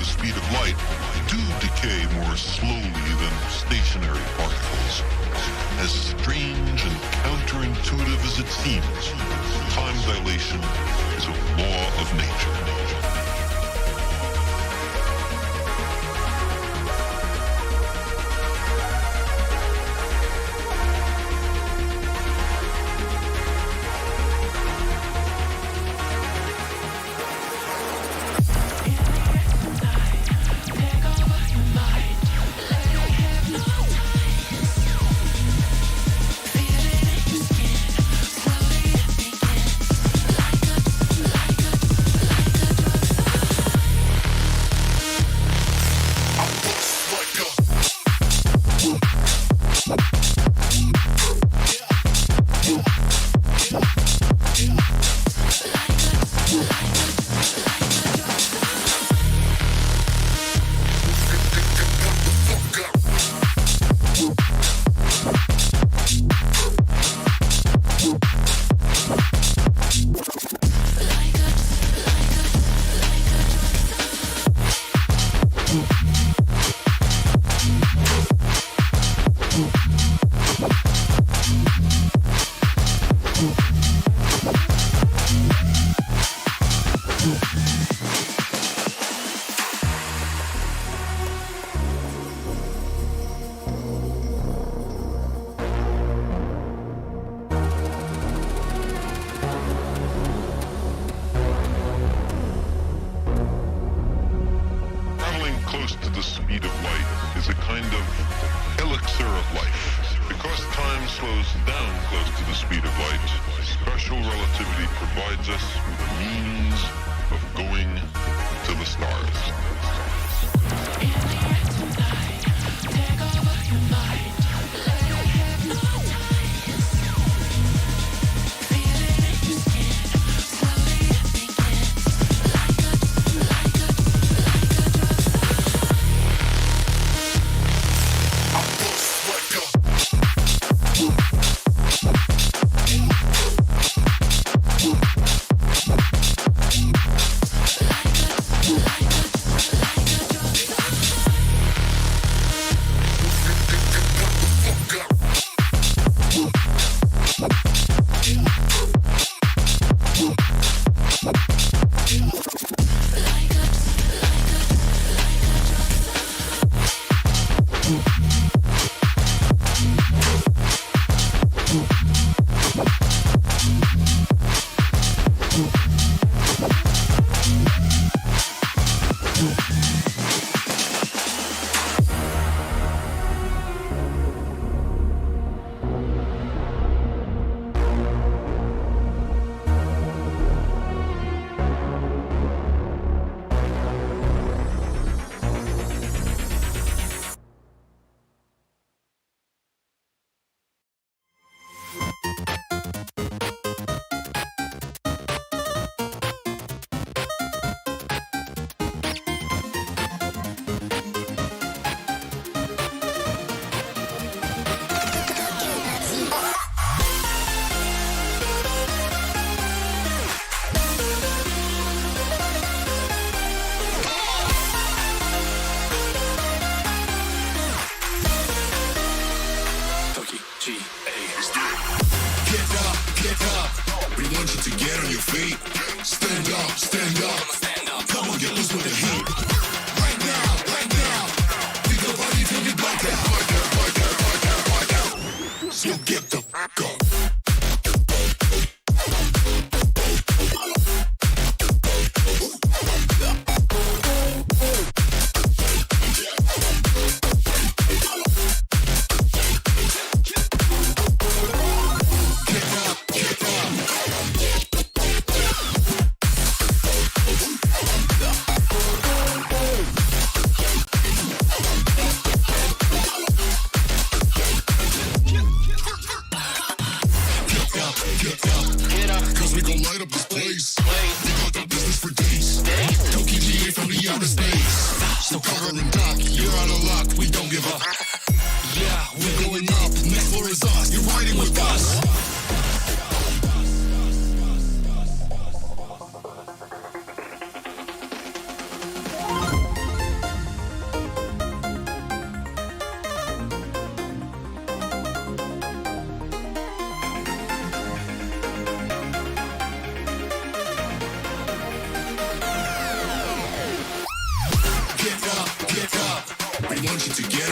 the speed of light do decay more slowly than stationary particles. As strange and counterintuitive as it seems, time dilation is a law of nature.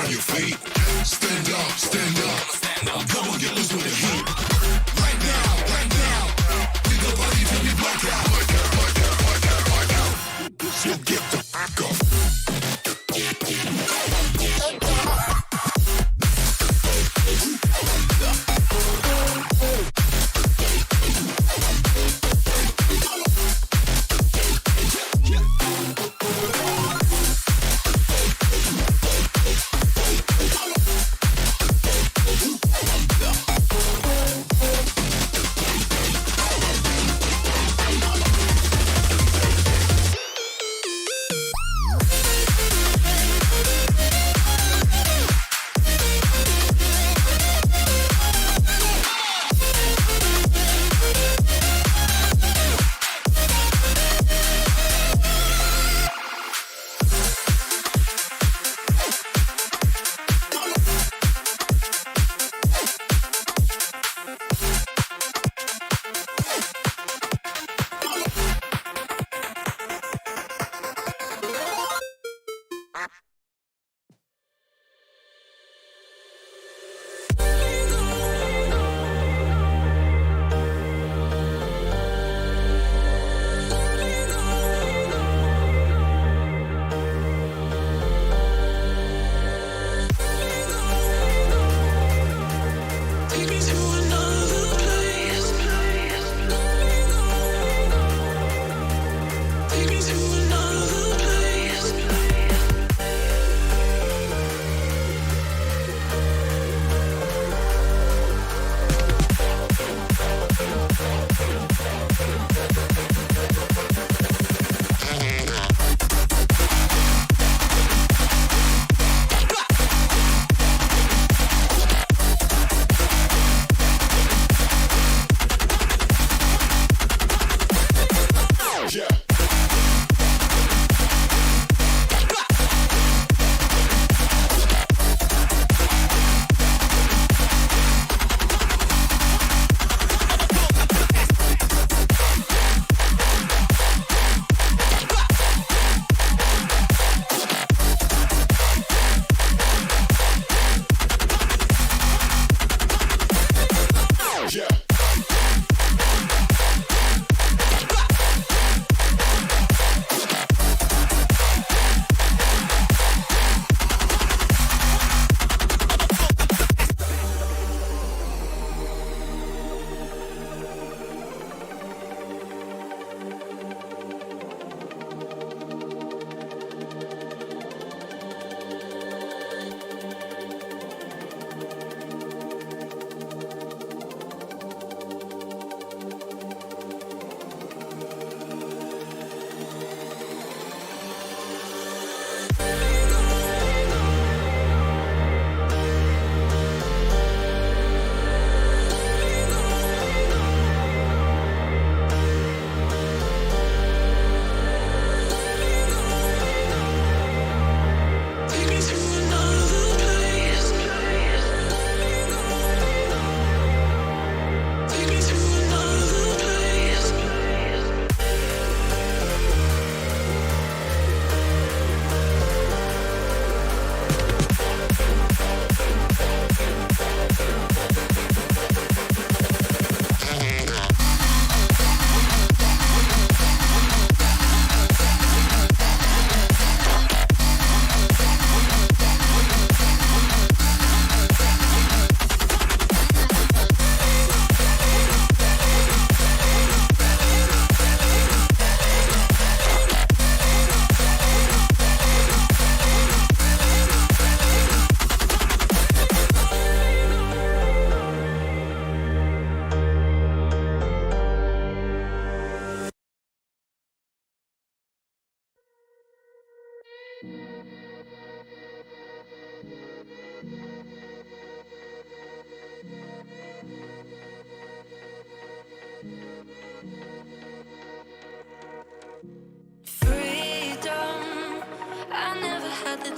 on your feet. Stand up, stand up. Stand up. Come on, get loose with the heat. Right now. We go party till we black out. Black out. So get the fuck up.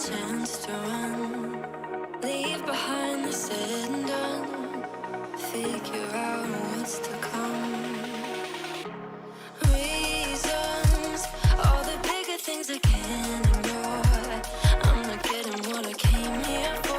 chance to run, leave behind the said and done, figure out what's to come. Reasons, all the bigger things I can't ignore. I'm not getting what I came here for.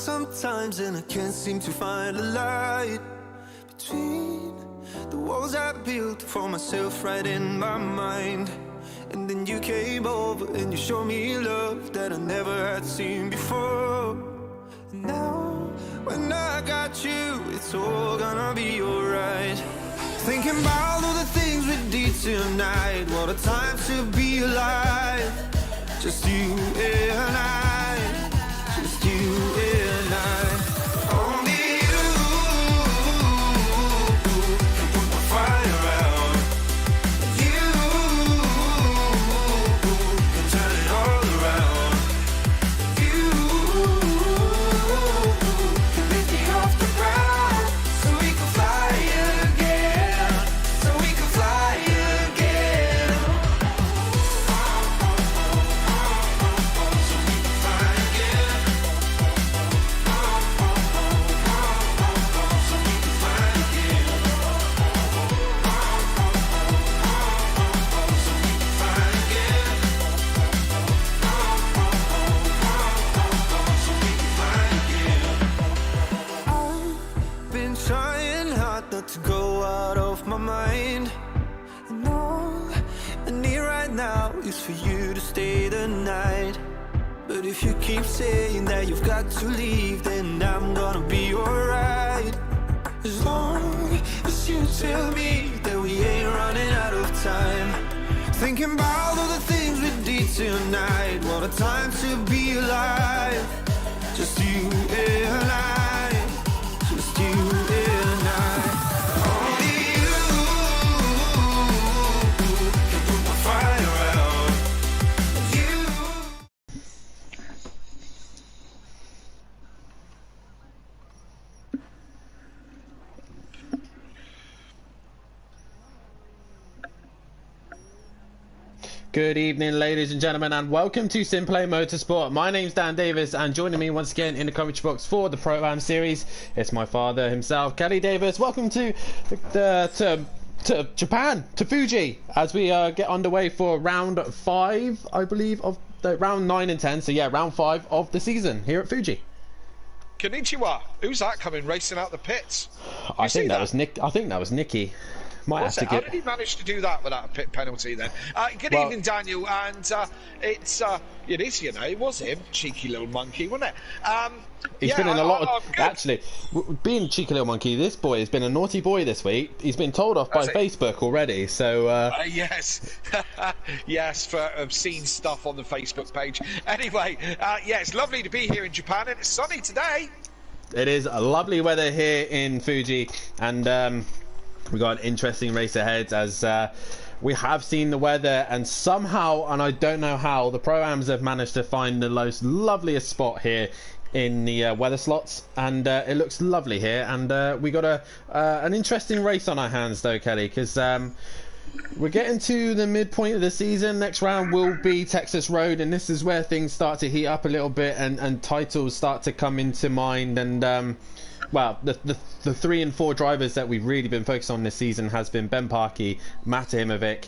sometimes and I can't seem to find a light between the walls I built for myself right in my mind. And then you came over and you showed me love that I never had seen before. And now, when I got you, it's all gonna be alright. Thinking about all the things we did tonight. What a time to be alive. Just you and I. Just you and I. Only you can put my fire out. You can turn it all around. You can lift me off the ground so we can fly again. So we can fly again. So we can fly again. So we can fly again. So we can fly again. So we can fly again. I've been trying hard not to go out of my mind. And all I need right now is for you to stay the night. But if you keep saying that you've got to leave, then I'm gonna be alright. As long as you tell me that we ain't running out of time. Thinking about all the things we did tonight. What a time to be alive. Just you and I. Just you and I. Only you can put my fire out. You. Good evening, ladies and gentlemen, and welcome to Simplay Motorsport. My name's Dan Davis, and joining me once again in the commentary box for the Pro-Am series, it's my father himself, Kelly Davis. Welcome to Japan, to Fuji, as we get underway for round 5, I believe, of the round 9 and 10. So yeah, round 5 of the season here at Fuji. Konnichiwa. Who's that coming racing out the pits? I think that was Nick. I think that was Nicky. Might have to How get. did he manage to do that without a pit penalty then? Good Well- evening, Daniel, and it is, you know, it was him, cheeky little monkey, wasn't it? He's been in a lot of... Actually, being cheeky little monkey, this boy has been a naughty boy this week. He's been told off by Has he? Facebook already, so... Yes, yes, for obscene stuff on the Facebook page. Anyway, yeah, it's lovely to be here in Japan, and it's sunny today. It is a lovely weather here in Fuji, and we got an interesting race ahead, as we have seen the weather, and somehow, and I don't know how, the Pro-Ams have managed to find the most loveliest spot here in the weather slots, and it looks lovely here. And we got an interesting race on our hands though, Kelly, because we're getting to the midpoint of the season. Next round will be Texas Road, and this is where things start to heat up a little bit, and titles start to come into mind. And well, the 3 and 4 drivers that we've really been focused on this season has been Ben Parkey, Mata Himovic,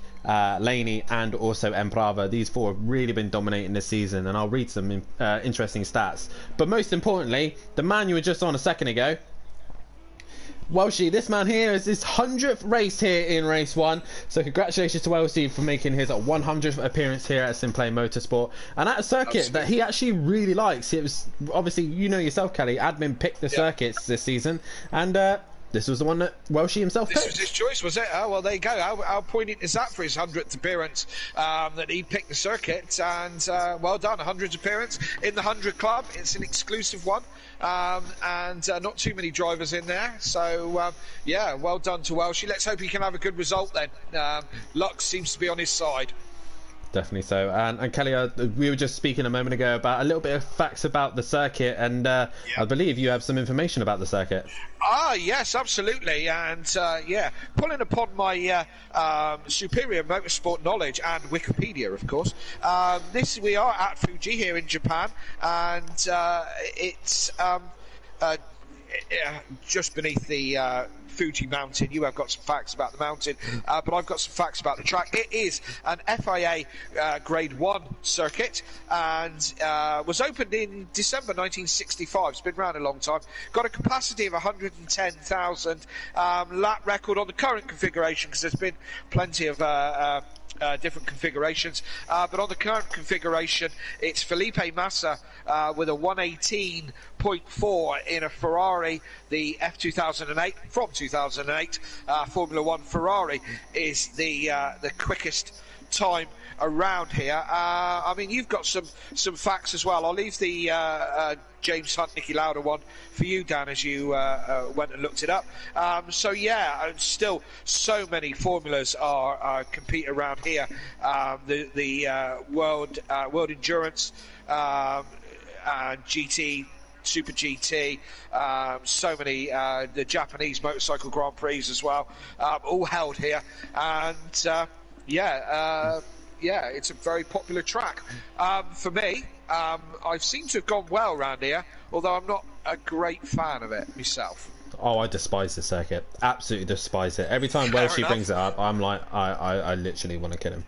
Laney, and also Emprava. These 4 have really been dominating this season, and I'll read some interesting stats. But most importantly, the man you were just on a second ago, Welshie, this man here is his 100th race here in race 1, so congratulations to Welshie for making his 100th appearance here at Simplay Motorsport, and at a circuit that he actually really likes. It was, obviously, you know yourself, Kelly, admin picked the circuits this season, and this was the one that Welshie himself picked. This was his choice, was it? Oh, well, there you go. How poignant is that for his 100th appearance, that he picked the circuit, and well done, 100th appearance in the 100 Club. It's an exclusive one, and not too many drivers in there, so yeah, well done to Welshie. Let's hope he can have a good result then. Luck seems to be on his side. Definitely so. And Kelly, we were just speaking a moment ago about a little bit of facts about the circuit, and I believe you have some information about the circuit. Yes, absolutely. And yeah, pulling upon my superior motorsport knowledge and Wikipedia, of course, we are at Fuji here in Japan, and it's just beneath the Fuji mountain. You have got some facts about the mountain, but I've got some facts about the track. It is an FIA Grade 1 circuit and was opened in December 1965. It's been around a long time. Got a capacity of 110,000. Lap record on the current configuration, because there's been plenty of different configurations, but on the current configuration it's Felipe Massa with a 118.4 in a Ferrari, the F2008 from 2008 Formula 1 Ferrari is the quickest time around here. I mean, you've got some facts as well. I'll leave the James Hunt, Nicky Lauda one for you, Dan, as you went and looked it up. So yeah, and so many formulas are compete around here. The World Endurance, GT, Super GT, so many, the Japanese Motorcycle Grand Prix as well, all held here, and yeah, it's a very popular track. For me, I seem to have gone well around here, although I'm not a great fan of it myself. Oh, I despise the circuit. Absolutely despise it. Every time Welshie brings it up, I'm like, I literally want to kill him.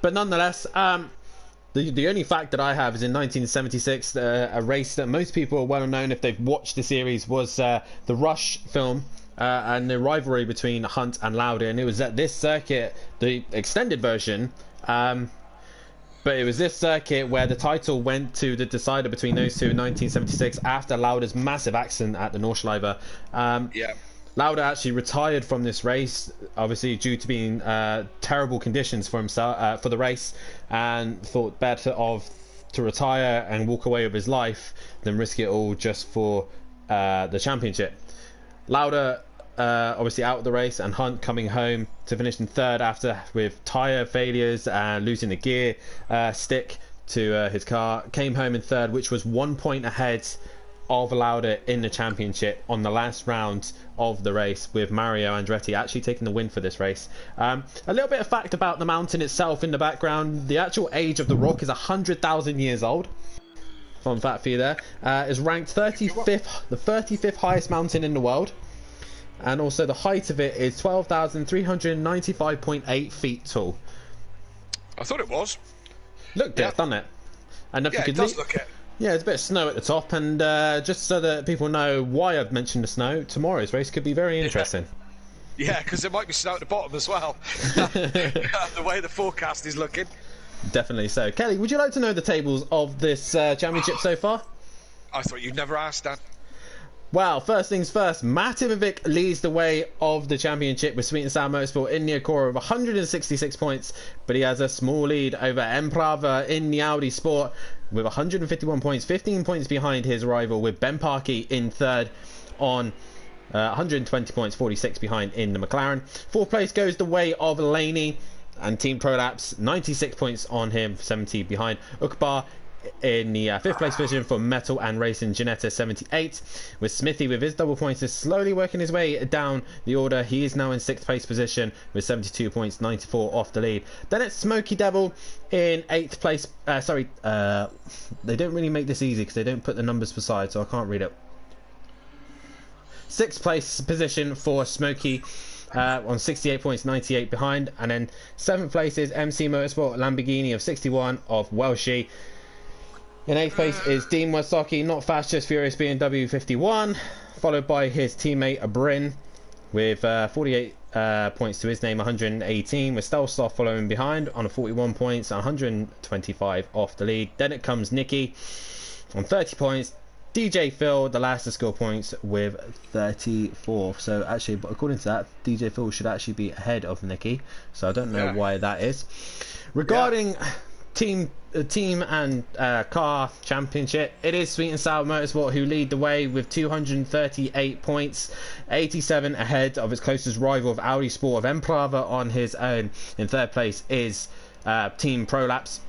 But nonetheless, the only fact that I have is in 1976, a race that most people are well known if they've watched the series was the Rush film. And the rivalry between Hunt and Lauda, and it was at this circuit, the extended version, but it was this circuit where the title went to the decider between those two in 1976 after Lauda's massive accident at the Nordschleife. Lauda actually retired from this race, obviously due to being terrible conditions for himself for the race, and thought better to retire and walk away with his life than risk it all just for the championship. Lauda obviously out of the race, and Hunt coming home to finish in third after with tyre failures and losing the gear stick to his car. Came home in third, which was 1 point ahead of Lauda in the championship on the last round of the race, with Mario Andretti actually taking the win for this race. A little bit of fact about the mountain itself in the background: the actual age of the rock is 100,000 years old. Fun fact for you there. Is ranked 35th, the 35th highest mountain in the world. And also the height of it is 12,395.8 feet tall. I thought it was. Looked it, done it. And if you could does look it. Yeah, there's a bit of snow at the top, and just so that people know why I've mentioned the snow, tomorrow's race could be very interesting. Yeah, because there might be snow at the bottom as well. The way the forecast is looking. Definitely so. Kelly, would you like to know the tables of this championship so far? I thought you'd never ask, Dan. Well, first things first, Matt Ivanovic leads the way of the championship with Sweet and Sour Motorsport in the Acura of 166 points, but he has a small lead over Emprava in the Audi Sport with 151 points, 15 points behind his rival, with Ben Parkey in third on 120 points, 46 behind in the McLaren. Fourth place goes the way of Laney and Team Prolapse, 96 points on him, 70 behind. Ukbar in the fifth place position for Metal and Racing Ginetta, 78, with Smithy with his double points is slowly working his way down the order. He is now in sixth place position with 72 points, 94 off the lead. Then it's Smokey Devil in eighth place. They don't really make this easy because they don't put the numbers beside, so I can't read it. Sixth place position for Smokey on 68 points, 98 behind. And then seventh place is MC Motorsport Lamborghini of 61 of Welshie. In eighth place is Dean Wasaki, not fast, just furious, BMW 51, followed by his teammate Bryn with 48 points to his name, 118, with Stelsoft following behind on a 41 points, 125 off the lead. Then it comes Nicky on 30 points, DJ Phil, the last to score points, with 34. So actually, according to that, DJ Phil should actually be ahead of Nicky, so I don't know why that is. Regarding team and car championship, it is Sweet and Sour Motorsport who lead the way with 238 points, 87 ahead of its closest rival of Audi Sport of Emprava on his own. In third place is Team Prolapse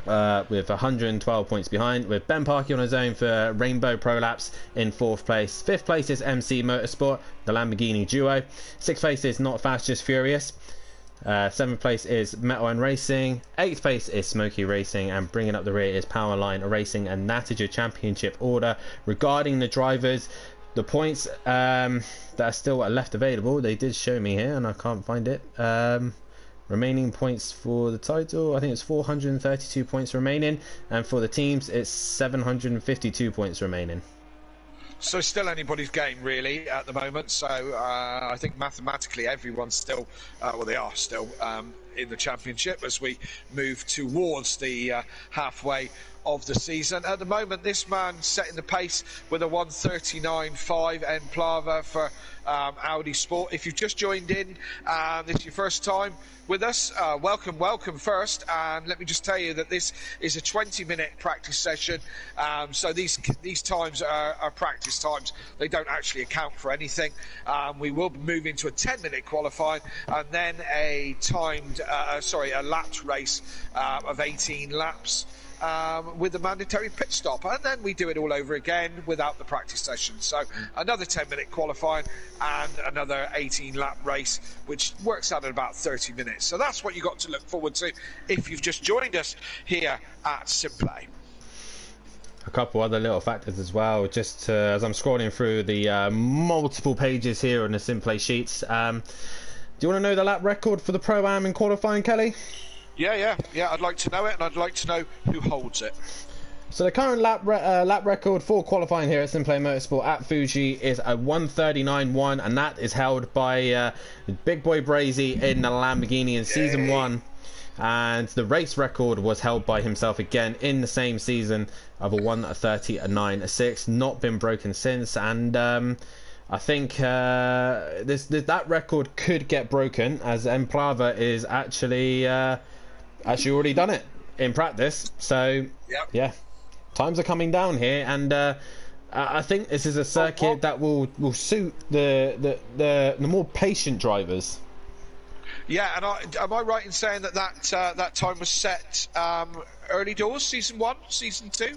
with 112 points behind, with Ben Parkey on his own for Rainbow Prolapse in fourth place. Fifth place is MC Motorsport, the Lamborghini duo. Sixth place is Not Fast Just Furious. 7th place is Metal and Racing. 8th place is Smoky Racing, and bringing up the rear is Powerline Racing, and that is your championship order. Regarding the drivers, the points that are still left available, they did show me here and I can't find it. Remaining points for the title, I think it's 432 points remaining, and for the teams it's 752 points remaining. So still anybody's game really at the moment. So I think mathematically everyone's still, well, they are still in the championship as we move towards the halfway of the season. At the moment, this man setting the pace with a 1:39.5 en Plava for Audi Sport. If you've just joined in, this is your first time with us, welcome first, and let me just tell you that this is a 20-minute practice session, so these times are practice times. They don't actually account for anything. We will move into a 10-minute qualifying and then a timed a lapped race of 18 laps with a mandatory pit stop, and then we do it all over again without the practice session. So another 10-minute qualifying and another 18-lap race, which works out at about 30 minutes. So that's what you got to look forward to if you've just joined us here at Simplay. A couple other little factors as well, just as I'm scrolling through the multiple pages here on the Simplay sheets. Do you want to know the lap record for the Pro-Am in qualifying, Kelly? Yeah, I'd like to know it, and I'd like to know who holds it. So the current lap record for qualifying here at Simplay Motorsport at Fuji is a 1:39.1, and that is held by Big Boy Brazy in the Lamborghini in Season 1. And the race record was held by himself again in the same season of a 1:30.96, not been broken since. And I think that record could get broken, as Emplava is actually already done it in practice. So yeah, times are coming down here, and I think this is a circuit that will suit the more patient drivers. Yeah, and am I right in saying that time was set early doors, season 1, season 2?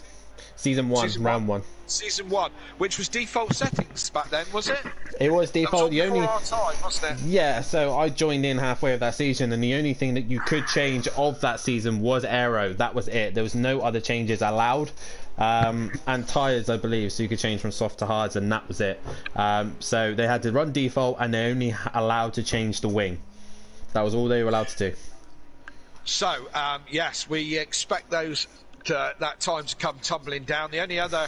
Season 1, round 1. Season 1, which was default settings back then, was it? It was default. That was before our time, wasn't it? Yeah, so I joined in halfway of that season, and the only thing that you could change of that season was aero. That was it. There was no other changes allowed, and tyres, I believe. So you could change from soft to hards, and that was it. So they had to run default, and they only allowed to change the wing. That was all they were allowed to do. So yes, we expect that time to come tumbling down. The only other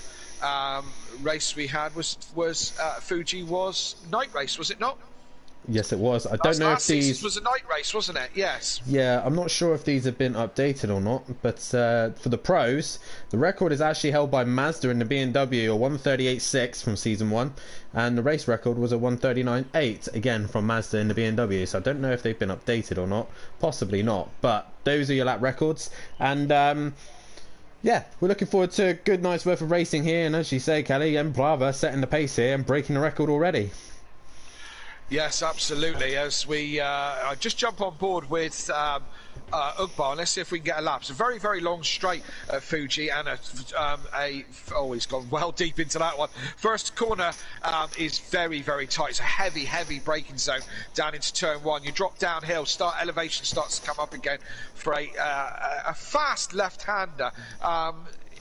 race we had was Fuji was night race, was it not? Yes, it was. I don't know if these was a night race, wasn't it? Yes. Yeah, I'm not sure if these have been updated or not, but for the pros, the record is actually held by Mazda in the BMW, a 1:38.6 from season 1, and the race record was a 1:39.8 again from Mazda in the BMW. So I don't know if they've been updated or not. Possibly not, but those are your lap records, and yeah, we're looking forward to a good night's worth of racing here, and as you say, Kelly, Emplava setting the pace here and breaking the record already. Yes, absolutely. As we just jump on board with Ugbar, let's see if we can get a lap. It's a very, very long straight at Fuji, and he's gone well deep into that one. First corner is very, very tight. It's a heavy, heavy braking zone down into turn 1. You drop downhill, elevation starts to come up again for a fast left-hander.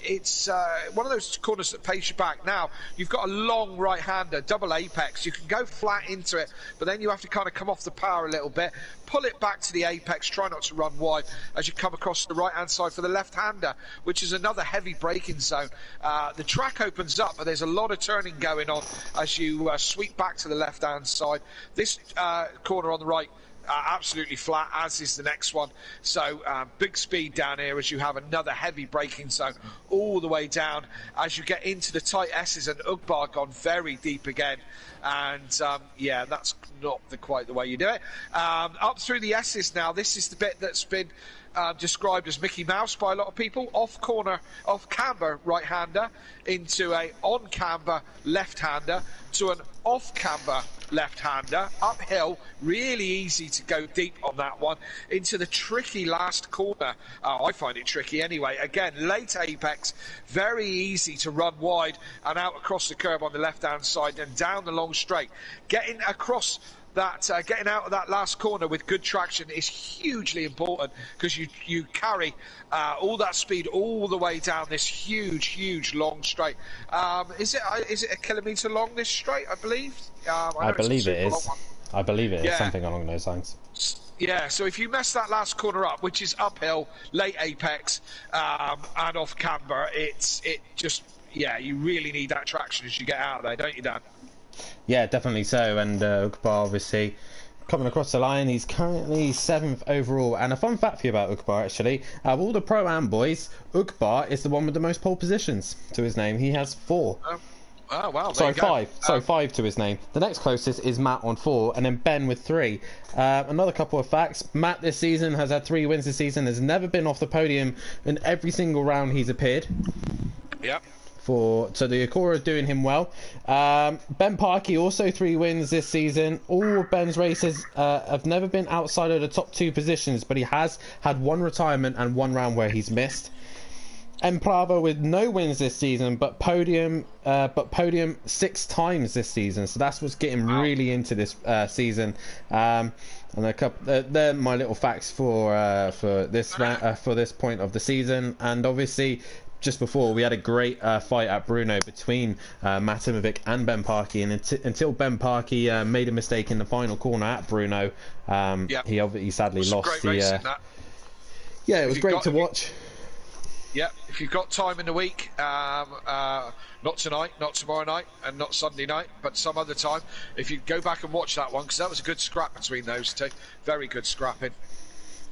It's one of those corners that pays you back. Now, you've got a long right-hander, double apex. You can go flat into it, but then you have to kind of come off the power a little bit, pull it back to the apex, try not to run wide as you come across the right-hand side for the left-hander, which is another heavy braking zone. The track opens up, but there's a lot of turning going on as you sweep back to the left-hand side. This corner on the right, absolutely flat, as is the next one. So big speed down here as you have another heavy braking zone all the way down as you get into the tight S's, and Ugbar gone very deep again. And yeah, that's not quite the way you do it. Up through the S's now. This is the bit that's been described as Mickey Mouse by a lot of people. Off camber right-hander into a on-camber left-hander to an off-camber left-hander, uphill, really easy to go deep on that one, into the tricky last corner. I find it tricky anyway. Again, late apex, very easy to run wide and out across the curb on the left-hand side and down the long straight. Getting across that getting out of that last corner with good traction is hugely important, because you carry all that speed all the way down this huge long straight. Is it a kilometre long, this straight? I believe. I believe it is. I believe it is something along those lines. Yeah, so if you mess that last corner up, which is uphill, late apex, and off camber, you really need that traction as you get out of there, don't you, Dan? Yeah, definitely so. And Ukbar obviously coming across the line. He's currently 7th overall. And a fun fact for you about Ukbar, actually, of all the Pro-Am boys, Ukbar is the one with the most pole positions to his name. He has 4. Oh, wow. Sorry, 5. Sorry, 5 to his name. The next closest is Matt on 4, and then Ben with 3. Another couple of facts. Matt this season has had 3 wins this season, has never been off the podium in every single round he's appeared. Yep. So the Acura doing him well. Ben Parkey also 3 wins this season. All of Ben's races have never been outside of the top 2 positions, but he has had 1 retirement and 1 round where he's missed. Emplava with no wins this season, but podium 6 times this season. So that's what's getting really into this season. And a couple, they're my little facts for this point of the season. And obviously, just before, we had a great fight at Bruno between Matt Imovic and Ben Parkey, and until Ben Parkey made a mistake in the final corner at Bruno, he sadly lost the. Yeah, it was great to watch. Yeah, if you've got time in the week, not tonight, not tomorrow night, and not Sunday night, but some other time, if you go back and watch that one, because that was a good scrap between those two. Very good scrapping.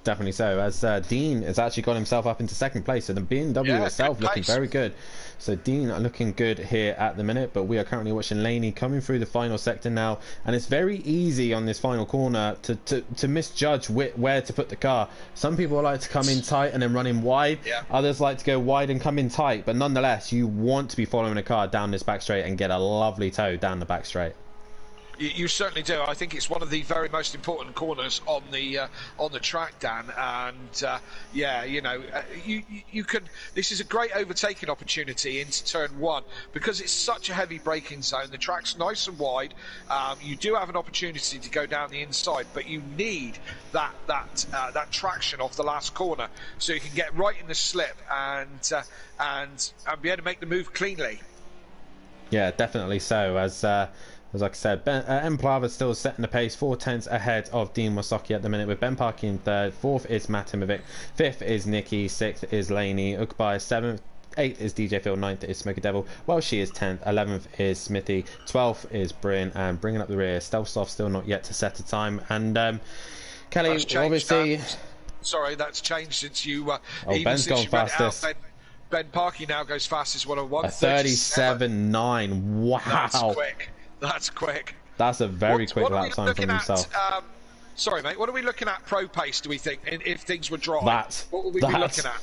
Definitely so, as Dean has actually got himself up into 2nd place, so the BMW itself looking very good. So Dean looking good here at the minute, but we are currently watching Laney coming through the final sector now, and it's very easy on this final corner to misjudge where to put the car. Some people like to come in tight and then run in wide, others like to go wide and come in tight, but nonetheless you want to be following a car down this back straight and get a lovely toe down the back straight. You certainly do. I think it's one of the very most important corners on the track, Dan. And you can. This is a great overtaking opportunity into turn 1, because it's such a heavy braking zone. The track's nice and wide. You do have an opportunity to go down the inside, but you need that traction off the last corner, so you can get right in the slip and be able to make the move cleanly. Yeah, definitely so. As like I said, Emplava still setting the pace, 4/10 ahead of Dean Wasocki at the minute, with Ben Parkey in 3rd, 4th is Matt Imovic, 5th is Nicky, 6th is Laney, Ukbar is 7th, 8th is DJ Phil, 9th is Smoky Devil, Welshie is 10th, 11th is Smithy, 12th is Bryn, and bringing up the rear, Stealthsoft still not yet to set a time. And Kelly, obviously... Sorry, that's changed since you... Ben's gone fastest. Ben Parkey now goes fastest 101. 37.9. Wow. That's quick. That's quick. That's a very quick lap time from himself. Sorry, mate. What are we looking at pro pace, do we think, if things were dry? What would we be looking at?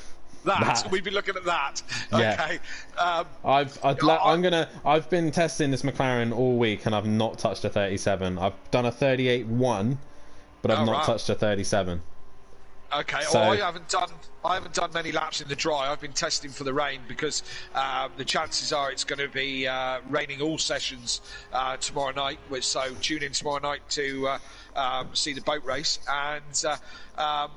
We'd be looking at that. Okay. I've been testing this McLaren all week, and I've not touched a 37. I've done a 38.1, but I've not touched a 37. Okay, so, I haven't done many laps in the dry. I've been testing for the rain, because the chances are it's going to be raining all sessions tomorrow night. So tune in tomorrow night to see the boat race. And I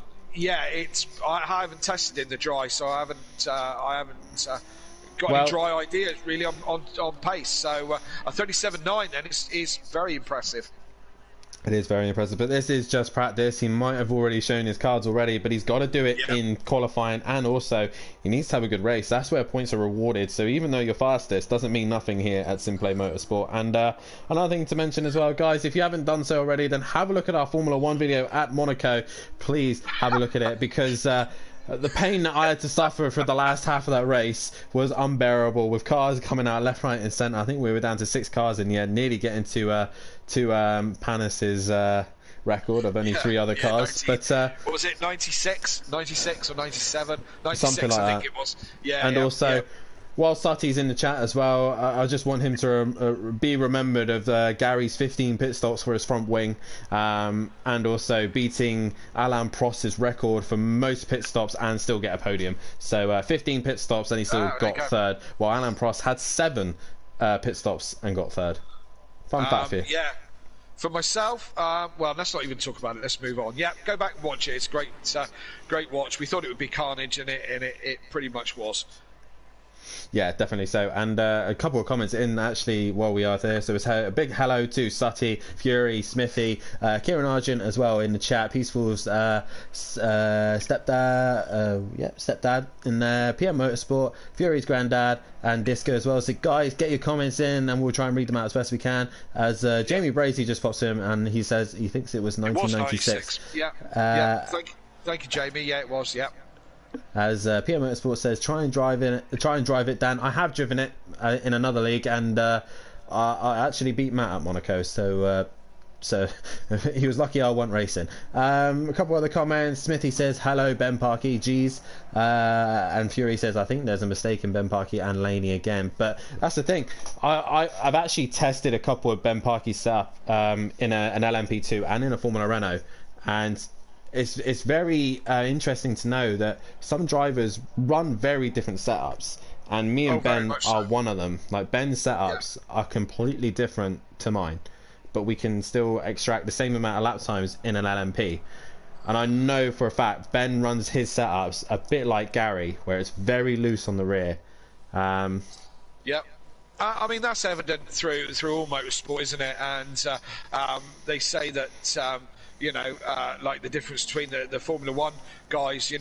haven't tested in the dry, so I haven't got any dry ideas really on pace. So a 37.9 then is very impressive. It is very impressive, but this is just practice. He might have already shown his cards already, but he's got to do it in qualifying, and also he needs to have a good race. That's where points are rewarded. So even though you're fastest, doesn't mean nothing here at Simplay Motorsport. And another thing to mention as well, guys, if you haven't done so already, then have a look at our Formula 1 video at Monaco. Please have a look at it, because the pain that I had to suffer for the last half of that race was unbearable, with cars coming out left, right and centre. I think we were down to 6 cars in the end, nearly getting to Panis's record of only 3 other cars. 90, but what was it, 96 or 97? 96, something like I that. think it was. While Sutty's in the chat as well, I just want him to be remembered of Gary's 15 pit stops for his front wing, and also beating Alain Prost's record for most pit stops and still get a podium. So 15 pit stops and he still got 3rd, while Alain Prost had 7 pit stops and got 3rd. Fun fact for you. For myself, well, let's not even talk about it. Let's move on. Yeah, go back and watch it. It's great, great watch. We thought it would be carnage, and it pretty much was. Yeah, definitely so. And a couple of comments in actually while we are there. So it's a big hello to Sutty, Fury, Smithy, Kieran Argent as well in the chat. Peaceful's stepdad in there. PM Motorsport, Fury's granddad, and Disco as well. So guys, get your comments in, and we'll try and read them out as best we can. As Jamie Brazy just pops in, and he says he thinks it was 1996. Yeah. Thank you, Jamie. Yeah, it was. Yeah. As PM Motorsport says, try and drive it, Dan. I have driven it in another league, and I actually beat Matt at Monaco, so he was lucky I wasn't racing. A couple other comments. Smithy says, hello Ben Parkey, geez. And Fury says, I think there's a mistake in Ben Parkey and Laney again. But that's the thing, I've actually tested a couple of Ben Parkey's setup in an LMP2 and in a Formula Renault, and it's very interesting to know that some drivers run very different setups, and me and Ben are one of them. Like, Ben's setups are completely different to mine, but we can still extract the same amount of lap times in an LMP. And I know for a fact Ben runs his setups a bit like Gary, where it's very loose on the rear. Yep. I mean, that's evident through all motorsport, isn't it? And they say that like the difference between the Formula One guys,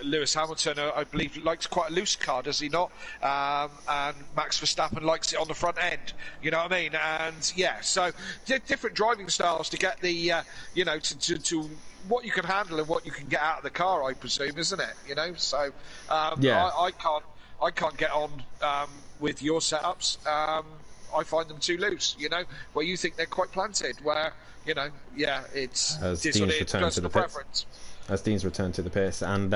Lewis Hamilton, I believe, likes quite a loose car, does he not? And Max Verstappen likes it on the front end. You know what I mean? And yeah, so different driving styles to get the, to what you can handle and what you can get out of the car, I presume, isn't it? So yeah. I can't get on with your setups. I find them too loose. Where you think they're quite planted. Where it's personal preference. As Dean's returned to the pits, and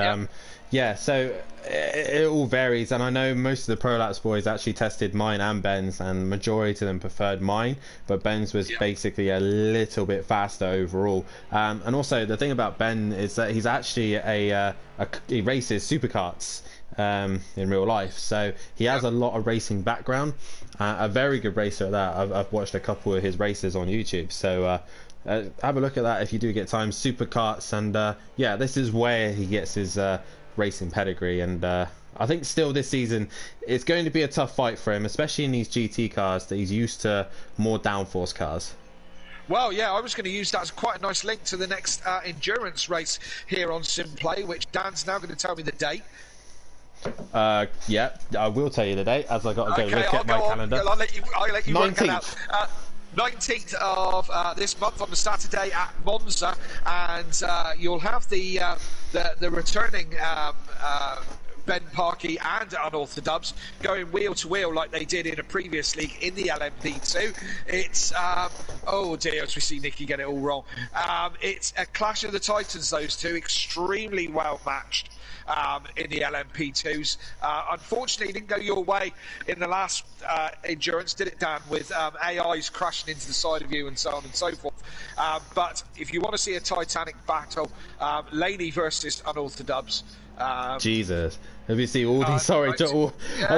so it all varies. And I know most of the Pro Laps boys actually tested mine and Ben's, and majority of them preferred mine, but Ben's was basically a little bit faster overall. And also the thing about Ben is that he's actually he races supercarts in real life, so he has a lot of racing background. A very good racer at that. I've watched a couple of his races on YouTube, so have a look at that if you do get time. Supercarts, and this is where he gets his racing pedigree. And I think still this season it's going to be a tough fight for him, especially in these GT cars that he's used to more downforce cars. Well, yeah, I was going to use that as quite a nice link to the next endurance race here on Simplay, which Dan's now going to tell me the date. Yeah, I will tell you the date, as I got to go look at my calendar. I'll let you 19th. 19th of this month on the Saturday at Monza, and you'll have the returning Ben Parkey and Unorthodox going wheel to wheel like they did in a previous league in the LMP2. It's oh dear, as we see Nicky get it all wrong. It's a clash of the titans, those two, extremely well matched. In the LMP2s. Unfortunately, it didn't go your way in the last endurance, did it, Dan, with AIs crashing into the side of you and so on and so forth. But if you want to see a titanic battle, Laney versus Unorthodox. Jesus. Have you seen all these? I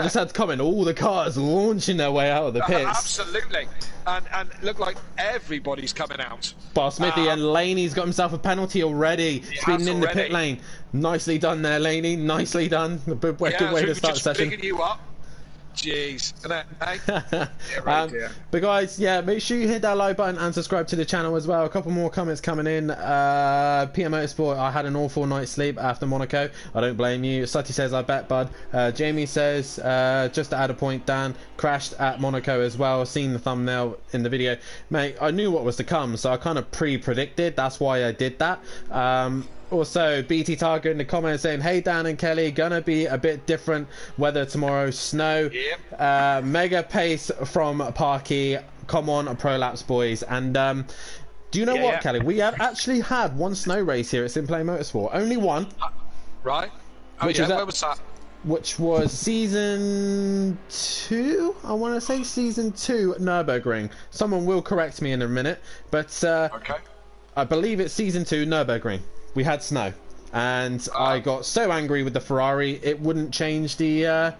just had to comment. All the cars launching their way out of the pits. Absolutely, and look like everybody's coming out. Bar Smithy, and Laney's got himself a penalty already. Speeding in the pit lane. Nicely done there, Laney. Nicely done. Good way to start the session. Picking you up. Jeez, isn't it? Hey? But guys, make sure you hit that like button and subscribe to the channel as well. A couple more comments coming in. PM Motorsport, I had an awful night's sleep after Monaco. I don't blame you. Sutty says, I bet, bud. Jamie says, just to add a point, Dan crashed at Monaco as well. Seen the thumbnail in the video. Mate, I knew what was to come, so I kind of pre-predicted. That's why I did that. Also, BT Target in the comments saying, hey Dan and Kelly, gonna be a bit different weather tomorrow, snow. Yep. Mega pace from Parkey. Come on, Pro Laps boys. And do you know what, Kelly? We have actually had one snow race here at Simplay Motorsport. Only one. Right. Where was that? Which was season 2, I want to say season 2 at Nürburgring. Someone will correct me in a minute, but I believe it's season 2 Nürburgring. We had snow, and I got so angry with the Ferrari it wouldn't change the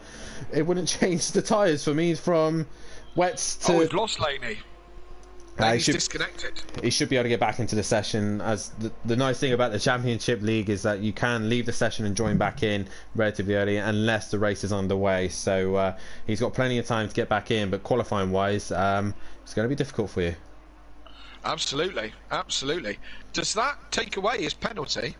tires for me from wets to. Oh, we've lost Laney. He's disconnected. He should be able to get back into the session. As the nice thing about the Championship League is that you can leave the session and join back in relatively early unless the race is underway. So he's got plenty of time to get back in, but qualifying wise, it's going to be difficult for you. Absolutely. Does that take away his penalty?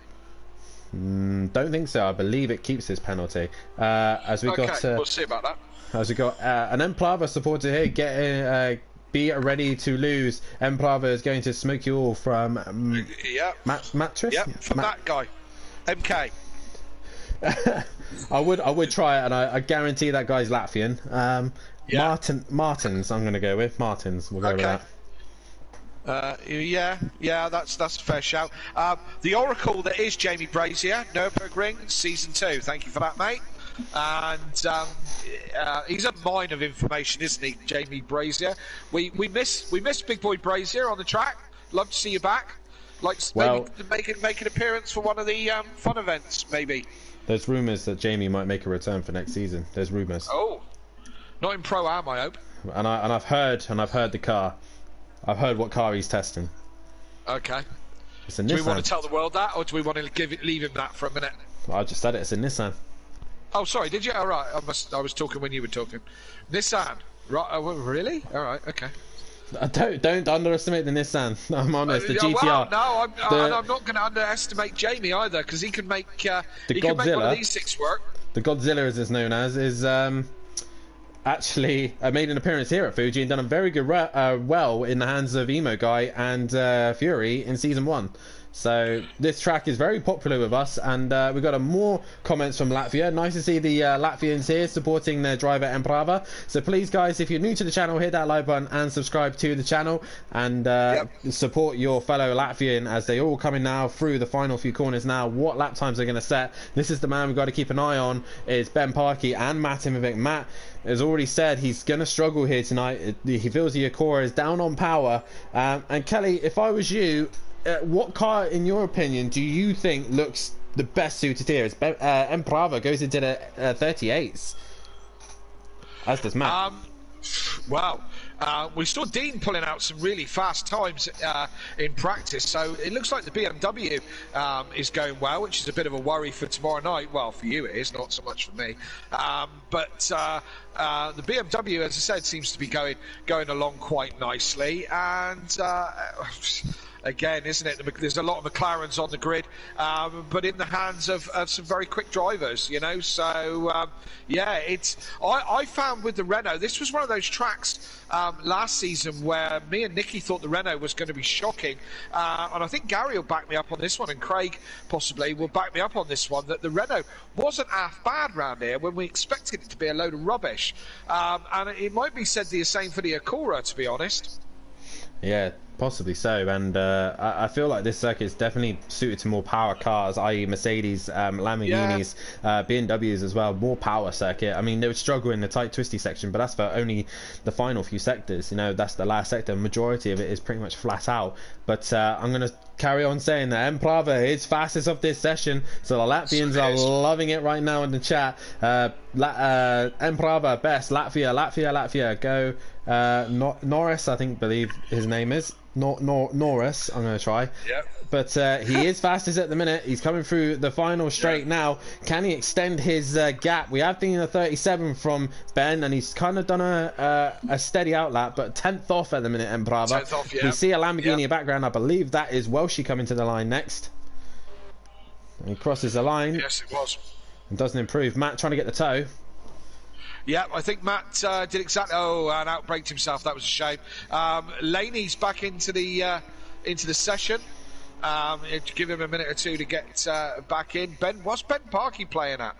Don't think so. I believe it keeps his penalty. As we we'll see about that. As we got an Emplava supporter here getting. Be ready to lose. Emplava is going to smoke you all from mattress. Yeah, from that guy, MK. I would try it, and I guarantee that guy's Latvian. Martins. I'm going to go with Martins. We'll go with that. That's a fair shout. The Oracle that is Jamie Brazier, Nürburgring Season 2. Thank you for that, mate. And he's a mine of information, isn't he, Jamie Brazier? We miss Big Boy Brazier on the track. Love to see you back. Maybe make an appearance for one of the fun events, maybe. There's rumours that Jamie might make a return for next season. There's rumours. Oh, not in Pro-Am, I hope. And I've heard the car. I've heard what car he's testing. Okay. It's a do Nissan. We want to tell the world that, or do we want to leave him that for a minute? I just said it. It's a Nissan. Oh, sorry, did you? All right, I was talking when you were talking. Nissan, right? Really? All right, okay. Don't underestimate the Nissan. I'm honest. The GTR. Well, no, I'm not going to underestimate Jamie either, because he can make can make one of these six work. The Godzilla, as it's known as, is actually made an appearance here at Fuji and done a very good well in the hands of Emo Guy and Fury in Season 1. So this track is very popular with us, and we've got more comments from Latvia. Nice to see the Latvians here supporting their driver Emprava. So please, guys, if you're new to the channel, hit that like button and subscribe to the channel, and support your fellow Latvian as they all coming now through the final few corners now. What lap times are going to set? This is the man we've got to keep an eye on, is Ben Parkey and Matt Timovic. Matt has already said he's going to struggle here tonight. He feels the Acura is down on power. And Kelly, if I was you, what car, in your opinion, do you think looks the best suited here? Emprava goes into the 38s, as does Matt. Wow. We saw Dean pulling out some really fast times in practice, so it looks like the BMW is going well, which is a bit of a worry for tomorrow night. Well, for you it is, not so much for me. But the BMW, as I said, seems to be going along quite nicely, and again, isn't it? There's a lot of McLarens on the grid, but in the hands of some very quick drivers, you know. So I found with the Renault, this was one of those tracks last season where me and Nicky thought the Renault was going to be shocking, and I think Gary will back me up on this one, and Craig possibly will back me up on this one, that the Renault wasn't half bad round here when we expected it to be a load of rubbish, and it might be said the same for the Acura, to be honest. Yeah, possibly so, and I feel like this circuit is definitely suited to more power cars, i.e. Mercedes, Lamborghinis, BMWs as well. More power circuit. I mean, they would struggle in the tight twisty section, but that's for only the final few sectors. You know, that's the last sector. Majority of it is pretty much flat out. But I'm going to carry on saying that Emprava is fastest of this session, so the Latvians are loving it right now in the chat. Emprava best, Latvia, go. Norris, I believe his name is Norris. I'm going to try. Yep. But he is fastest at the minute. He's coming through the final straight now. Can he extend his gap? We have been a 37 from Ben, and he's kind of done a steady outlap, but 10th off at the minute, Emprava. 10th off, yeah. We see a Lamborghini in the background. I believe that is Welshie coming to the line next. And he crosses the line. Yes, it was. And doesn't improve. Matt trying to get the toe. Yeah, I think Matt did exactly. Oh, and outbraked himself. That was a shame. Laney's back into the session. Give him a minute or two to get back in. What's Ben Parkey playing at?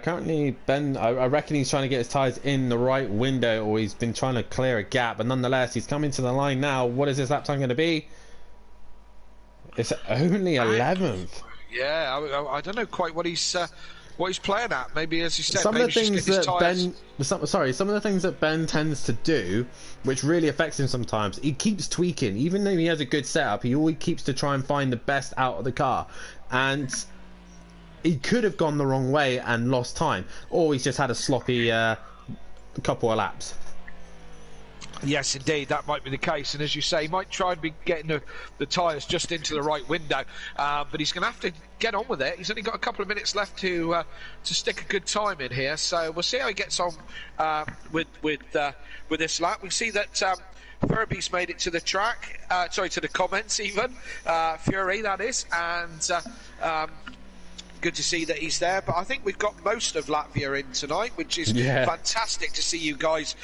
Currently, Ben, I reckon he's trying to get his tyres in the right window, or he's been trying to clear a gap. But nonetheless, he's coming to the line now. What is his lap time going to be? It's only 11th. Yeah, I don't know quite what he's playing at. Maybe, as you said, some of the things that Ben tends to do, which really affects him sometimes, he keeps tweaking. Even though he has a good setup, he always keeps to try and find the best out of the car, and he could have gone the wrong way and lost time, or he's just had a sloppy couple of laps. Yes, indeed, that might be the case. And as you say, he might try and be getting the tyres just into the right window, but he's going to have to get on with it. He's only got a couple of minutes left to stick a good time in here, so we'll see how he gets on with this lap. We see that Furby's made it to the track, to the comments even, Fury that is, and good to see that he's there. But I think we've got most of Latvia in tonight, which is fantastic to see you guys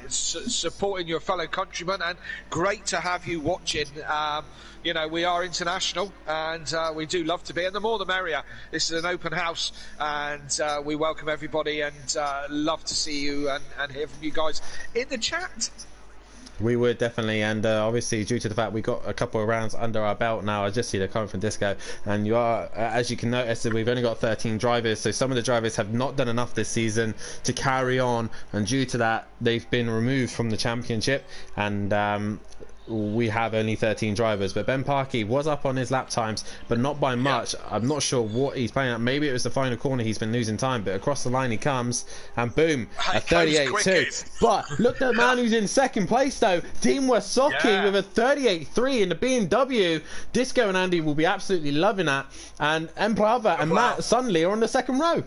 supporting your fellow countrymen, and great to have you watching. You know, we are international, and we do love to be, and the more the merrier. This is an open house, and we welcome everybody, and love to see you and hear from you guys in the chat. We would definitely, and obviously due to the fact we got a couple of rounds under our belt now, I just see they're coming from Disco, and you are, as you can notice, that we've only got 13 drivers, so some of the drivers have not done enough this season to carry on, and due to that they've been removed from the championship, and we have only 13 drivers. But Ben Parkey was up on his lap times, but not by much. I'm not sure what he's playing at. Maybe it was the final corner he's been losing time, but across the line he comes, and boom, a 38.2. But look at the man who's in second place though, Dean Wasocki, with a 38.3 in the BMW. Disco and Andy will be absolutely loving that, and Emprava and Matt Sunley are on the second row.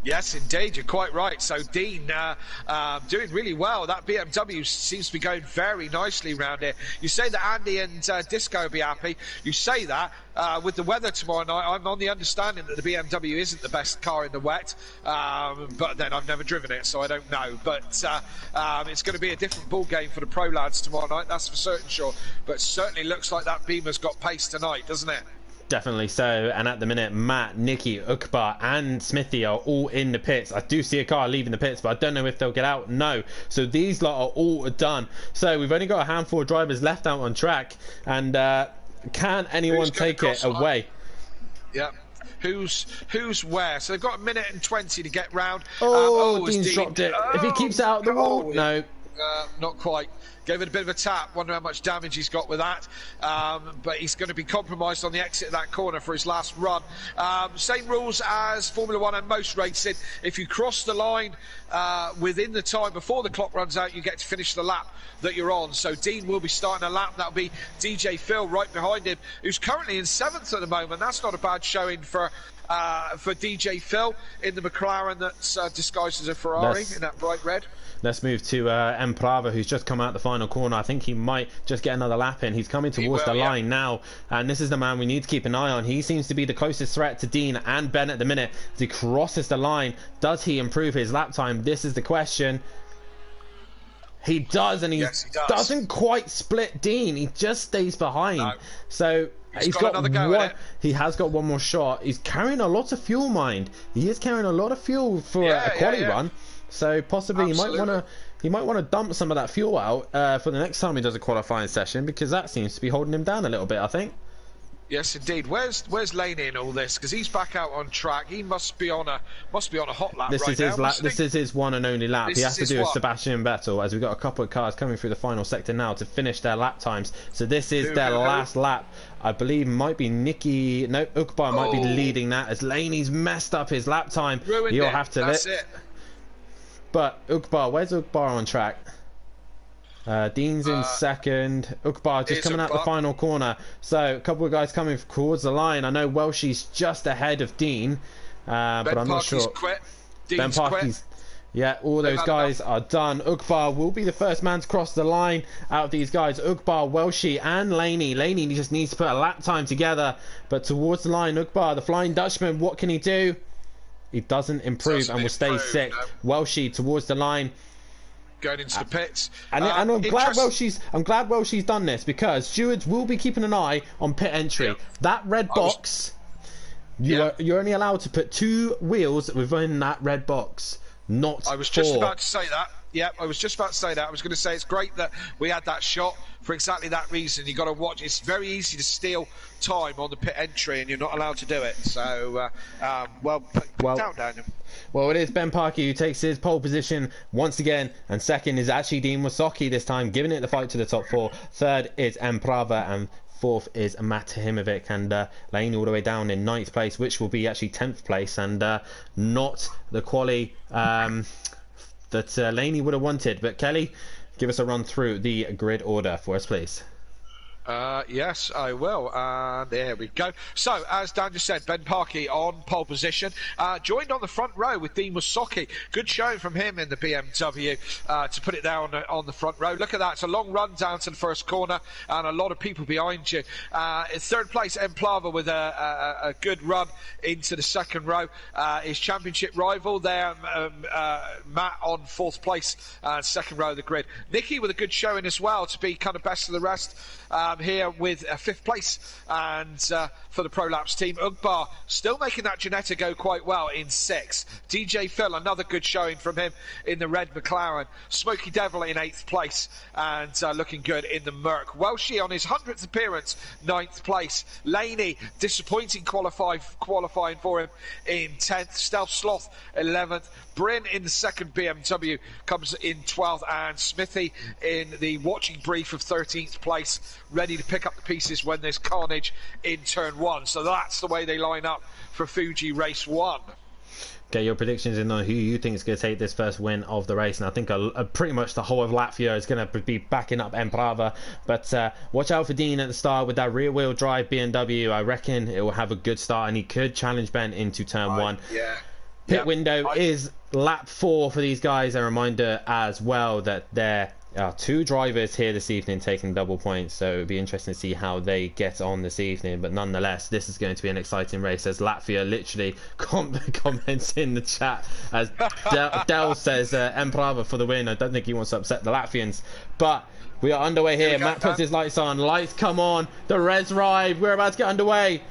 Yes, indeed, you're quite right. So Dean doing really well. That BMW seems to be going very nicely around here. You say that Andy and Disco will be happy. You say that with the weather tomorrow night. I'm on the understanding that the BMW isn't the best car in the wet, but then I've never driven it, so I don't know. But it's going to be a different ball game for the pro lads tomorrow night, that's for certain sure. But certainly looks like that Beamer's got pace tonight, doesn't it? Definitely so, and at the minute Matt, Nicky, Ukbar and Smithy are all in the pits. I do see a car leaving the pits, but I don't know if they'll get out. No, so these lot are all done. So we've only got a handful of drivers left out on track, and can anyone take it away? Yeah. Who's where? So they've got 1:20 to get round. Dean's dropped it. If he keeps it out the wall, no. Not quite. Gave it a bit of a tap. Wonder how much damage he's got with that. But he's going to be compromised on the exit of that corner for his last run. Same rules as Formula 1 and most racing. If you cross the line within the time before the clock runs out, you get to finish the lap that you're on. So Dean will be starting a lap. That'll be DJ Phil right behind him, who's currently in 7th at the moment. That's not a bad showing for DJ Phil in the McLaren that's disguised as a Ferrari in that bright red. Let's move to Emprava, who's just come out the final corner. I think he might just get another lap in. He's coming towards the line now, and this is the man we need to keep an eye on. He seems to be the closest threat to Dean and Ben at the minute. As he crosses the line, does he improve his lap time? This is the question. He does, and he doesn't quite split Dean. He just stays behind. No. So he's got another go at it. He has got one more shot. He's carrying a lot of fuel, mind. He is carrying a lot of fuel for a quali run. So possibly he might want to dump some of that fuel out for the next time he does a qualifying session, because that seems to be holding him down a little bit, I think. Yes, indeed. Where's Laney in all this? Because he's back out on track. He must be on a hot lap right now. This is his one and only lap. He has to do with Sebastian Vettel, as we've got a couple of cars coming through the final sector now to finish their lap times. So this is their last lap. I believe might be Nicky. No, Ukbar might be leading that, as Laney's messed up his lap time. You'll have to. That's it. But Ukbar, where's Ukbar on track? Dean's in second. Ukbar just coming out the final corner. So a couple of guys coming towards the line. I know Welshie's just ahead of Dean, but I'm not sure. Ben Parkey's quit. Yeah, all those guys are done. Ukbar will be the first man to cross the line out of these guys. Ukbar, Welshie and Laney. Laney just needs to put a lap time together. But towards the line, Ukbar, the Flying Dutchman, what can he do? He doesn't improve and will stay sixth. No. Welshie towards the line, going into the pits, and I'm glad Welshie's done this, because stewards will be keeping an eye on pit entry. Yeah. That red box, you're only allowed to put 2 wheels within that red box, not 4. I was just about to say that. Yeah, I was just about to say that. I was going to say it's great that we had that shot for exactly that reason. You've got to watch. It's very easy to steal time on the pit entry, and you're not allowed to do it. So, well, down, Daniel. Well, it is Ben Parkey who takes his pole position once again, and second is actually Dean Wasocki this time, giving it the fight to the top 4. Third is Emprava, and 4th is Matt Himovic, and Laney all the way down in 9th place, which will be actually 10th place, and not the quali that Laney would have wanted. But Kelly, give us a run through the grid order for us, please. Yes, I will. There we go. So, as Dan just said, Ben Parkey on pole position. Joined on the front row with Dean Wasocki. Good showing from him in the BMW to put it there on the front row. Look at that. It's a long run down to the first corner and a lot of people behind you. In third place, Emplava with a good run into the second row. His championship rival there, Matt on fourth place, second row of the grid. Nicky with a good showing as well to be kind of best of the rest. Here with fifth place, and for the Prolapse team, Ugbar still making that Janetta go quite well in sixth. DJ Phil, another good showing from him in the red McLaren. Smoky Devil in eighth place and looking good in the Merc. Welshie on his 100th appearance, ninth place. Laney, disappointing qualifying for him in 10th. Stealth Sloth, 11th. Bryn in the second BMW comes in 12th, and Smithy in the watching brief of 13th place, ready to pick up the pieces when there's carnage in turn one. So that's the way they line up for Fuji race 1. Get your predictions in on who you think is going to take this first win of the race, and I think pretty much the whole of Latvia is going to be backing up Emprava, but watch out for Dean at the start with that rear wheel drive BMW. I reckon it will have a good start and he could challenge Ben into turn one. Yeah. Pit window is lap 4 for these guys. A reminder as well that there are 2 drivers here this evening taking double points, so it'll be interesting to see how they get on this evening. But nonetheless, this is going to be an exciting race, as Latvia literally comments in the chat as Del says Emprava for the win. I don't think he wants to upset the Latvians, but we are underway here. Matt puts his lights on. Lights come on. The res ride. We're about to get underway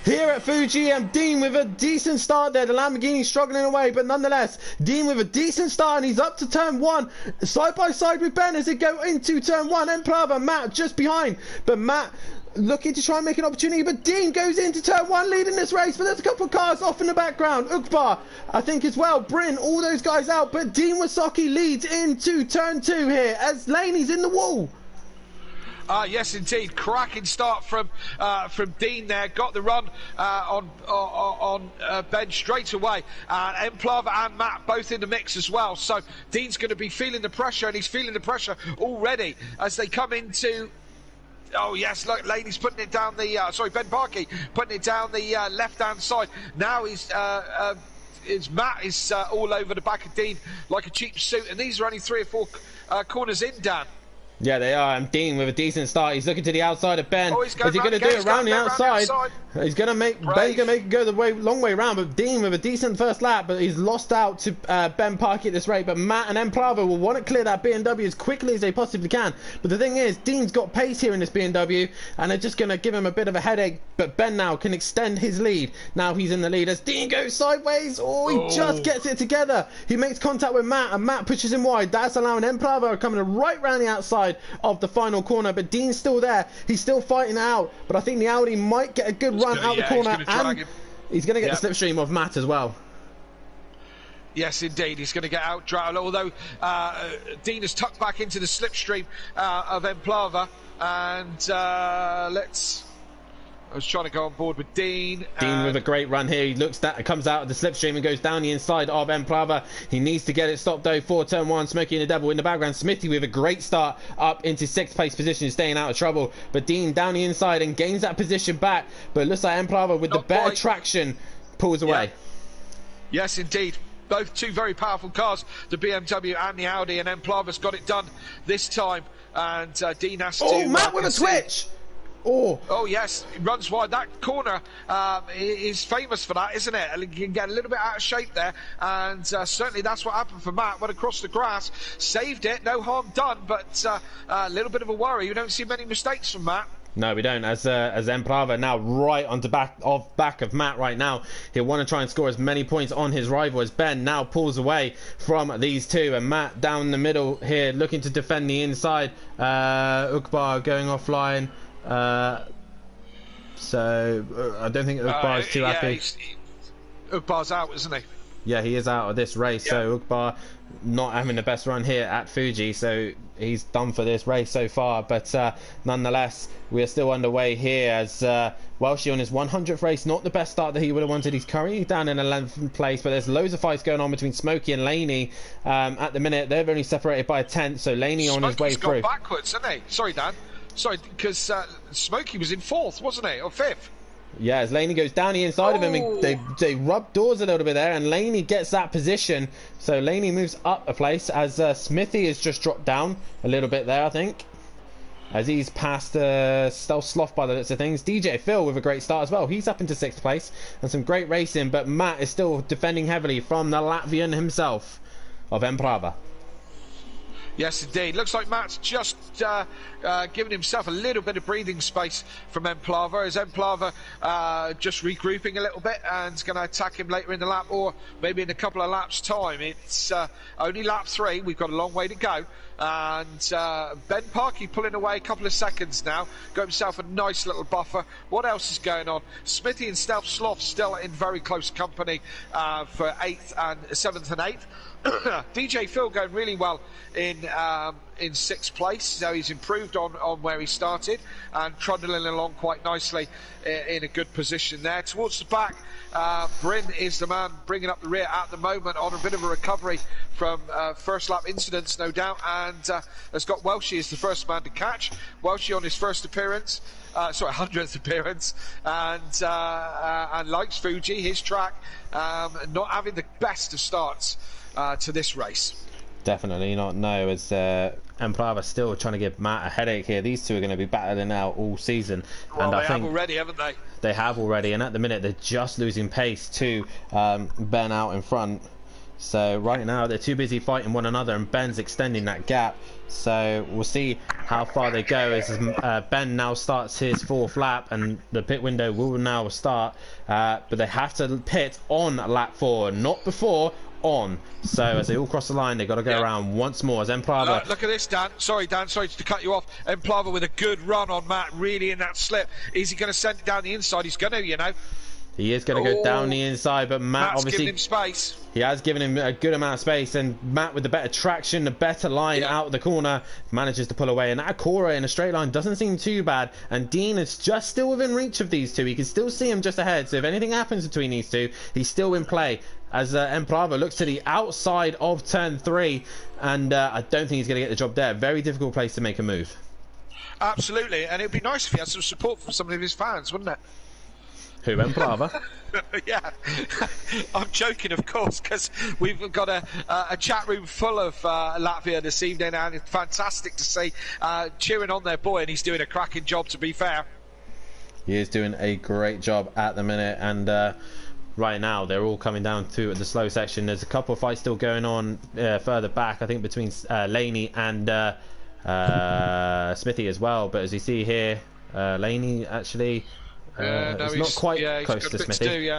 here at Fuji, and Dean with a decent start there. The Lamborghini struggling away, but nonetheless, Dean with a decent start, and he's up to turn 1, side by side with Ben as they go into turn 1. Emplava, Matt just behind, but Matt looking to try and make an opportunity, but Dean goes into turn 1 leading this race, but there's a couple of cars off in the background. Ugbar, I think as well, Bryn, all those guys out, but Dean Wasocki leads into turn 2 here as Laney's in the wall. Yes, indeed. Cracking start from Dean there. Got the run on Ben straight away. Emplava and Matt both in the mix as well. So Dean's going to be feeling the pressure, and he's feeling the pressure already as they come into... Oh yes, look, Laney's putting it down the... Ben Parkey putting it down the left-hand side. Now Matt is all over the back of Dean like a cheap suit, and these are only 3 or 4 corners in, Dan. Yeah, they are. And Dean with a decent start. He's looking to the outside of Ben. Is he going to do it around the outside? He's going to make Ben's going to make it go the long way round. But Dean with a decent first lap, but he's lost out to Ben Parkey at this rate. But Matt and Emplava will want to clear that BMW as quickly as they possibly can. But the thing is, Dean's got pace here in this BMW, and they're just going to give him a bit of a headache. But Ben now can extend his lead. Now he's in the lead as Dean goes sideways. Oh, he just gets it together. He makes contact with Matt, and Matt pushes him wide. That's allowing Emplava coming right round the outside of the final corner, but Dean's still there. He's still fighting out, but I think the Audi might get a good run out the corner, and he's going to get the slipstream of Matt as well. Yes, indeed, he's going to get out dragged, although Dean has tucked back into the slipstream of Emplava, and I was trying to go on board with Dean. Dean with a great run here. He comes out of the slipstream and goes down the inside of Emplava. He needs to get it stopped though for turn 1. Smokey and the Devil in the background. Smithy with a great start up into 6th place position, staying out of trouble. But Dean down the inside and gains that position back. But it looks like Emplava with the better traction pulls away. Yes, indeed. Both 2 very powerful cars, the BMW and the Audi, and Emplava's got it done this time. And Dean has to... Oh, Matt with a twitch! Oh yes, he runs wide. That corner is famous for that, isn't it? You can get a little bit out of shape there, and certainly that's what happened for Matt. Went across the grass, saved it, no harm done, but a little bit of a worry. You don't see many mistakes from Matt. No, we don't. As Emprava now right onto back of Matt right now. He'll want to try and score as many points on his rival as Ben now pulls away from these 2, and Matt down the middle here looking to defend the inside. Ukbar going offline. So I don't think Ugbar's too happy. Ugbar's out, isn't he? Yeah, he is out of this race. Yeah. So Ugbar not having the best run here at Fuji, so he's done for this race so far. But nonetheless, we are still underway here as Welshie on his 100th race. Not the best start that he would have wanted. He's currently down in 11th place, but there's loads of fights going on between Smokey and Laney. At the minute, they're only separated by a 10th, so Laney on his way Smokey's gone through. backwards, hasn't he? Sorry, Dan. Sorry, because Smokey was in 4th, wasn't he? Or 5th? Yeah, as Laney goes down the inside of him, and they rub doors a little bit there, and Laney gets that position. So Laney moves up a place as Smithy has just dropped down a little bit there, I think, as he's past Stealth Sloth by the looks of things. DJ Phil with a great start as well. He's up into 6th place and some great racing, but Matt is still defending heavily from the Latvian himself of Emprava. Yes, indeed. Looks like Matt's just giving himself a little bit of breathing space from Emplava, as Emplava just regrouping a little bit and is going to attack him later in the lap, or maybe in a couple of laps' time. It's only lap 3. We've got a long way to go. And Ben Parkey pulling away a couple of seconds now. Got himself a nice little buffer. What else is going on? Smithy and Stealth Sloth still in very close company for 8th and 7th and 8th. DJ Phil going really well in 6th place, so he's improved on where he started and trundling along quite nicely in a good position there. Towards the back, Bryn is the man bringing up the rear at the moment on a bit of a recovery from first lap incidents, no doubt, and has got Welshie as the first man to catch. Welshie on his first appearance. 100th appearance, and likes Fuji, his track, not having the best of starts to this race. Definitely not, no, as Emprava still trying to give Matt a headache here. These two are going to be battling out all season. Well, and they I think have already, haven't they? They have already, and at the minute they're just losing pace to Ben out in front. So right now they're too busy fighting one another, and Ben's extending that gap. So we'll see how far they go as Ben now starts his 4th lap, and the pit window will now start. But they have to pit on lap 4, not before. On. So as they all cross the line, they've got to go around once more as Emprava. Look at this, Dan. Sorry to cut you off. Emplava with a good run on Matt, really in that slip. Is he going to send it down the inside? He's going to, you know. He is going to go down the inside, but Matt's obviously giving him space. He has given him a good amount of space, and Matt with the better traction, the better line out of the corner, manages to pull away. And that Akora in a straight line doesn't seem too bad, and Dean is just still within reach of these two. He can still see him just ahead, so if anything happens between these two, he's still in play. As Emprava looks to the outside of turn 3, and I don't think he's going to get the job there. Very difficult place to make a move. Absolutely, and it'd be nice if he had some support from some of his fans, wouldn't it? Who, Emprava? Yeah, I'm joking, of course, because we've got a chat room full of Latvia this evening, and it's fantastic to see cheering on their boy, and he's doing a cracking job, to be fair. He is doing a great job at the minute, and right now they're all coming down to the slow section. There's a couple of fights still going on further back, I think between Laney and Smithy as well, but as you see here, Laney actually is not quite close to Smithy.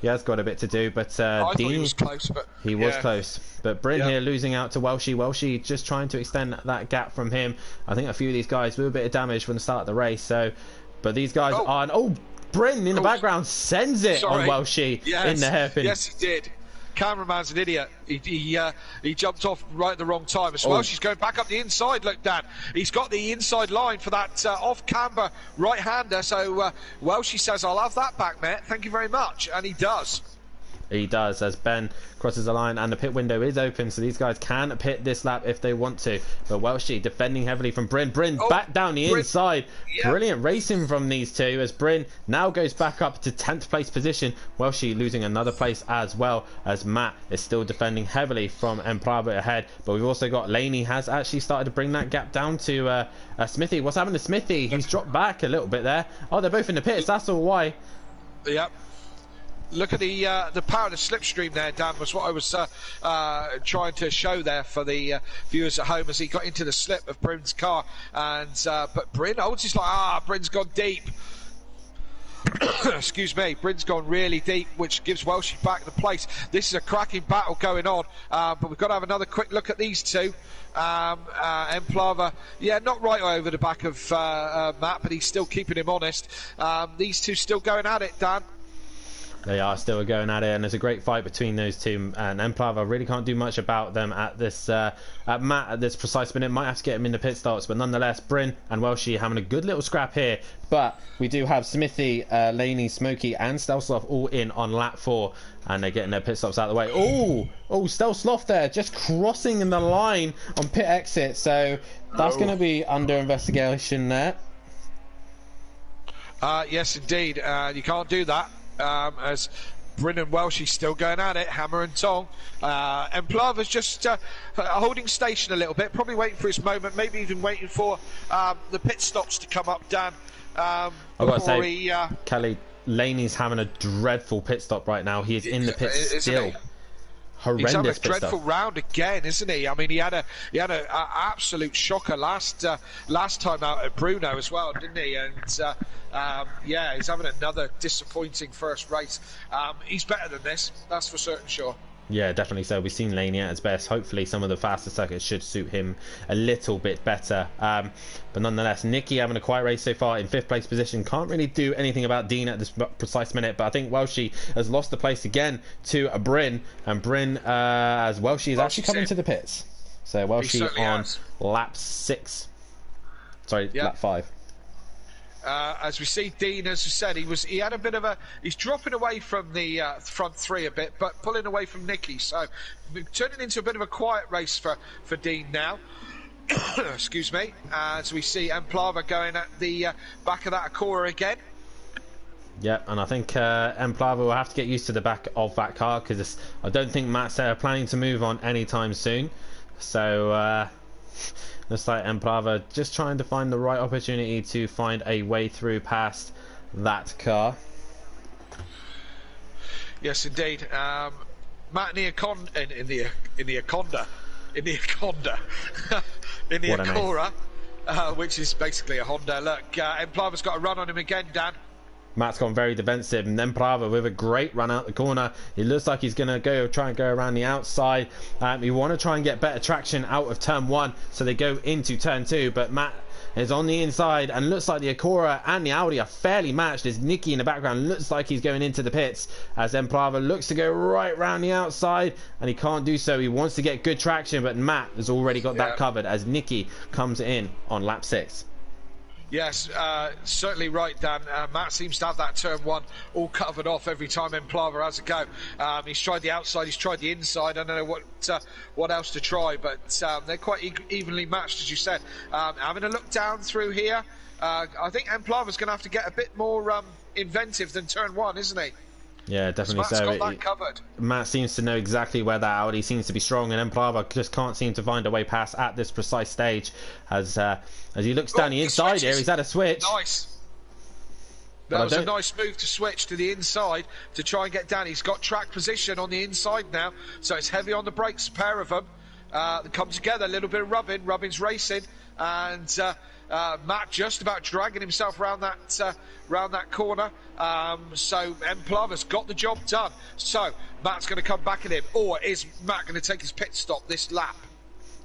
He has got a bit to do, but I Dean, thought he was close, but he was close. But Bryn here losing out to Welshie. Welshie just trying to extend that gap from him. I think a few of these guys with a bit of damage from the start of the race, so but these guys are Bryn in the background sends it on Welshie in the hairpin. Yes, he did. Cameraman's an idiot. He jumped off right at the wrong time as well. She's going back up the inside. Look, Dan, he's got the inside line for that off-camber right-hander. So, Welshie says, "I'll have that back, mate. Thank you very much," and he does. He does, as Ben crosses the line, and the pit window is open, so these guys can pit this lap if they want to. But Welshie defending heavily from Bryn. Bryn back down the inside. Brilliant racing from these two, as Bryn now goes back up to 10th place position. Welshie losing another place as well, as Matt is still defending heavily from Emprava ahead. But we've also got Laney has actually started to bring that gap down to Smithy. What's happened to Smithy? He's dropped back a little bit there. Oh, they're both in the pits. That's all why. Yep. Look at the power of the slipstream there, Dan, was what I was trying to show there for the viewers at home as he got into the slip of Bryn's car. And but Bryn, it's just like, Bryn's gone deep. Excuse me, Bryn's gone really deep, which gives Welshie back the place. This is a cracking battle going on, but we've got to have another quick look at these two. Emplava, not right over the back of Matt, but he's still keeping him honest. These two still going at it, Dan. They are still going at it, and there's a great fight between those two. And Emplava really can't do much about them at this at Matt at this precise minute. Might have to get him in the pit stops, but nonetheless, Bryn and Welshie having a good little scrap here. But we do have Smithy, Laney, Smokey, and Stelsloth all in on lap 4, and they're getting their pit stops out of the way. Oh, Stelsloth there just crossing in the line on pit exit, so that's going to be under investigation there. Yes, indeed. You can't do that. As Bryn and Welshie still going at it, hammer and tong. Emplava's just holding station a little bit, probably waiting for his moment, maybe even waiting for the pit stops to come up, Dan. I've got to say, Kelly, Laney's having a dreadful pit stop right now. He is in the pit still. Horrendous. He's having a pit dreadful stop. round again, isn't he? I mean, he had a absolute shocker last time out at Bruno as well, didn't he? And yeah, he's having another disappointing first race. He's better than this, that's for certain sure. Yeah, definitely so. We've seen Laney at his best. Hopefully some of the faster circuits should suit him a little bit better. But nonetheless, Nicky having a quiet race so far in 5th place position. Can't really do anything about Dean at this precise minute, but I think Welshie has lost the place again to Bryn. And Bryn, as Welshie is actually coming to the pits. So Welshie on lap 6. Sorry, lap 5. As we see, Dean, as we said, he had a bit of he's dropping away from the front 3 a bit, but pulling away from Nicky, so turning into a bit of a quiet race for Dean now. Excuse me. As we see Emplava going at the back of that Acura again. Yeah, and I think Emplava will have to get used to the back of that car, because I don't think Matt's planning to move on anytime soon. So looks like Emplava just trying to find the right opportunity to find a way through past that car. Yes, indeed. Matt in the Aconda, which is basically a Honda. Look, Emplava's got a run on him again, Dan. Matt's gone very defensive, and then Emplava with a great run out the corner. It looks like he's going to try and go around the outside. You want to try and get better traction out of turn 1, so they go into turn 2, but Matt is on the inside, and looks like the Acura and the Audi are fairly matched. There's Nicky in the background, looks like he's going into the pits, as Emplava looks to go right round the outside, and he can't do so. He wants to get good traction, but Matt has already got that covered as Nicky comes in on lap 6. Yes, certainly right, Dan. Matt seems to have that turn 1 all covered off every time Emplava has a go. He's tried the outside, he's tried the inside. I don't know what else to try, but they're quite evenly matched, as you said. Having a look down through here, I think Emplava's going to have to get a bit more inventive than turn 1, isn't he? Yeah, definitely so. Matt's got that covered. Matt seems to know exactly where that Audi seems to be strong, and Emplava just can't seem to find a way past at this precise stage. As he looks down the inside here, he's had a switch. Nice. That was a nice move to switch to the inside to try and get down. He's got track position on the inside now, so it's heavy on the brakes, a pair of them. They come together, a little bit of rubbing. Rubbing's racing, and Matt just about dragging himself round that corner. So Emplava's got the job done. So Matt's going to come back at him, or is Matt going to take his pit stop this lap?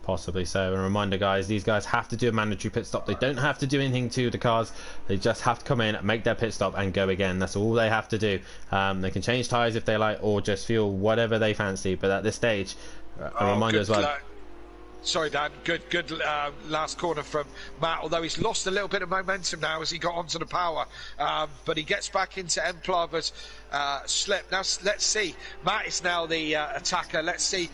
Possibly so. A reminder, guys, these guys have to do a mandatory pit stop. They don't have to do anything to the cars. They just have to come in, make their pit stop, and go again. That's all they have to do. They can change tyres if they like, or just fuel, whatever they fancy. But at this stage, a reminder as well. Sorry, Dan. Good last corner from Matt, although he's lost a little bit of momentum now as he got onto the power. But he gets back into Emplava's slip. Now, let's see. Matt is now the attacker. Let's see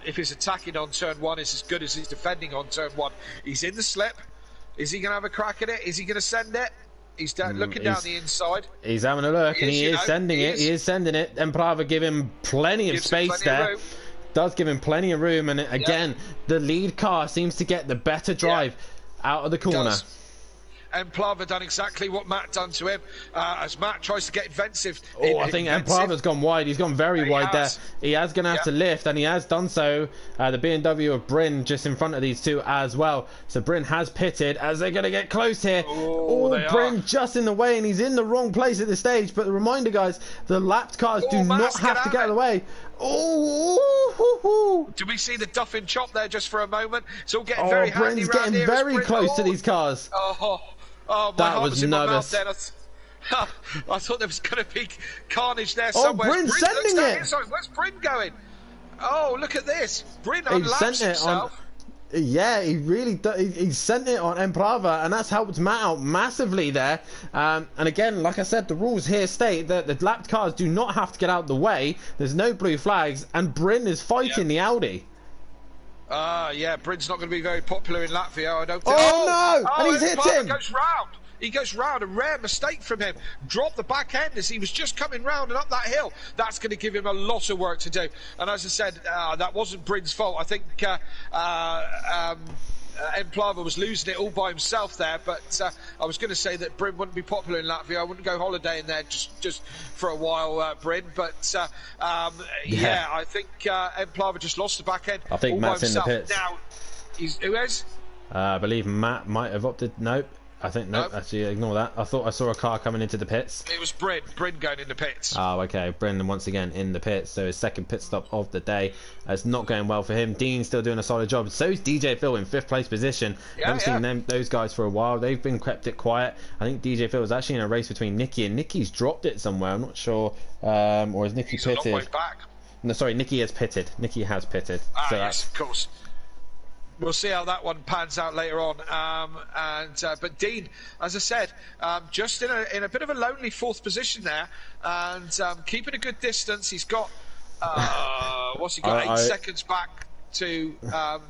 if his attacking on turn 1 is as good as his defending on turn 1. He's in the slip. Is he going to have a crack at it? Is he going to send it? He's looking down the inside. He's having a look, and he is sending it. He is sending it. Emplava give him plenty of space there. Does give him plenty of room, and again, the lead car seems to get the better drive out of the corner. Emplava done exactly what Matt done to him, as Matt tries to get inventive. I think Emplava's gone wide. He's gone very wide there. He is going to have to lift, and he has done so. The BMW of Bryn just in front of these two as well. So Bryn has pitted as they're going to get close here. Bryn just in the way, and he's in the wrong place at this stage. But the reminder, guys, the lapped cars do not have to get out of the way. Do we see the duff and chop there just for a moment? It's all getting very handy. Bryn's getting very close to these cars. My that heart was nervous. I thought there was going to be carnage there Oh, somewhere. Bryn's sending it. Sorry, where's Bryn going? Oh, look at this. Bryn He unlaps sent it himself. on. Yeah, he really he sent it on Emprava, and that's helped Matt out massively there. And again, like I said, the rules here state that the lapped cars do not have to get out the way. There's no blue flags, and Bryn is fighting the Audi. Yeah, Bryn's not going to be very popular in Latvia, I don't think. Oh, no! And he's hit Emprava him! goes round. He goes round, a rare mistake from him. Dropped the back end as he was just coming round and up that hill. That's going to give him a lot of work to do. And as I said, that wasn't Bryn's fault. I think Emplava was losing it all by himself there. But I was going to say that Bryn wouldn't be popular in Latvia. I wouldn't go holidaying there just for a while, Bryn. But yeah, I think Emplava just lost the back end. I think all Matt's by in the himself. pits. Now, who is? I believe Matt might have opted. Nope. I think nope. Actually, ignore that. I thought I saw a car coming into the pits. It was Bryn. Bryn going in the pits. Oh, okay. Brendan once again in the pits. So his second pit stop of the day. It's not going well for him. Dean's still doing a solid job. So is DJ Phil in 5th place position. Haven't seen those guys for a while. They've been kept it quiet. I think DJ Phil was actually in a race between Nicky, and Nicky's dropped it somewhere. I'm not sure. Or is Nicky pitted? A long way back. No, sorry. Nicky has pitted. Nicky has pitted. So yes, of course. We'll see how that one pans out later on. But Dean, as I said, just in a bit of a lonely 4th position there, and keeping a good distance. He's got what's he got? 8 seconds back to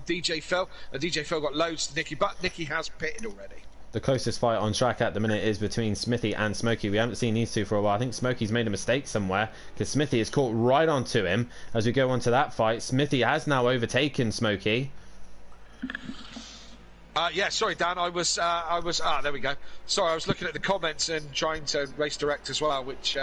DJ Phil. DJ Phil got loads to Nicky, but Nicky has pitted already. The closest fight on track at the minute is between Smithy and Smokey. We haven't seen these two for a while. I think Smokey's made a mistake somewhere because Smithy is caught right onto him. As we go on to that fight, Smithy has now overtaken Smokey. Yeah, sorry, Dan. I was. There we go. Sorry, I was looking at the comments and trying to race direct as well, which,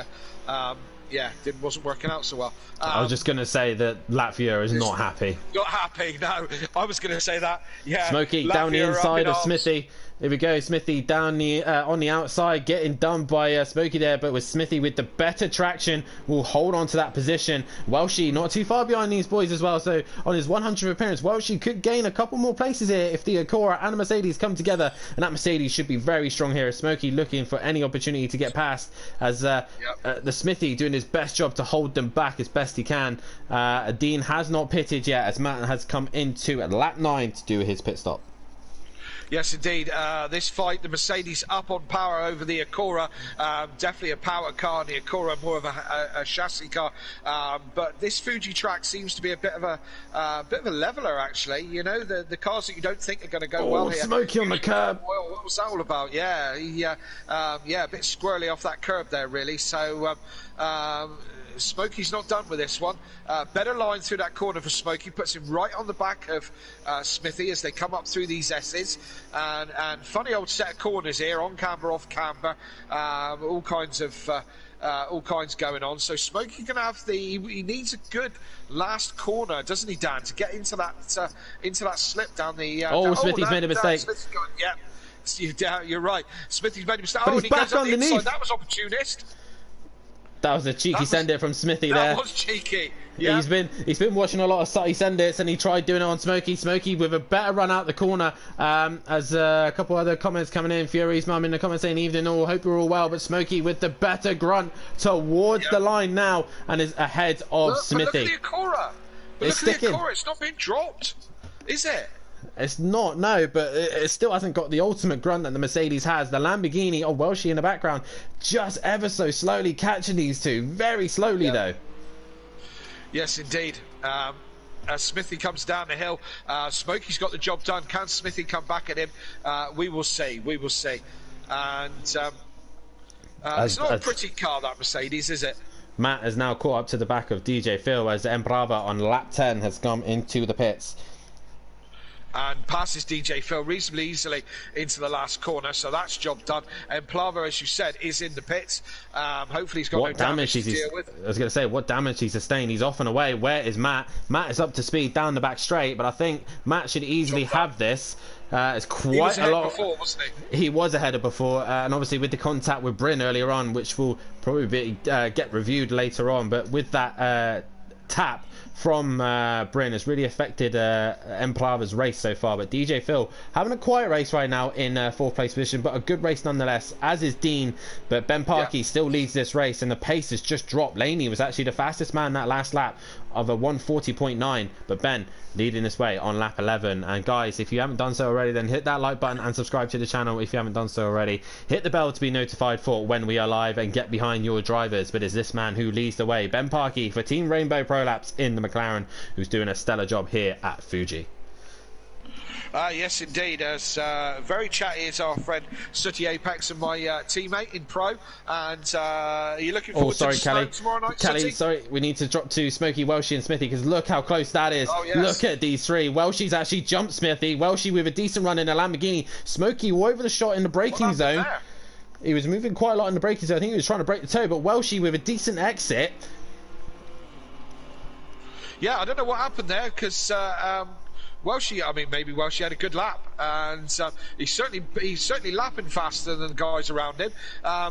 wasn't working out so well. I was just going to say that Latvia is not happy. Not happy. No, I was going to say that. Yeah. Smokey Latvia down the inside of arms. Smithy. Here we go, Smithy down the on the outside, getting done by Smokey there, but with Smithy with the better traction, will hold on to that position. Welshie not too far behind these boys as well, so on his 100th appearance, Welshie could gain a couple more places here if the Acura and the Mercedes come together, and that Mercedes should be very strong here. Smokey looking for any opportunity to get past, as the Smithy doing his best job to hold them back as best he can. Dean has not pitted yet, as Matt has come into lap 9 to do his pit stop. Yes, indeed. This fight, the Mercedes up on power over the Acura. Definitely a power car, and the Acura more of a chassis car. But this Fuji track seems to be a bit of a leveler, actually. You know, the cars that you don't think are going to go well here. Smokey on the curb. Well, what was that all about? Yeah, a bit squirrely off that curb there, really. So. Smokey's not done with this one. Better line through that corner for Smokey, puts him right on the back of Smithy as they come up through these S's, and funny old set of corners here, on camber, off camber, all kinds going on. So Smokey can have he needs a good last corner, doesn't he, Dan, to get into that slip down the. Smithy's made a mistake. You're right. Smithy's made a mistake. But and he's he back goes on the underneath. inside. That was opportunist. That was a cheeky send it from Smithy there. That was cheeky. Yeah. He's been watching a lot of Sutty send its, and he tried doing it on Smokey. Smokey with a better run out the corner. As a couple other comments coming in. Fury's mum in the comments saying evening all, hope you're all well. But Smokey with the better grunt towards the line now and is ahead of Smithy. Look at the Acura. It's sticking. It's not being dropped, is it? It's not, no, but it still hasn't got the ultimate grunt that the Mercedes has. The Lamborghini, Welshie in the background, just ever so slowly catching these two. Very slowly, though. Yes, indeed. As Smithy comes down the hill, Smokey's got the job done. Can Smithy come back at him? We will see. We will see. And it's not a pretty car, that Mercedes, is it? Matt has now caught up to the back of DJ Phil as Embrava on lap 10 has come into the pits. And passes DJ Phil reasonably easily into the last corner, so that's job done. And Plava, as you said, is in the pits. Hopefully he's got no damage to deal with. I was going to say, what damage he sustained. He's off and away. Where is Matt? Matt is up to speed down the back straight, but I think Matt should easily have this. It's quite a lot. Before, wasn't he? He was ahead of before, and obviously with the contact with Bryn earlier on, which will probably be, get reviewed later on, but with that tap from Bryn has really affected Emplava's race so far. But DJ Phil having a quiet race right now in 4th place position, but a good race nonetheless, as is Dean. But Ben Parkey still leads this race, and the pace has just dropped. Laney was actually the fastest man that last lap of a 1:40.9, but Ben leading this way on lap 11. And guys, if you haven't done so already, then hit that like button and subscribe to the channel if you haven't done so already. Hit the bell to be notified for when we are live, and get behind your drivers. But it's this man who leads the way, Ben Parkey for Team Rainbow Pro Laps in the McLaren, who's doing a stellar job here at Fuji. Yes, indeed. As very chatty is our friend Sooty Apex and my teammate in Pro. And are you looking forward to the snow tomorrow night, Kelly, Sooty? sorry, we need to drop to Smokey, Welshie and Smithy, because look how close that is. Oh, yes. Look at these three. Welshie's actually jumped Smithy. Welshie with a decent run in a Lamborghini. Smokey over the shot in the braking zone. There? He was moving quite a lot in the braking zone. I think he was trying to break the toe, but Welshie with a decent exit. Yeah, I don't know what happened there, because Welshie, I mean, maybe Welshie had a good lap, and he's certainly lapping faster than the guys around him.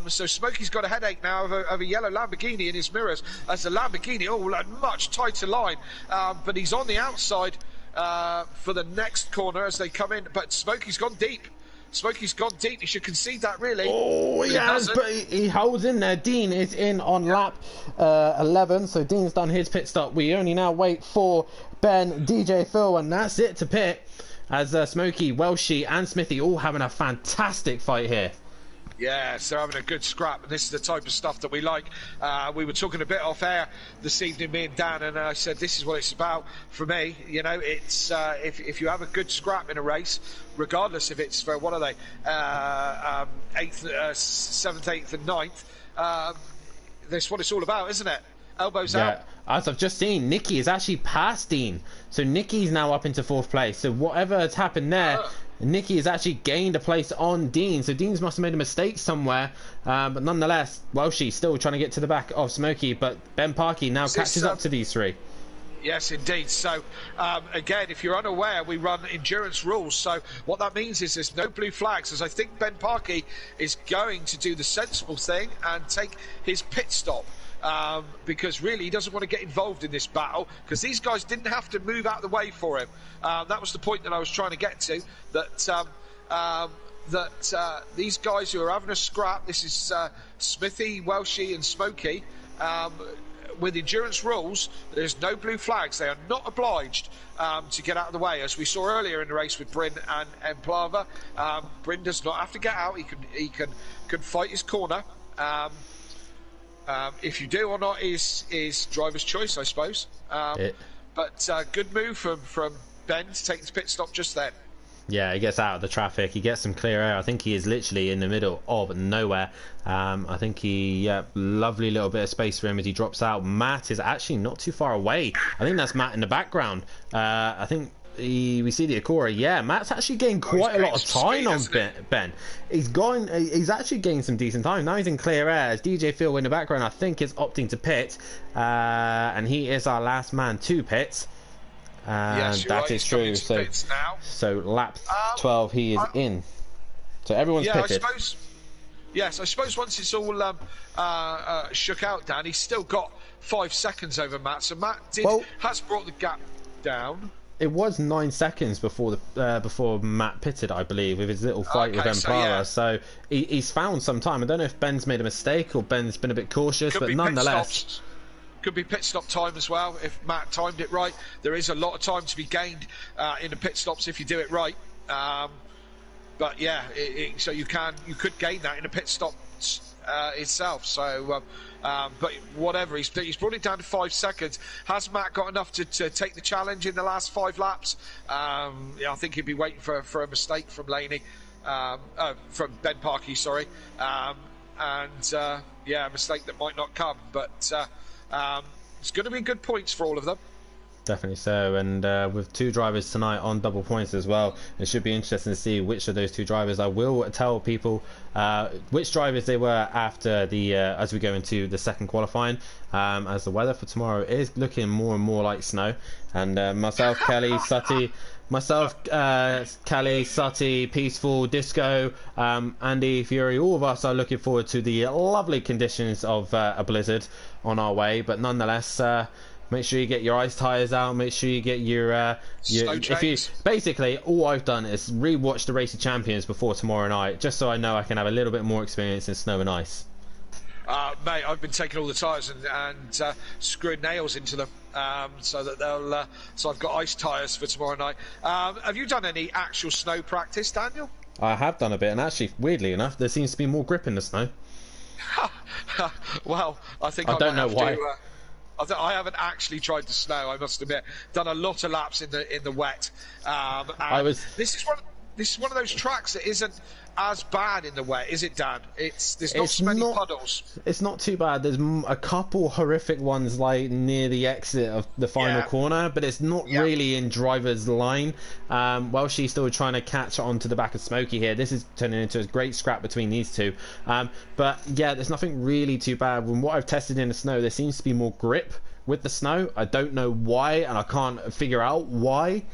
So Smokey's got a headache now of a yellow Lamborghini in his mirrors, as the Lamborghini, a much tighter line, but he's on the outside for the next corner as they come in. But Smokey's gone deep. Smokey's gone deep. He should concede that, really. Oh, he has, but he holds in there. Dean is in on lap 11, so Dean's done his pit stop. We only now wait for Ben, DJ Phil, and that's it to pit, as Smokey, Welshie and Smithy all having a fantastic fight here. Yes, they're having a good scrap, and this is the type of stuff that we like. We were talking a bit off air this evening, me and Dan, and I said this is what it's about for me. You know, it's if you have a good scrap in a race, regardless if it's for, what are they, 8th, 7th, 8th and 9th, that's what it's all about, isn't it? Elbows out. As I've just seen, Nikki is actually past Dean, so Nikki's now up into 4th place. So whatever has happened there, Nikki has actually gained a place on Dean, so Dean's must have made a mistake somewhere, but nonetheless, Welshie's still trying to get to the back of Smokey, but Ben Parkey now catches up to these three. Yes, indeed. So, again, if you're unaware, we run endurance rules. So what that means is there's no blue flags, as I think Ben Parkey is going to do the sensible thing and take his pit stop. Because really he doesn't want to get involved in this battle, because these guys didn't have to move out of the way for him. That was the point that I was trying to get to, that these guys who are having a scrap, this is Smithy, Welshie and Smokey, with endurance rules, there's no blue flags. They are not obliged to get out of the way, as we saw earlier in the race with Bryn and Emplava. Bryn does not have to get out. He can fight his corner. If you do or not is driver's choice, I suppose. But good move from Ben to take the pit stop just then. Yeah, he gets out of the traffic, he gets some clear air. I think he is literally in the middle of nowhere. I think lovely little bit of space for him as he drops out. Matt is actually not too far away. I think that's Matt in the background. I think we see the Acura. Yeah, Matt's actually gained quite a lot of time on Ben. He's actually gained some decent time. Now he's in clear air, as DJ Phil in the background I think is opting to pit, and he is our last man to pit. Yes, that is true. So lap 12 he is in. So everyone's pitted. I suppose once it's all shook out, Dan, he's still got 5 seconds over Matt. So Matt has brought the gap down. It was 9 seconds before Matt pitted, I believe, with his little fight with Empara. So he's found some time. I don't know if Ben's made a mistake or Ben's been a bit cautious, but nonetheless. Could be pit stop time as well if Matt timed it right. There is a lot of time to be gained in the pit stops if you do it right. But yeah, so you could gain that in a pit stop itself. So, but whatever, he's brought it down to 5 seconds. Has Matt got enough to take the challenge in the last 5 laps? I think he'd be waiting for a mistake from Laney, from Ben Parkey, sorry, and a mistake that might not come, but. It's going to be good points for all of them. Definitely so, and with 2 drivers tonight on double points as well, it should be interesting to see which of those 2 drivers. I will tell people which drivers they were after the as we go into the second qualifying, as the weather for tomorrow is looking more and more like snow, and myself, Kelly, Sutty, Peaceful, Disco, Andy, Fury, all of us are looking forward to the lovely conditions of a blizzard on our way. But nonetheless, Make sure you get your ice tires out. Make sure you get your if you basically, all I've done is re-watch the Race of Champions before tomorrow night, just so I know I can have a little bit more experience in snow and ice. Mate, I've been taking all the tyres and screwing nails into them so that they'll. So I've got ice tyres for tomorrow night. Have you done any actual snow practice, Daniel? I have done a bit, and actually, weirdly enough, there seems to be more grip in the snow. Well, I think I don't know why. I haven't actually tried the snow, I must admit. Done a lot of laps in the wet. This is one of those tracks that isn't as bad in the wet, is it, Dan? There's not so many puddles. It's not too bad. There's a couple horrific ones like near the exit of the final corner, but it's not really in driver's line. While she's still trying to catch onto the back of Smokey here, this is turning into a great scrap between these two. But yeah, there's nothing really too bad. From what I've tested in the snow, there seems to be more grip with the snow. I don't know why, and I can't figure out why,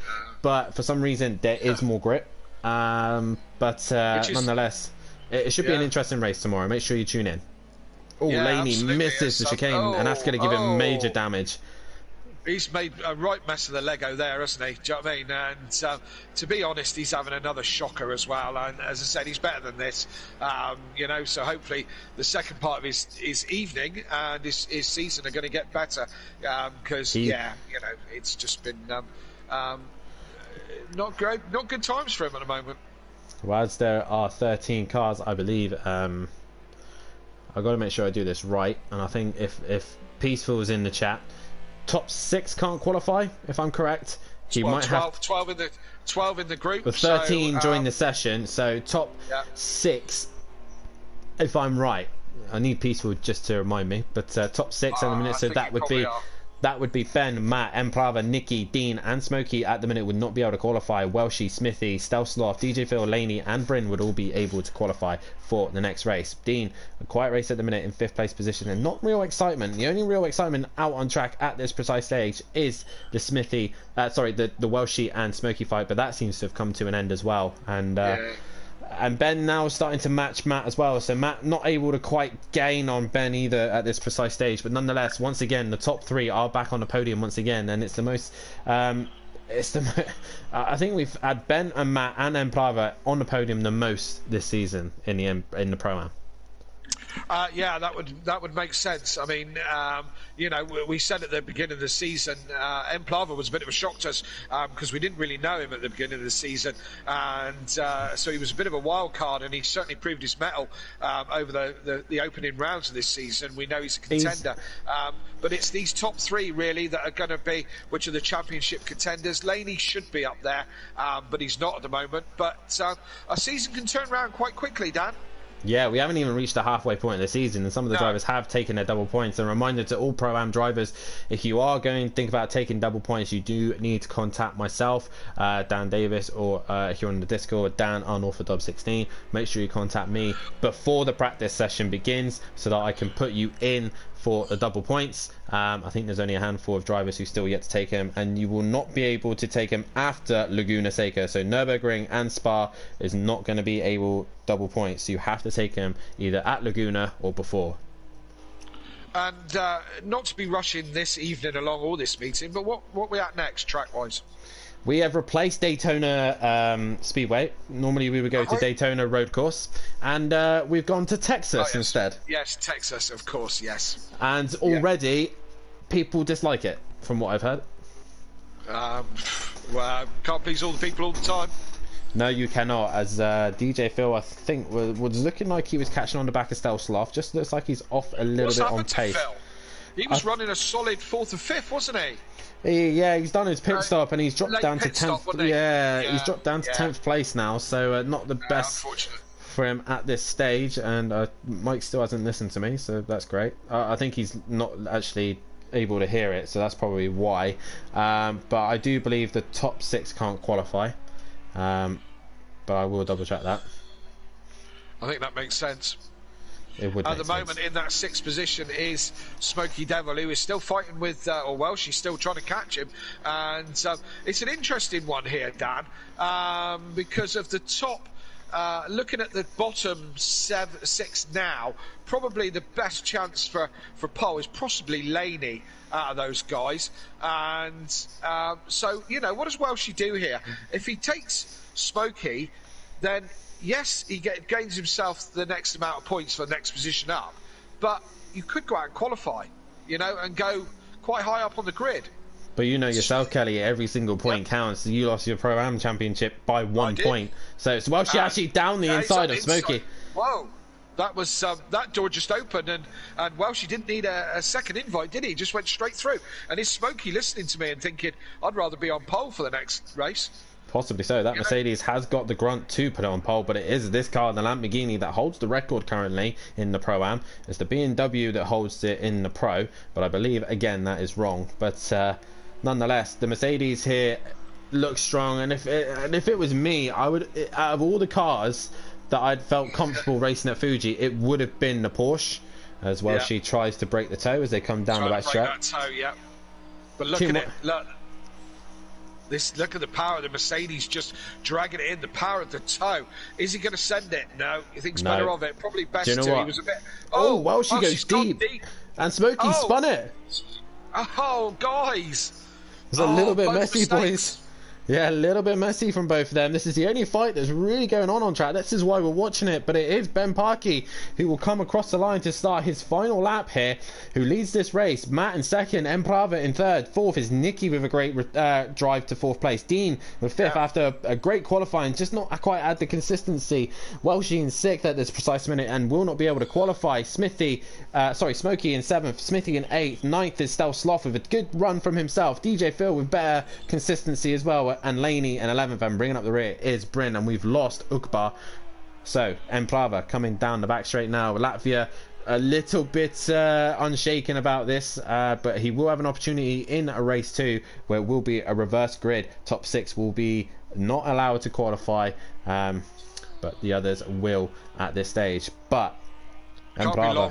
but for some reason there is more grip. But nonetheless, it should be an interesting race tomorrow. Make sure you tune in. Oh, Laney misses the chicane, and that's going to give him major damage. He's made a right mess of the Lego there, hasn't he? Do you know what I mean? And to be honest, he's having another shocker as well. And as I said, he's better than this. So hopefully the second part of his evening and his season are going to get better. Because, it's just been not great, not good times for him at the moment. Well, as there are 13 cars, I believe, I've got to make sure I do this right. And I think if Peaceful is in the chat, top 6 can't qualify, if I'm correct. He might have 12 in the group. But 13 joined the session, so top 6, if I'm right. I need Peaceful just to remind me, but top 6 at the minute, so that would be Ben, Matt, Emplava, Nikki, Dean, and Smokey at the minute would not be able to qualify. Welshie, Smithy, Stealth Sloth, DJ Phil, Laney, and Bryn would all be able to qualify for the next race. Dean, a quiet race at the minute in 5th place position, and not real excitement. The only real excitement out on track at this precise stage is the Smithy, the Welshie and Smokey fight, but that seems to have come to an end as well. And Ben now starting to match Matt as well, so Matt not able to quite gain on Ben either at this precise stage, but nonetheless, once again, the top 3 are back on the podium once again, and it's the most I think we've had Ben and Matt and Emplava on the podium the most this season in the Pro-Am. That would make sense. I mean, we said at the beginning of the season, Emplava was a bit of a shock to us because we didn't really know him at the beginning of the season, and so he was a bit of a wild card, and he certainly proved his mettle over the opening rounds of this season. We know he's a contender, but it's these top 3 really that are going to be, which are the championship contenders. Laney should be up there, but he's not at the moment. But a season can turn around quite quickly, Dan. Yeah, we haven't even reached the halfway point of the season, and some of the drivers have taken their double points. And a reminder to all Pro-Am drivers, if you are going to think about taking double points, you do need to contact myself, Dan Davis, or if you're on the Discord, Dan Arnold for Dub16. Make sure you contact me before the practice session begins so that I can put you in for the double points. I think there's only a handful of drivers who still yet to take them, and you will not be able to take them after Laguna Seca. So Nürburgring and Spa is not going to be able double points. So you have to take them either at Laguna or before. And not to be rushing this evening along or this meeting, but what we at next track-wise? We have replaced Daytona Speedway. Normally we would go to Daytona Road Course, and we've gone to Texas instead. Yes, Texas, of course, yes. And already people dislike it, from what I've heard. Well, can't please all the people all the time. No, you cannot. As DJ Phil, I think, was looking like he was catching on the back of Stealth Sloth. Just looks like he's off a little bit on pace. Phil? He was running a solid 4th or 5th, wasn't he? Yeah, he's done his pit stop and he's dropped down to 10th. He's dropped down to 10th place now, so not the best for him at this stage. And Mike still hasn't listened to me, so that's great. I think he's not actually able to hear it, so that's probably why. But I do believe the top 6 can't qualify. But I will double check that. I think that makes sense. It would at the moment in that 6th position is Smokey Devil, who is still fighting with she's still trying to catch him, and it's an interesting one here, Dan, because of the top looking at the bottom 6 now, probably the best chance for pole is possibly Laney out of those guys. And so, you know, what does Welshie do here? If he takes Smokey, then yes, he gains himself the next amount of points for the next position up. But you could go out and qualify, you know, and go quite high up on the grid. But you know yourself, Kelly, every single point counts. You lost your Pro-Am Championship by 1 point. So it's Welshie actually down the inside of Smokey. Whoa. That was that door just opened, and Welshie didn't need a second invite, did he? He just went straight through. And is Smokey listening to me and thinking, I'd rather be on pole for the next race? Possibly so. That Mercedes has got the grunt to put it on pole, but it is this car, the Lamborghini, that holds the record currently in the Pro-Am. It's the BMW that holds it in the Pro, but I believe, again, that is wrong. But nonetheless, the Mercedes here looks strong, and if it was me, I would, out of all the cars that I'd felt comfortable racing at Fuji, it would have been the Porsche, as well. She tries to break the toe as they come down the back straight. But look at it, look at the power of the Mercedes, just dragging it in, the power of the toe. Is he going to send it? No, he thinks better of it. Probably best to. He was a bit. Well, she goes deep, and Smokey spun it. Oh, guys, it's a little bit messy, boys. Yeah, a little bit messy from both of them. This is the only fight that's really going on track. This is why we're watching it. But it is Ben Parkey who will come across the line to start his final lap here, who leads this race. Matt in second, Emprava in third. Fourth is Nicky with a great drive to fourth place. Dean with fifth after a great qualifying, just not quite add the consistency. Welshie in sixth at this precise minute and will not be able to qualify. Smokey in seventh. Smithy in eighth. Ninth is Stel Sloth with a good run from himself. DJ Phil with better consistency as well. And Laney in 11th, and bringing up the rear is Bryn, and we've lost Ukbar. So Emprava coming down the back straight now. Latvia a little bit unshaken about this, but he will have an opportunity in a race 2 where it will be a reverse grid. Top 6 will be not allowed to qualify, but the others will at this stage. But Emprava,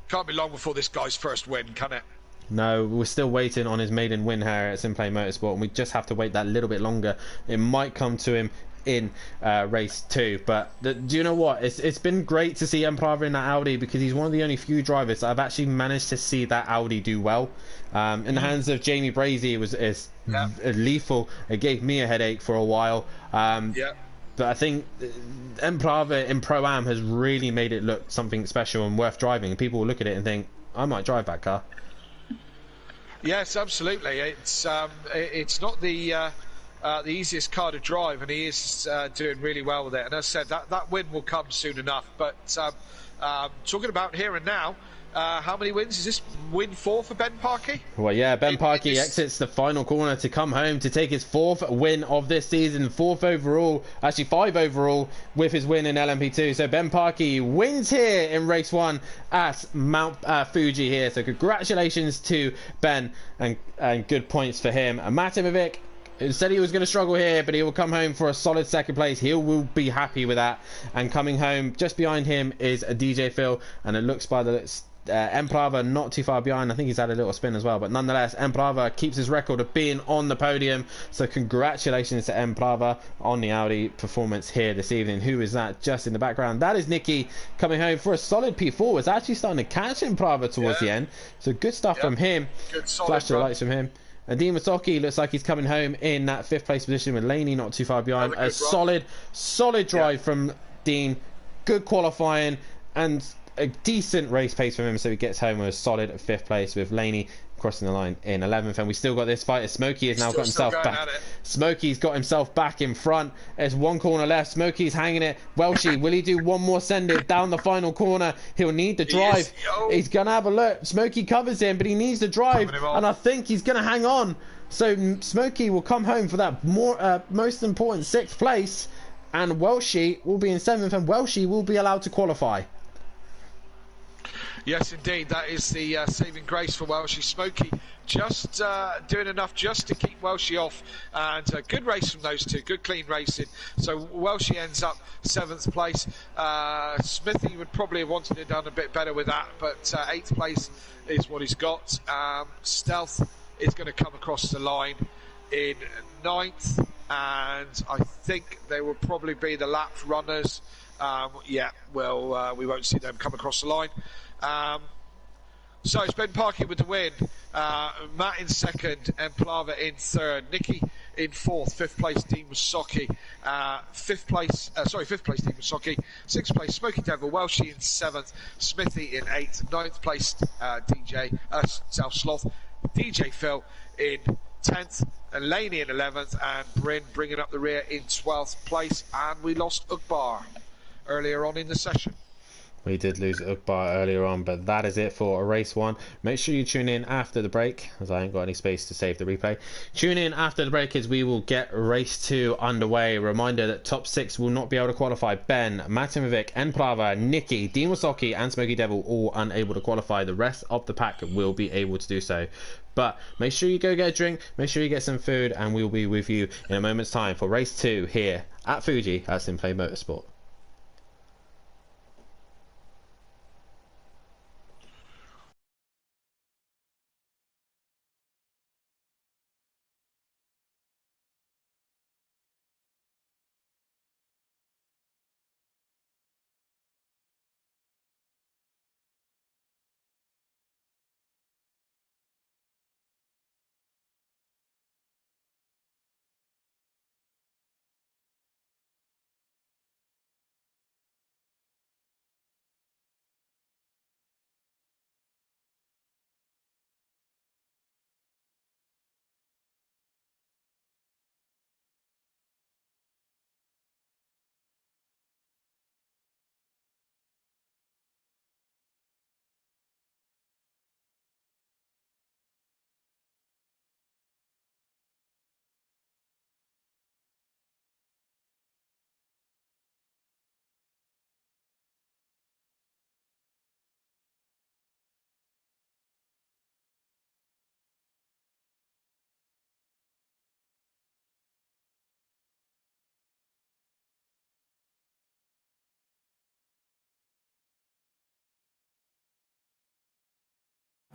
can't be long before this guy's first win, can it? No, we're still waiting on his maiden win here at Simplay Motorsport, and we just have to wait that little bit longer. It might come to him in race 2, but do you know what? It's been great to see Emprava in that Audi, because he's one of the only few drivers that I've actually managed to see that Audi do well. In the hands of Jamie Brazy, it was lethal. It gave me a headache for a while. But I think Emprava in Pro-Am has really made it look something special and worth driving. People will look at it and think, I might drive that car. Yes, absolutely. It's not the easiest car to drive, and he is doing really well with it. And as I said, that win will come soon enough. But talking about here and now, how many wins? Is this win 4 for Ben Parkey? Well, yeah, Ben Parkey exits the final corner to come home to take his 4th win of this season, 4th overall, actually 5 overall with his win in LMP2. So Ben Parkey wins here in race 1 at Mount Fuji here. So congratulations to Ben, and good points for him. And Matimovic said he was going to struggle here, but he will come home for a solid 2nd place. He will be happy with that. And coming home just behind him is a DJ Phil, and it looks by the Emprava not too far behind. I think he's had a little spin as well, but nonetheless Emprava keeps his record of being on the podium. So congratulations to Emprava on the Audi performance here this evening. Who is that just in the background? That is Nicky coming home for a solid P4. It's actually starting to catch Emprava towards the end, so good stuff from him. Flash the lights from him. And Dean Masoki looks like he's coming home in that 5th place position with Laney not too far behind. A solid drive from Dean, good qualifying, and a decent race pace from him, so he gets home with a solid 5th place with Laney crossing the line in 11th. And we still got this fight as Smokey has now got himself back. Smokey's got himself back in front. There's one corner left. Smokey's hanging it. Welshie, will he do one more send it down the final corner? He'll need the drive. He's gonna have a look. Smokey covers him, but he needs the drive, and I think he's gonna hang on. So Smokey will come home for that most important 6th place, and Welshie will be in 7th, and Welshie will be allowed to qualify. Yes, indeed, that is the saving grace for Welshie. Smokey just doing enough just to keep Welshie off, and a good race from those two, good clean racing. So Welshie ends up 7th place. Smithy would probably have wanted to have done a bit better with that, but 8th place is what he's got. Stealth is going to come across the line in 9th. and I think they will probably be the lap runners. We won't see them come across the line. So it's Ben Parkin with the win, Matt in second, and Plava in third, Nicky in fourth, fifth place Dean Wasocki, fifth place Dean Wasocki, sixth place Smoky Devil, Welshie in seventh, Smithy in eighth, ninth place South Sloth, DJ Phil in 10th, and Laney in 11th, and Bryn bringing up the rear in 12th place, and we lost Ugbar earlier on in the session. We did lose Ugbar earlier on, but that is it for race 1. Make sure you tune in after the break, as I ain't got any space to save the replay. Tune in after the break as we will get race 2 underway. Reminder that top 6 will not be able to qualify. Ben, Matimovic, Enprava, Nicky, Dean Wasocki and Smoky Devil all unable to qualify. The rest of the pack will be able to do so. But make sure you go get a drink, make sure you get some food, and we'll be with you in a moment's time for race 2 here at Fuji at Simplay Motorsport.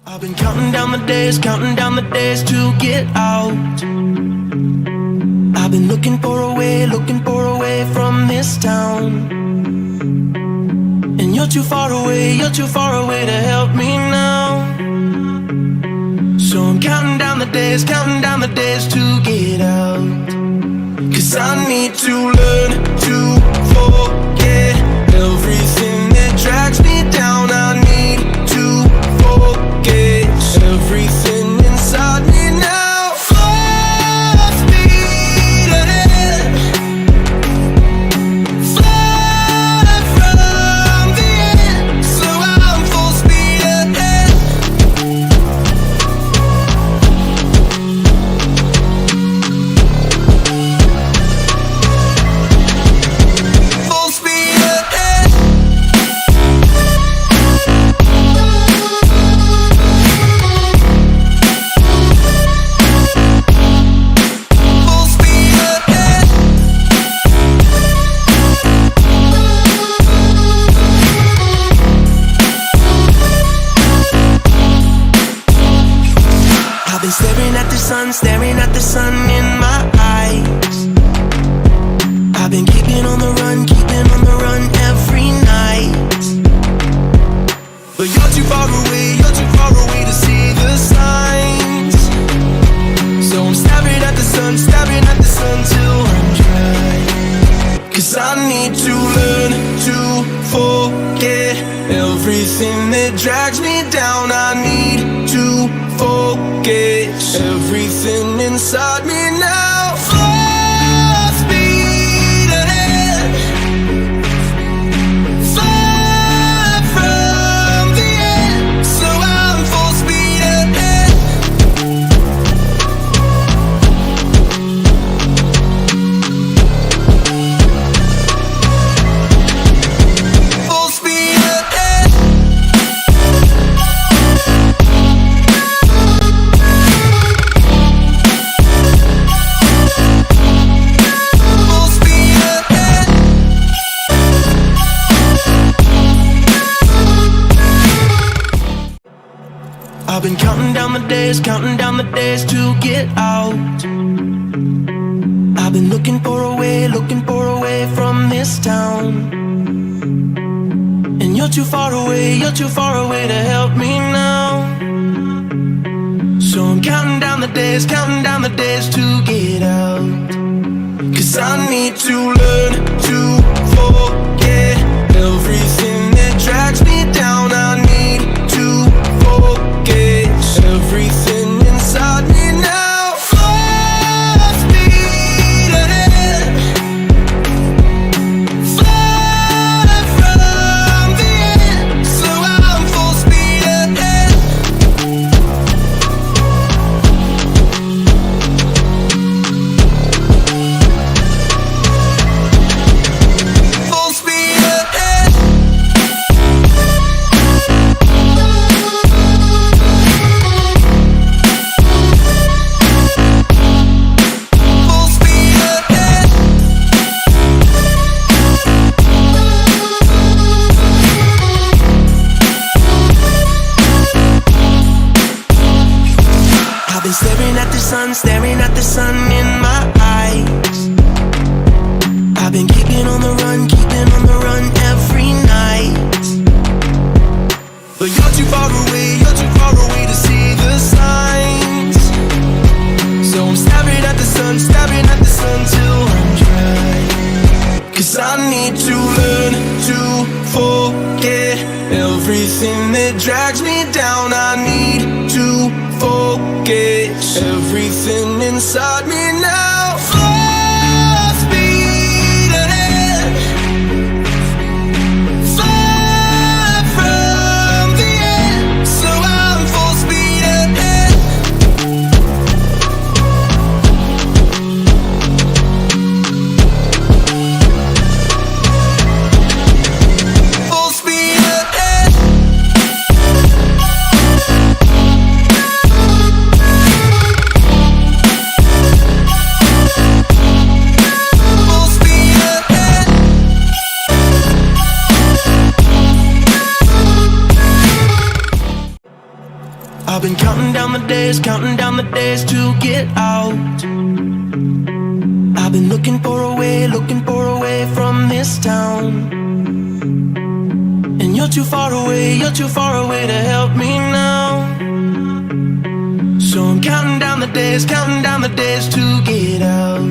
I've been counting down the days to get out. I've been looking for a way from this town. And you're too far away to help me now. So I'm counting down the days to get out. 'Cause I need to learn to forget everything that drags me down. I need to forget everything inside me now. Full speed ahead, fly from the end. So I'm full speed ahead. Full speed ahead. Full speed ahead. I've been staring at the sun in my eyes. I've been keeping on the run every night. But you're too far away to see the signs. So I'm staring at the sun till I'm dry. 'Cause I need to learn to forget everything that drags me down. I need to forget everything inside me now. Full speed ahead, fly from the end. So I'm full speed ahead. Full speed ahead. Full speed ahead. I've been counting down the days to get out. I've I've been looking for a way from this town. And you're too far away to help me now. So I'm counting down the days to get out. 'Cause I need to learn to forget everything that drags me down. I need to forget everything inside me now. Full speed ahead, fly from the end. So I'm full speed ahead. Full speed ahead. Full speed ahead. I've been staring at the sun in my eyes. I've been keeping on the run every night. But you're too far away to see the signs. So I'm staring at the sun till I'm dry. 'Cause I need to learn to forget everything that drags me down. I need to forget everything inside me now. Full speed ahead, fly from the end. So I'm full speed ahead. Full speed ahead. Full speed ahead. I've been counting down the days to get out. I've been looking for a way from this town. And you're too far away to help me now. So I'm counting down the days to get out.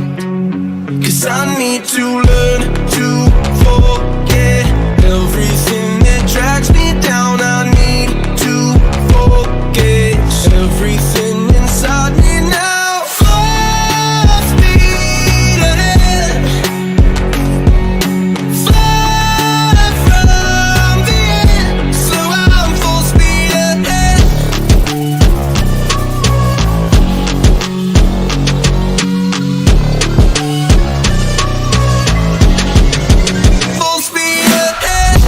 'Cause I need to learn to forget everything that drags me down. I need to forget everything inside me now. Full speed ahead, fly from the end. So I'm full speed ahead. Full speed ahead.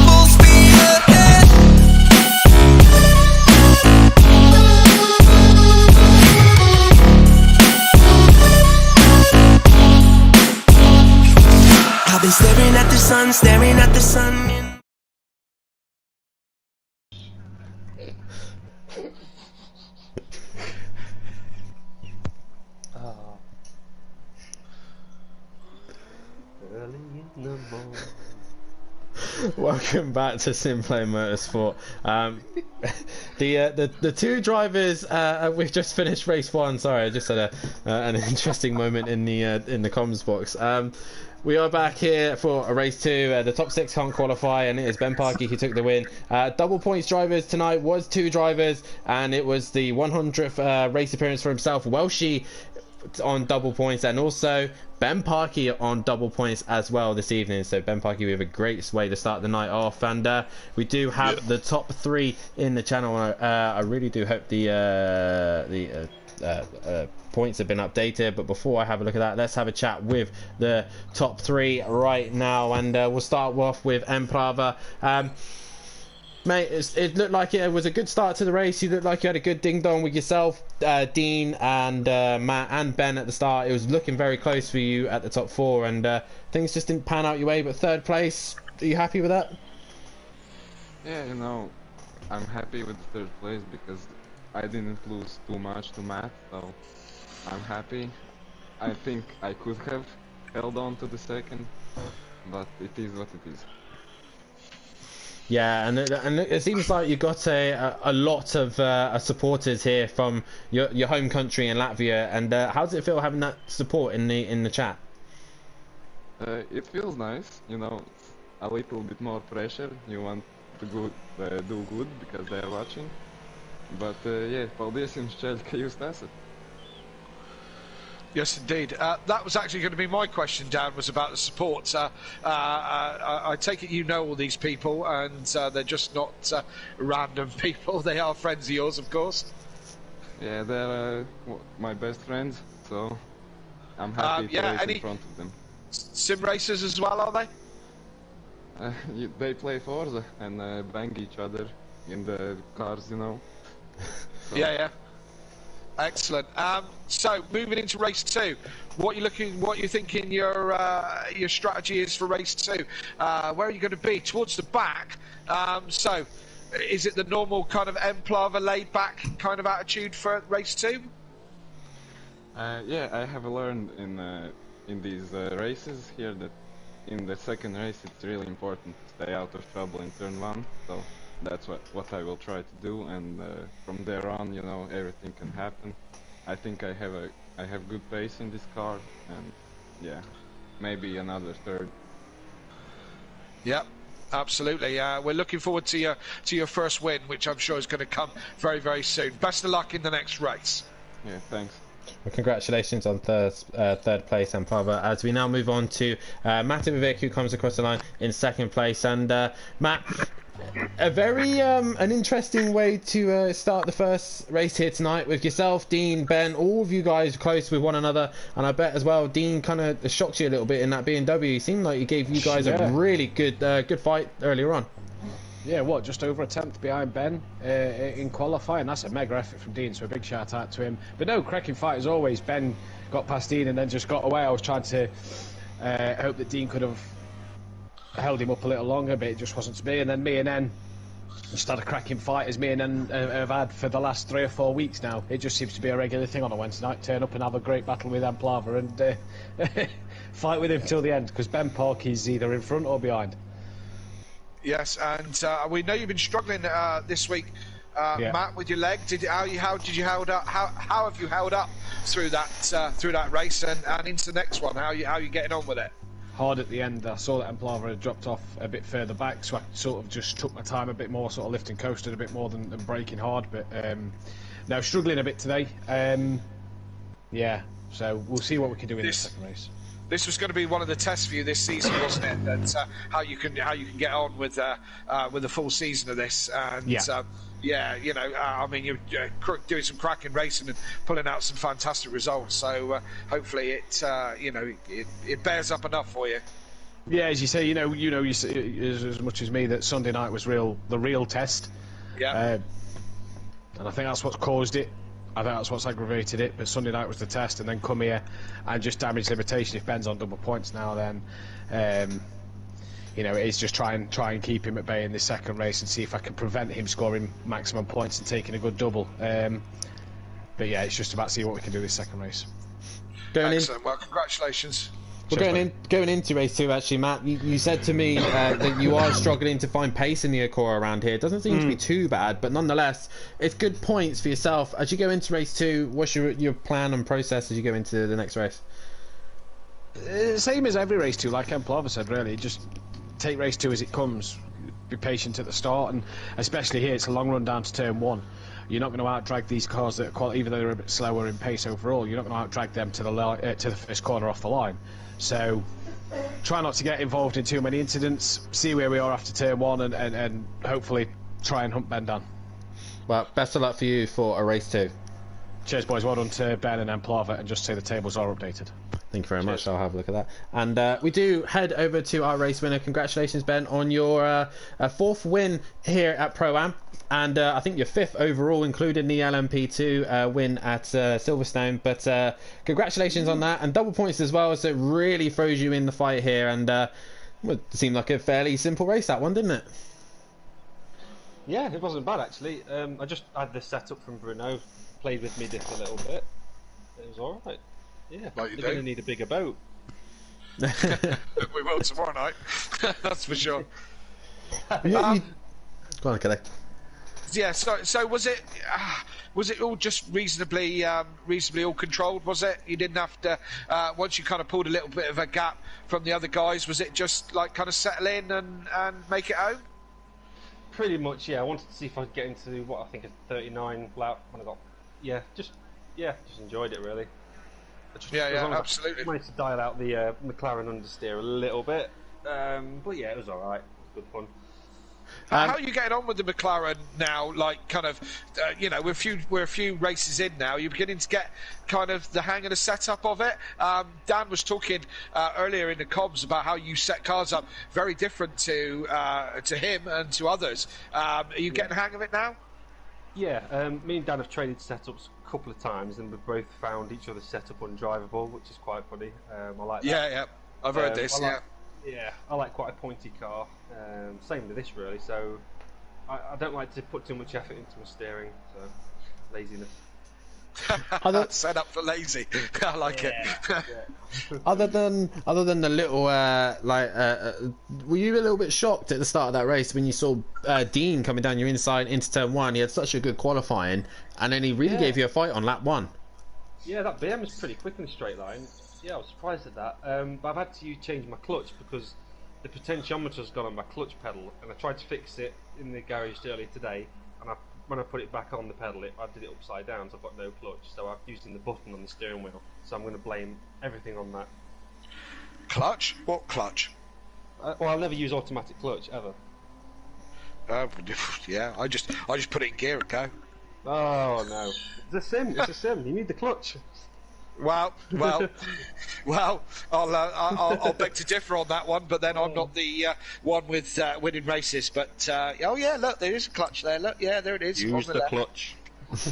Full speed ahead. I've been staring at the sun in Welcome back to Simplay Motorsport. The two drivers we've just finished race one. Sorry, I just had an interesting moment in the comms box. We are back here for a race two. The top six can't qualify, and it is Ben Parkey who took the win. Double points drivers tonight was two drivers, and it was the 100th race appearance for himself, Welshie, on double points, and also Ben Parkey on double points as well this evening. So Ben Parkey with a great way to start the night off, and we do have the top three in the channel. I really do hope the points have been updated, but before I have a look at that, let's have a chat with the top three right now, and we'll start off with Emprava. Mate, it looked like it was a good start to the race. You looked like you had a good ding-dong with yourself, Dean, and Matt and Ben at the start. It was looking very close for you at the top four, and things just didn't pan out your way, but third place, are you happy with that? Yeah, you know, I'm happy with the third place because I didn't lose too much to Matt, so I'm happy. I think I could have held on to the second, but it is what it is. Yeah, and it seems like you've got a lot of supporters here from your home country in Latvia. And how does it feel having that support in the chat? It feels nice, you know, a little bit more pressure. You want to do good because they are watching. But yeah, paldies jums, Čeļ, ka jūs nesat. Yes, indeed. That was actually going to be my question, Dan, was about the support. I take it you know all these people, and they're just not random people. They are friends of yours, of course. Yeah, they're my best friends, so I'm happy to race in front of them. Sim racers as well, are they? They play Forza and bang each other in the cars, you know. So. Yeah. Excellent. So moving into race 2, what you thinking your strategy is for race 2? Where are you going to be? Towards the back. So is it the normal kind of M-Plava laid back kind of attitude for race 2? Yeah, I have learned in these races here that in the second race it's really important to stay out of trouble in turn 1. So that's what I will try to do, and from there on, you know, everything can happen. I think I have good pace in this car, and yeah, maybe another third. Yep, absolutely. We're looking forward to your first win, which I'm sure is going to come very, very soon. Best of luck in the next race. Yeah, thanks. Well, congratulations on third place, Amplava. As we now move on to Matt Ivic, who comes across the line in second place. And Matt, a very an interesting way to start the first race here tonight, with yourself, Dean, Ben, all of you guys close with one another. And I bet as well Dean kind of shocked you a little bit in that BMW. It seemed like he gave you guys a really good fight earlier on. Yeah, just over a tenth behind Ben in qualifying. That's a mega effort from Dean, so a big shout out to him. But no, cracking fight as always. Ben got past Dean and then just got away. I was trying to hope that Dean could have held him up a little longer, but it just wasn't to be. And then me and N just had a cracking fight, as me and N have had for the last 3 or 4 weeks now. It just seems to be a regular thing on a Wednesday night. Turn up and have a great battle with Amplava and fight with him till the end, because Ben Parkey's either in front or behind. Yes, and we know you've been struggling this week, Matt, with your leg. How have you held up through that race and into the next one? How are you getting on with it? Hard at the end. I saw that Amplava had dropped off a bit further back, so I sort of just took my time a bit more, sort of lifting coasted a bit more than braking hard. But now struggling a bit today. Yeah, so we'll see what we can do in the second race. This was going to be one of the tests for you this season, wasn't it? That how you can get on with the full season of this. And yeah, you know, I mean, you're doing some cracking racing and pulling out some fantastic results. So hopefully it bears up enough for you. Yeah, as you say, you know, as much as me that Sunday night was the real test. Yeah. And I think that's what's caused it. I think that's what's aggravated it. But Sunday night was the test, and then come here and just damage limitation. If Ben's on double points now, then you know, it's just try and keep him at bay in this second race and see if I can prevent him scoring maximum points and taking a good double. But yeah, it's just about see what we can do this second race. Excellent. Well, congratulations. Well, going into race 2, actually, Matt, you said to me that you are struggling to find pace in the Acura around here. It doesn't seem to be too bad, but nonetheless, it's good points for yourself. As you go into race 2, what's your plan and process as you go into the next race? Same as every race 2, like Amplava said, really. Just take race 2 as it comes. Be patient at the start, and especially here, it's a long run down to turn 1. You're not going to out-drag these cars that are even though they're a bit slower in pace overall. You're not going to out-drag them to the first corner off the line. So try not to get involved in too many incidents. See where we are after turn 1, and hopefully try and hunt Ben down. Well, best of luck for you for a race 2. Cheers, boys. Well done to Ben and Amplava, and just say the tables are updated. Thank you very much. I'll have a look at that. And we do head over to our race winner. Congratulations, Ben, on your 4th win here at Pro-Am. And I think your 5th overall, including the LMP2 win at Silverstone. But congratulations on that. And double points as well, so it really throws you in the fight here. And it seemed like a fairly simple race, that one, didn't it? Yeah, it wasn't bad actually. I just had this setup from Bruno, played with me just a little bit. It was alright. Yeah, Like you you're going do. to need a bigger boat. We will tomorrow night. That's for sure. Go on, Kelly. Yeah. So was it? Was it all just reasonably all controlled? Was it? You didn't have to. Once you kind of pulled a little bit of a gap from the other guys, was it just like kind of settle in and make it home? Pretty much, yeah. I wanted to see if I could get into what I think is 39 lap when I got. Just enjoyed it really. As long as absolutely. I managed to dial out the McLaren understeer a little bit, but yeah, it was all right. It was good fun. How are you getting on with the McLaren now? Like, kind of, we're a few races in now. You're beginning to get kind of the hang of the setup of it. Dan was talking earlier in the comms about how you set cars up very different to him and to others. Are you getting the hang of it now? Yeah, me and Dan have traded setups a couple of times, and we've both found each other's setup undrivable, which is quite funny. I like that. Yeah. I've heard this. Yeah, I like quite a pointy car. Same with this, really. So I don't like to put too much effort into my steering. So laziness. Set up for lazy. I like it. Other than the little were you a little bit shocked at the start of that race when you saw Dean coming down your inside into turn one? He had such a good qualifying, and then he really gave you a fight on lap one. Yeah, that BM was pretty quick in the straight line. Yeah, I was surprised at that. But I've had to change my clutch because the potentiometer's gone on my clutch pedal, and I tried to fix it in the garage earlier today, and when I put it back on the pedal, I did it upside down, so I've got no clutch. So I'm using the button on the steering wheel. So I'm going to blame everything on that. Clutch? What clutch? Well, I'll never use automatic clutch ever. Yeah, I just put it in gear and go. Oh no, it's a sim. It's a sim. You need the clutch. Well, I'll beg to differ on that one, but then I'm not the one with winning races. But look, there is a clutch there. Look, yeah, there it is. Use the clutch.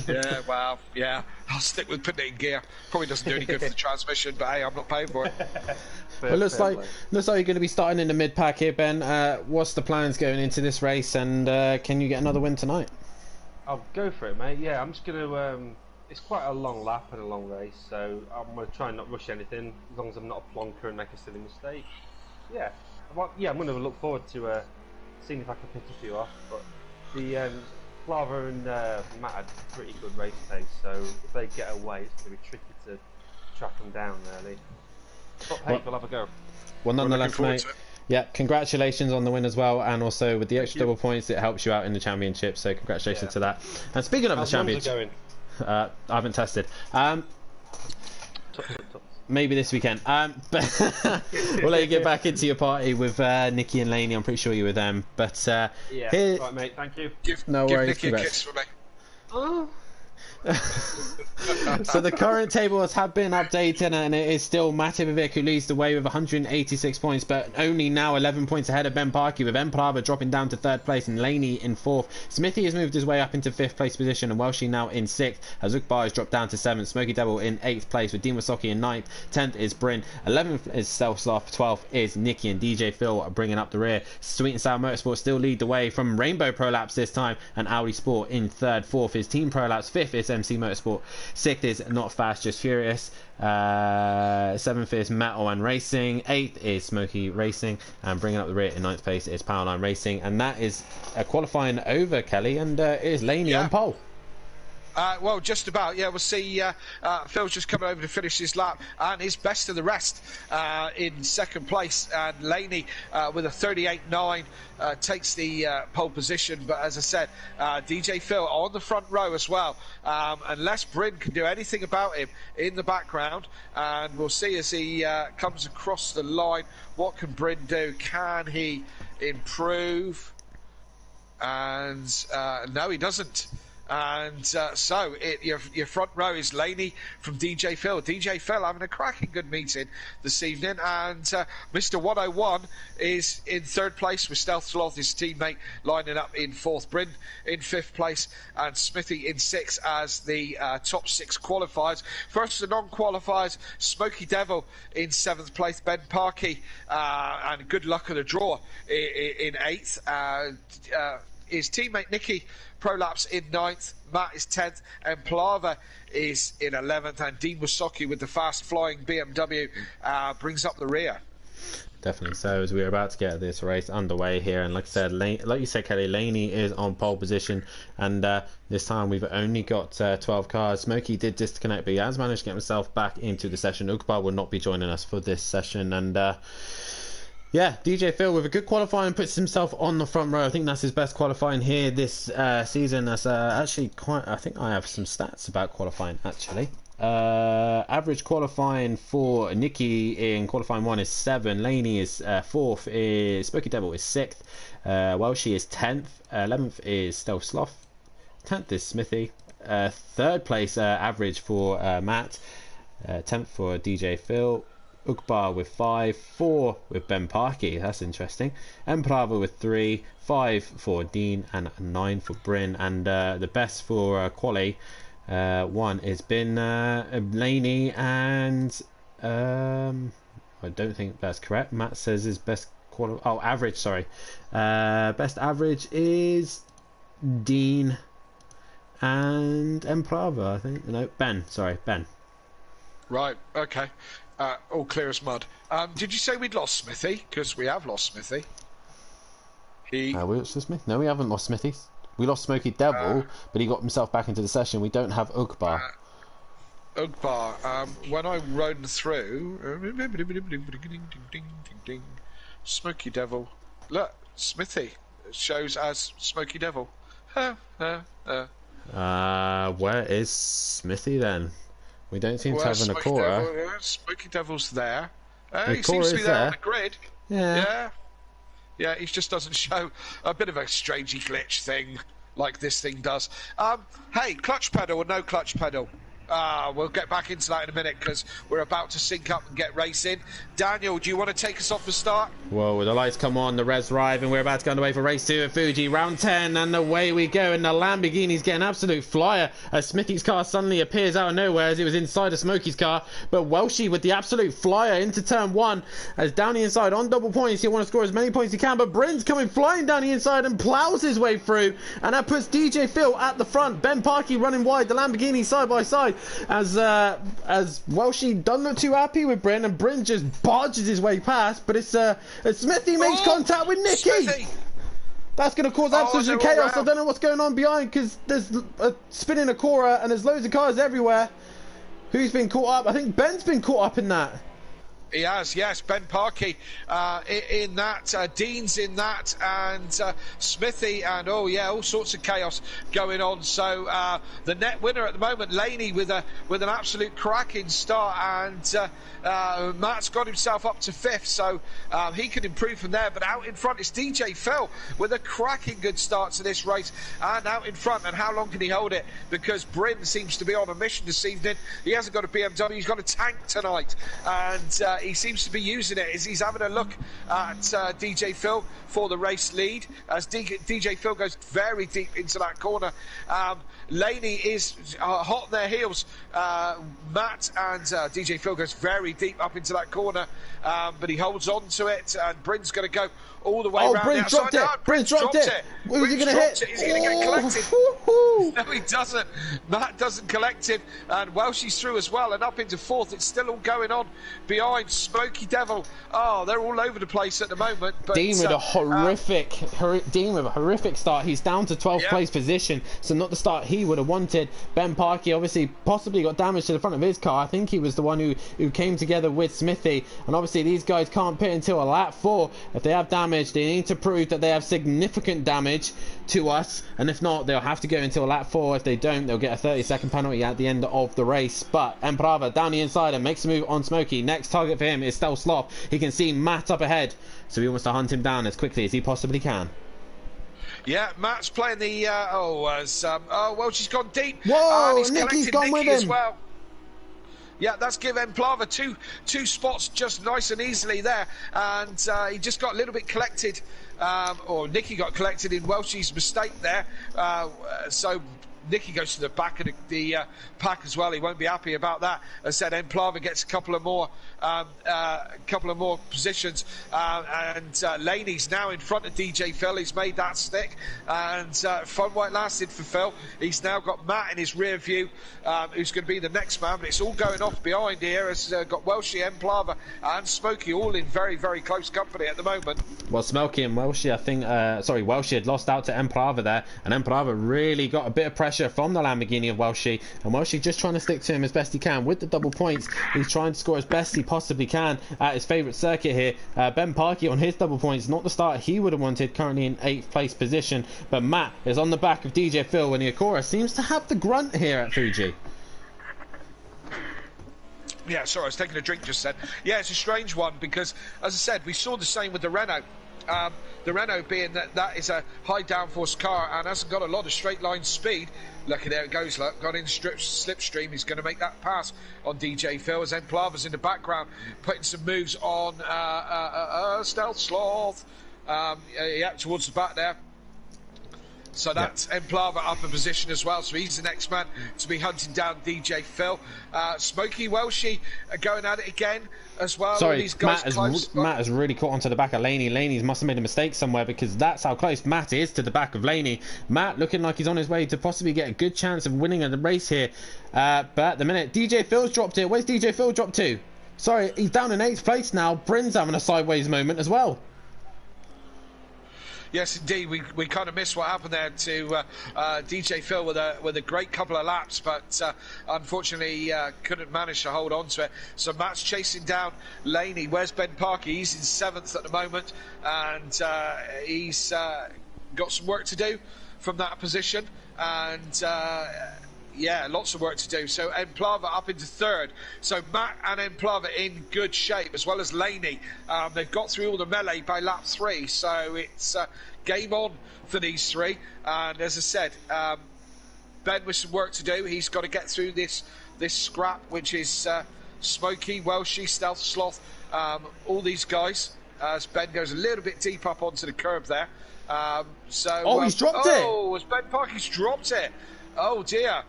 Yeah, well, yeah, I'll stick with putting it in gear. Probably doesn't do any good for the transmission, but hey, I'm not paying for it. Well, looks like you're going to be starting in the mid pack here, Ben. What's the plans going into this race, and can you get another win tonight? I'll go for it, mate. Yeah, I'm just going to. It's quite a long lap and a long race, so I'm going to try and not rush anything, as long as I'm not a plonker and make a silly mistake. Yeah, I'm going to look forward to seeing if I can pick a few off. But the Lava and Matt had pretty good race pace, so if they get away, it's going to be tricky to track them down, really. But hey, we'll have a go. Well, nonetheless, mate. Yeah, congratulations on the win as well, and also with the extra double points, it helps you out in the championship. So congratulations to that. And speaking of the championship. I haven't tested. Maybe this weekend. But we'll let you get back into your party with Nikki and Laney. I'm pretty sure you were them. But here... right, mate. Thank you. Give Nikki a kiss for me. Oh. So the current tables have been updated, and it is still Mativic who leads the way with 186 points, but only now 11 points ahead of Ben Parkey, with Emperava dropping down to third place and Laney in fourth. Smithy has moved his way up into fifth place position, and Welshie now in sixth. Azukbar has dropped down to seventh. Smoky Devil in eighth place, with Dean Wasocki in ninth. 10th is Bryn. 11th is Selfsoft. 12th is Nikki, and DJ Phil are bringing up the rear. Sweet and Sour Motorsport still lead the way from Rainbow Prolapse this time, and Audi Sport in third. Fourth is Team Prolapse. Fifth is MC Motorsport. Sixth is Not Fast Just Furious. Seventh is Metal and Racing. Eighth is Smoky Racing, and bringing up the rear in ninth place is Powerline Racing. And that is a qualifying over, Kelly, and it is Laney on pole. Well, just about. Yeah, we'll see. Phil's just coming over to finish his lap, and his best of the rest in second place. And Laney with a 38.9 takes the pole position. But as I said, DJ Phil on the front row as well. Unless Bryn can do anything about him in the background, and we'll see as he comes across the line. What can Bryn do? Can he improve? And no, he doesn't. And so your front row is Laney from DJ Phil. DJ Phil having a cracking good meeting this evening, and Mr. 101 is in third place with Stealth Sloth, his teammate, lining up in fourth. Bryn in fifth place, and Smithy in sixth as the top six qualifiers. First, the non-qualifiers, Smoky Devil in seventh place, Ben Parkey, and good luck at the draw in eighth. his teammate Nicky prolapse in 9th, Matt is 10th, and Plava is in 11th, and Dean Wasocki with the fast-flying BMW brings up the rear. Definitely so, as we're about to get this race underway here, and like I said, like you said, Kelly, Laney is on pole position, and this time we've only got 12 cars. Smokey did disconnect, but he has managed to get himself back into the session. Ukbar will not be joining us for this session, and yeah, DJ Phil with a good qualifying puts himself on the front row. I think that's his best qualifying here this season. That's actually quite, I think I have some stats about qualifying actually. Average qualifying for Nicky in qualifying 1 is 7. Laney is 4th. Is Spooky Devil is 6th. Welshie is 10th. 11th is Stealth Sloth. 10th is Smithy. 3rd place average for Matt. 10th for DJ Phil. Ukbar with 5, 4 with Ben Parkey, that's interesting. Emprava with 3, 5 for Dean, and 9 for Bryn. And the best for Quali 1 has been Laney, and I don't think that's correct. Matt says his best average, sorry. Best average is Dean and Emprava, I think. No, Ben, sorry, Ben. Right, okay. All clear as mud. Did you say we'd lost Smithy? Because we have lost Smithy. We lost Smithy? No, we haven't lost Smithy. We lost Smoky Devil, but he got himself back into the session. We don't have Ukbar. Ukbar, when I rode through... Smoky Devil. Look, Smithy shows as Smoky Devil. Where is Smithy then? We don't seem to have an Akora. Smoky Devil's there. He seems to be there on the grid. Yeah, he just doesn't show. A bit of a strangey glitch thing, like this thing does. Hey, clutch pedal or no clutch pedal? We'll get back into that in a minute because we're about to sync up and get racing. Daniel, do you want to take us off the start? Well, the lights come on, the res arrive, and we're about to go underway for race 2 at Fuji, round 10, and away we go. And the Lamborghini's getting an absolute flyer as Smithy's car suddenly appears out of nowhere as it was inside of Smokey's car. But Welshie with the absolute flyer into turn 1 as down the inside on double points. He'll want to score as many points as he can, but Bryn's coming flying down the inside and plows his way through, and that puts DJ Phil at the front. Ben Parkey running wide, the Lamborghini side by side. As Welshie doesn't look too happy with Bryn, and Bryn just barges his way past, but it's Smithy makes contact with Nicky. Smithy. That's going to cause absolute chaos. I don't know what's going on behind because there's a spinning Akora and there's loads of cars everywhere. Who's been caught up? I think Ben's been caught up in that. He has, yes. Ben Parkey in that, Dean's in that, and Smithy, and all sorts of chaos going on. So the net winner at the moment, Laney, with an absolute cracking start, and Matt's got himself up to 5th, so he can improve from there. But out in front is DJ Phil with a cracking good start to this race, and out in front. And how long can he hold it? Because Bryn seems to be on a mission this evening. He hasn't got a BMW, he's got a tank tonight, and he seems to be using it as he's having a look at DJ Phil for the race lead as DJ Phil goes very deep into that corner. Laney is hot on their heels. Matt and DJ Phil goes very deep up into that corner, but he holds on to it, and Bryn's going to go all the way around. Bryn's dropped it. Bryn's dropped it. Who's he going to hit? He's going to get collected. No, he doesn't. Matt doesn't collect him, and Welshie's through as well, and up into 4th. It's still all going on behind Smoky Devil. Oh, they're all over the place at the moment. But Dean with a horrific start. He's down to 12th place position, so not the start he would have wanted. Ben Parkey obviously possibly got damage to the front of his car. I think he was the one who came together with Smithy, and obviously these guys can't pit until a lap 4. If they have damage, they need to prove that they have significant damage to us, and if not, they'll have to go until lap 4. If they don't, they'll get a 30-second penalty at the end of the race. But Emprava down the inside and makes a move on Smokey. Next target for him is Stealth Sloth. He can see Matt up ahead, so he wants to hunt him down as quickly as he possibly can. Yeah, Matt's playing the well, she's gone deep. Whoa, and he's Nicky's gone Nicky with him as well. Yeah, that's given Emplava two spots just nice and easily there, and he just got a little bit collected, or Nicky got collected in Welshie's mistake there. So Nicky goes to the back of the pack as well. He won't be happy about that. As I said, Emplava gets a couple of more positions, and Laney's now in front of DJ Phil. He's made that stick, and fun while it lasted for Phil. He's now got Matt in his rear view, who's going to be the next man, but it's all going off behind here. Has got Welshie, Emplava, and Smokey all in very, very close company at the moment. Well, Smokey and Welshie, I think, Welshie had lost out to Emplava there, and Emplava really got a bit of pressure from the Lamborghini of Welshie, and Welshie just trying to stick to him as best he can with the double points. He's trying to score as best he possibly can at his favourite circuit here. Ben Parkey on his double points, not the start he would have wanted, currently in 8th place position, but Matt is on the back of DJ Phil, and Iakura seems to have the grunt here at Fuji. Yeah, sorry, I was taking a drink just then. Yeah, it's a strange one because, as I said, we saw the same with the Renault. The Renault being that is a high downforce car and hasn't got a lot of straight line speed. Look, there it goes, look, got in slipstream. He's going to make that pass on DJ Phil as Emplava's in the background putting some moves on Stealth Sloth. Yeah, towards the back there. So that's Emplava up in position as well. So he's the next man to be hunting down DJ Phil. Smokey Welshie going at it again as well. Sorry, these guys Matt has really caught onto the back of Laney. Laney must have made a mistake somewhere because that's how close Matt is to the back of Laney. Matt looking like he's on his way to possibly get a good chance of winning the race here. But at the minute, DJ Phil's dropped it. Where's DJ Phil dropped to? Sorry, he's down in 8th place now. Bryn's having a sideways moment as well. Yes, indeed. We kind of missed what happened there to DJ Phil with a great couple of laps, but unfortunately couldn't manage to hold on to it. So Matt's chasing down Laney. Where's Ben Parkey? He's in 7th at the moment, and he's got some work to do from that position. And yeah, lots of work to do. So Emplava up into 3rd. So Matt and Emplava in good shape, as well as Laney. They've got through all the melee by lap 3, so it's game on for these three. And as I said, Ben with some work to do. He's got to get through this scrap, which is Smokey, Welshie, Stealth Sloth, all these guys. As Ben goes a little bit deep up onto the curb there. He's dropped it. Oh, as Ben Parkey's dropped it. Oh dear.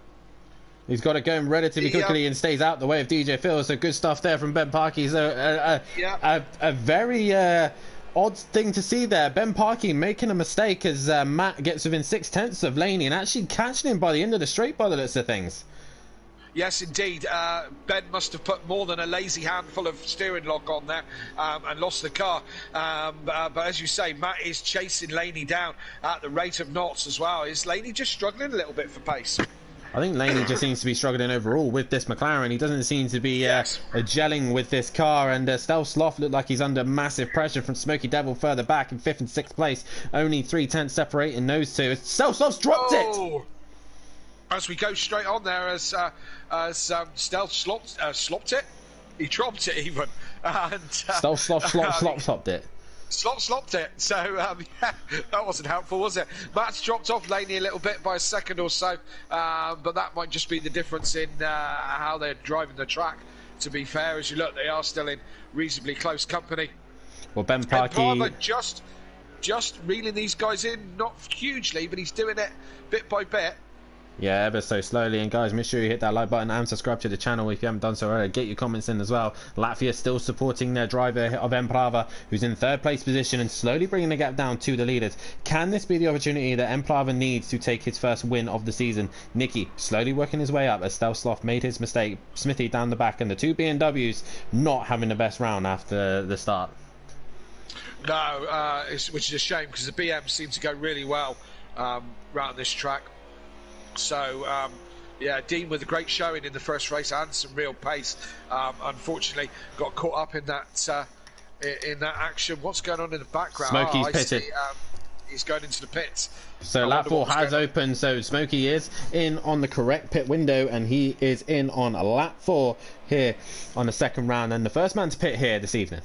He's got it going relatively quickly and stays out the way of DJ Phil. So good stuff there from Ben Parkey. So a very odd thing to see there. Ben Parkey making a mistake as Matt gets within 6/10 of Laney and actually catching him by the end of the straight by the looks of things. Yes, indeed. Ben must have put more than a lazy handful of steering lock on there and lost the car. But as you say, Matt is chasing Laney down at the rate of knots as well. Is Laney just struggling a little bit for pace? I think Laney just seems to be struggling overall with this McLaren. He doesn't seem to be gelling with this car, and Stealth Sloth looked like he's under massive pressure from Smoky Devil further back in 5th and 6th place. Only 3/10 separating those two. Stealth Sloth's dropped it! As we go straight on there, as Stealth slopped it. He dropped it even. And, Stealth Sloth slopped it. Slopped it. So yeah, that wasn't helpful, was it? Matt's dropped off Laney a little bit by a second or so, but that might just be the difference in how they're driving the track. To be fair, as you look, they are still in reasonably close company. Well, Ben Parkey just reeling these guys in, not hugely, but he's doing it bit by bit. Yeah, ever so slowly. And guys, make sure you hit that like button and subscribe to the channel if you haven't done so already. Get your comments in as well. Latvia still supporting their driver of Emplava, who's in 3rd place position and slowly bringing the gap down to the leaders. Can this be the opportunity that Emplava needs to take his first win of the season? Nicky slowly working his way up as Stealth Sloth made his mistake. Smithy down the back, and the two BMWs not having the best round after the start. No, which is a shame because the BM seemed to go really well around this track. So, yeah, Dean with a great showing in the first race and some real pace. Unfortunately, got caught up in that action. What's going on in the background? Smokey's pitted. He's going into the pits. So lap 4 has opened. So Smokey is in on the correct pit window, and he is in on lap 4 here on the 2nd round, and the first man to pit here this evening.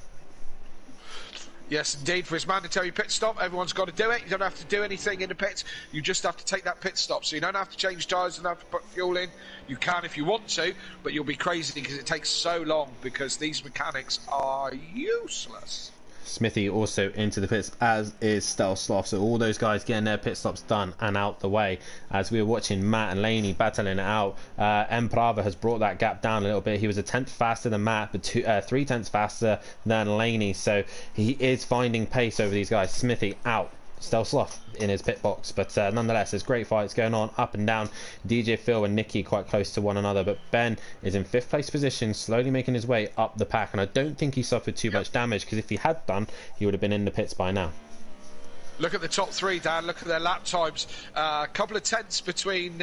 Yes, indeed, for his mandatory pit stop. Everyone's got to do it. You don't have to do anything in the pits. You just have to take that pit stop. So you don't have to change tyres and have to put fuel in. You can if you want to, but you'll be crazy because it takes so long because these mechanics are useless. Smithy also into the pits, as is Stealth Sloth. So all those guys getting their pit stops done and out the way. As we were watching Matt and Laney battling it out, Emprava has brought that gap down a little bit. He was a tenth faster than Matt, but 3 tenths faster than Laney. So he is finding pace over these guys. Smithy out. Stealth Sloth in his pit box, but nonetheless there's great fights going on up and down. DJ Phil and Nicky quite close to one another, but Ben is in 5th place position, slowly making his way up the pack, and I don't think he suffered too much damage, because if he had done, he would have been in the pits by now. Look at the top 3, Dan. Look at their lap times. A couple of tenths between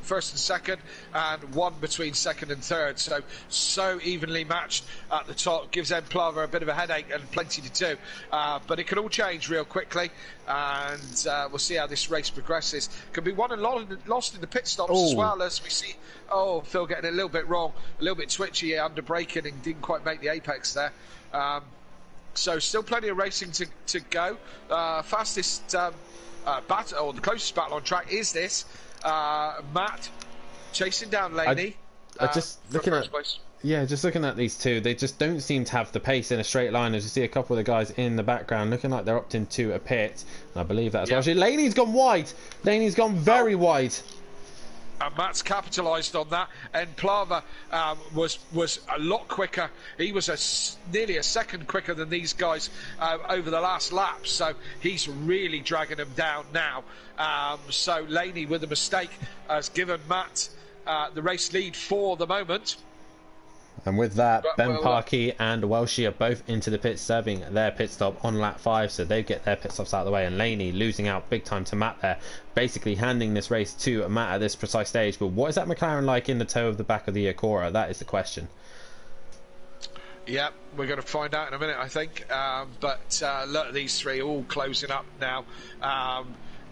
first and second, and 1 between second and third. So evenly matched at the top. Gives Emplava a bit of a headache and plenty to do. But it can all change real quickly, and we'll see how this race progresses. Could be won and lost in the pit stops as well, as we see. Oh, Phil getting a little bit wrong, a little bit twitchy under braking, and didn't quite make the apex there. So still plenty of racing to go. Fastest battle, or the closest battle on track is this. Matt chasing down Laney. Just looking at these two, they just don't seem to have the pace in a straight line. As you see a couple of the guys in the background looking like they're up into a pit. And I believe that as well. Actually, Laney's gone wide. Laney's gone very wide. And Matt's capitalised on that. And Plava was a lot quicker. He was nearly a second quicker than these guys over the last lap. So he's really dragging them down now. So Laney, with a mistake, has given Matt the race lead for the moment. And with that, Ben Parkey and Welshie are both into the pits, serving their pit stop on lap 5, so they get their pit stops out of the way. And Laney losing out big time to Matt there, basically handing this race to Matt at this precise stage. But what is that McLaren like in the toe of the back of the Acura? That is the question. Yeah, we're going to find out in a minute, I think. But look at these 3 all closing up now.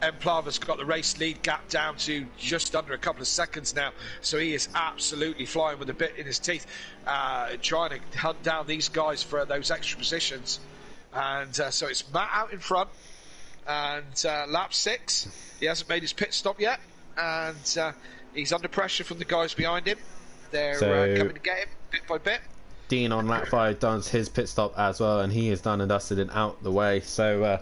Emplava's got the race lead gap down to just under a couple of seconds now, so he is absolutely flying with a bit in his teeth, trying to hunt down these guys for those extra positions. And so it's Matt out in front, and lap 6, he hasn't made his pit stop yet, and he's under pressure from the guys behind him. They're coming to get him bit by bit. Dean on lap 5 does his pit stop as well, and he is done and dusted and out the way. So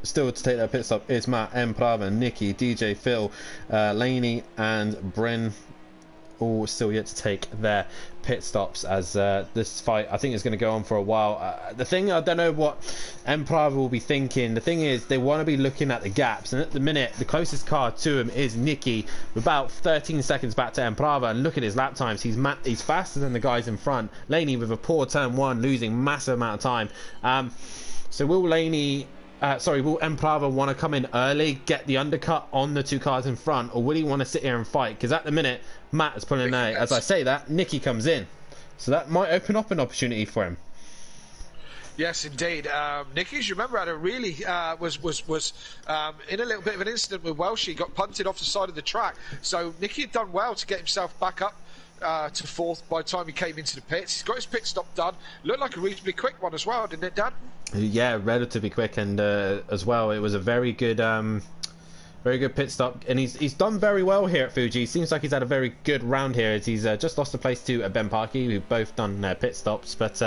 still to take their pit stop is Matt, Emprava, Nicky, DJ Phil, Laney and Bryn, all still yet to take their pit stops, as this fight I think is going to go on for a while. The thing, I don't know what Emprava will be thinking. The thing is, they want to be looking at the gaps, and at the minute the closest car to him is Nicky, about 13 seconds back to Emprava, and look at his lap times. He's faster than the guys in front. Laney with a poor turn 1, losing massive amount of time. So will Emprava want to come in early, get the undercut on the 2 cars in front, or will he want to sit here and fight? Because at the minute, Matt is pulling out. As I say that, Nicky comes in. So that might open up an opportunity for him. Yes, indeed. Nicky, as you remember, had a really was in a little bit of an incident with Welsh. He got punted off the side of the track. So Nicky had done well to get himself back up to 4th by the time he came into the pits. He's got his pit stop done. Looked like a reasonably quick one as well, didn't it, Dan? Yeah, relatively quick, and as well, it was a very good pit stop, and he's done very well here at Fuji. Seems like he's had a very good round here, as he's just lost a place to Ben Parkey, who've both done pit stops, but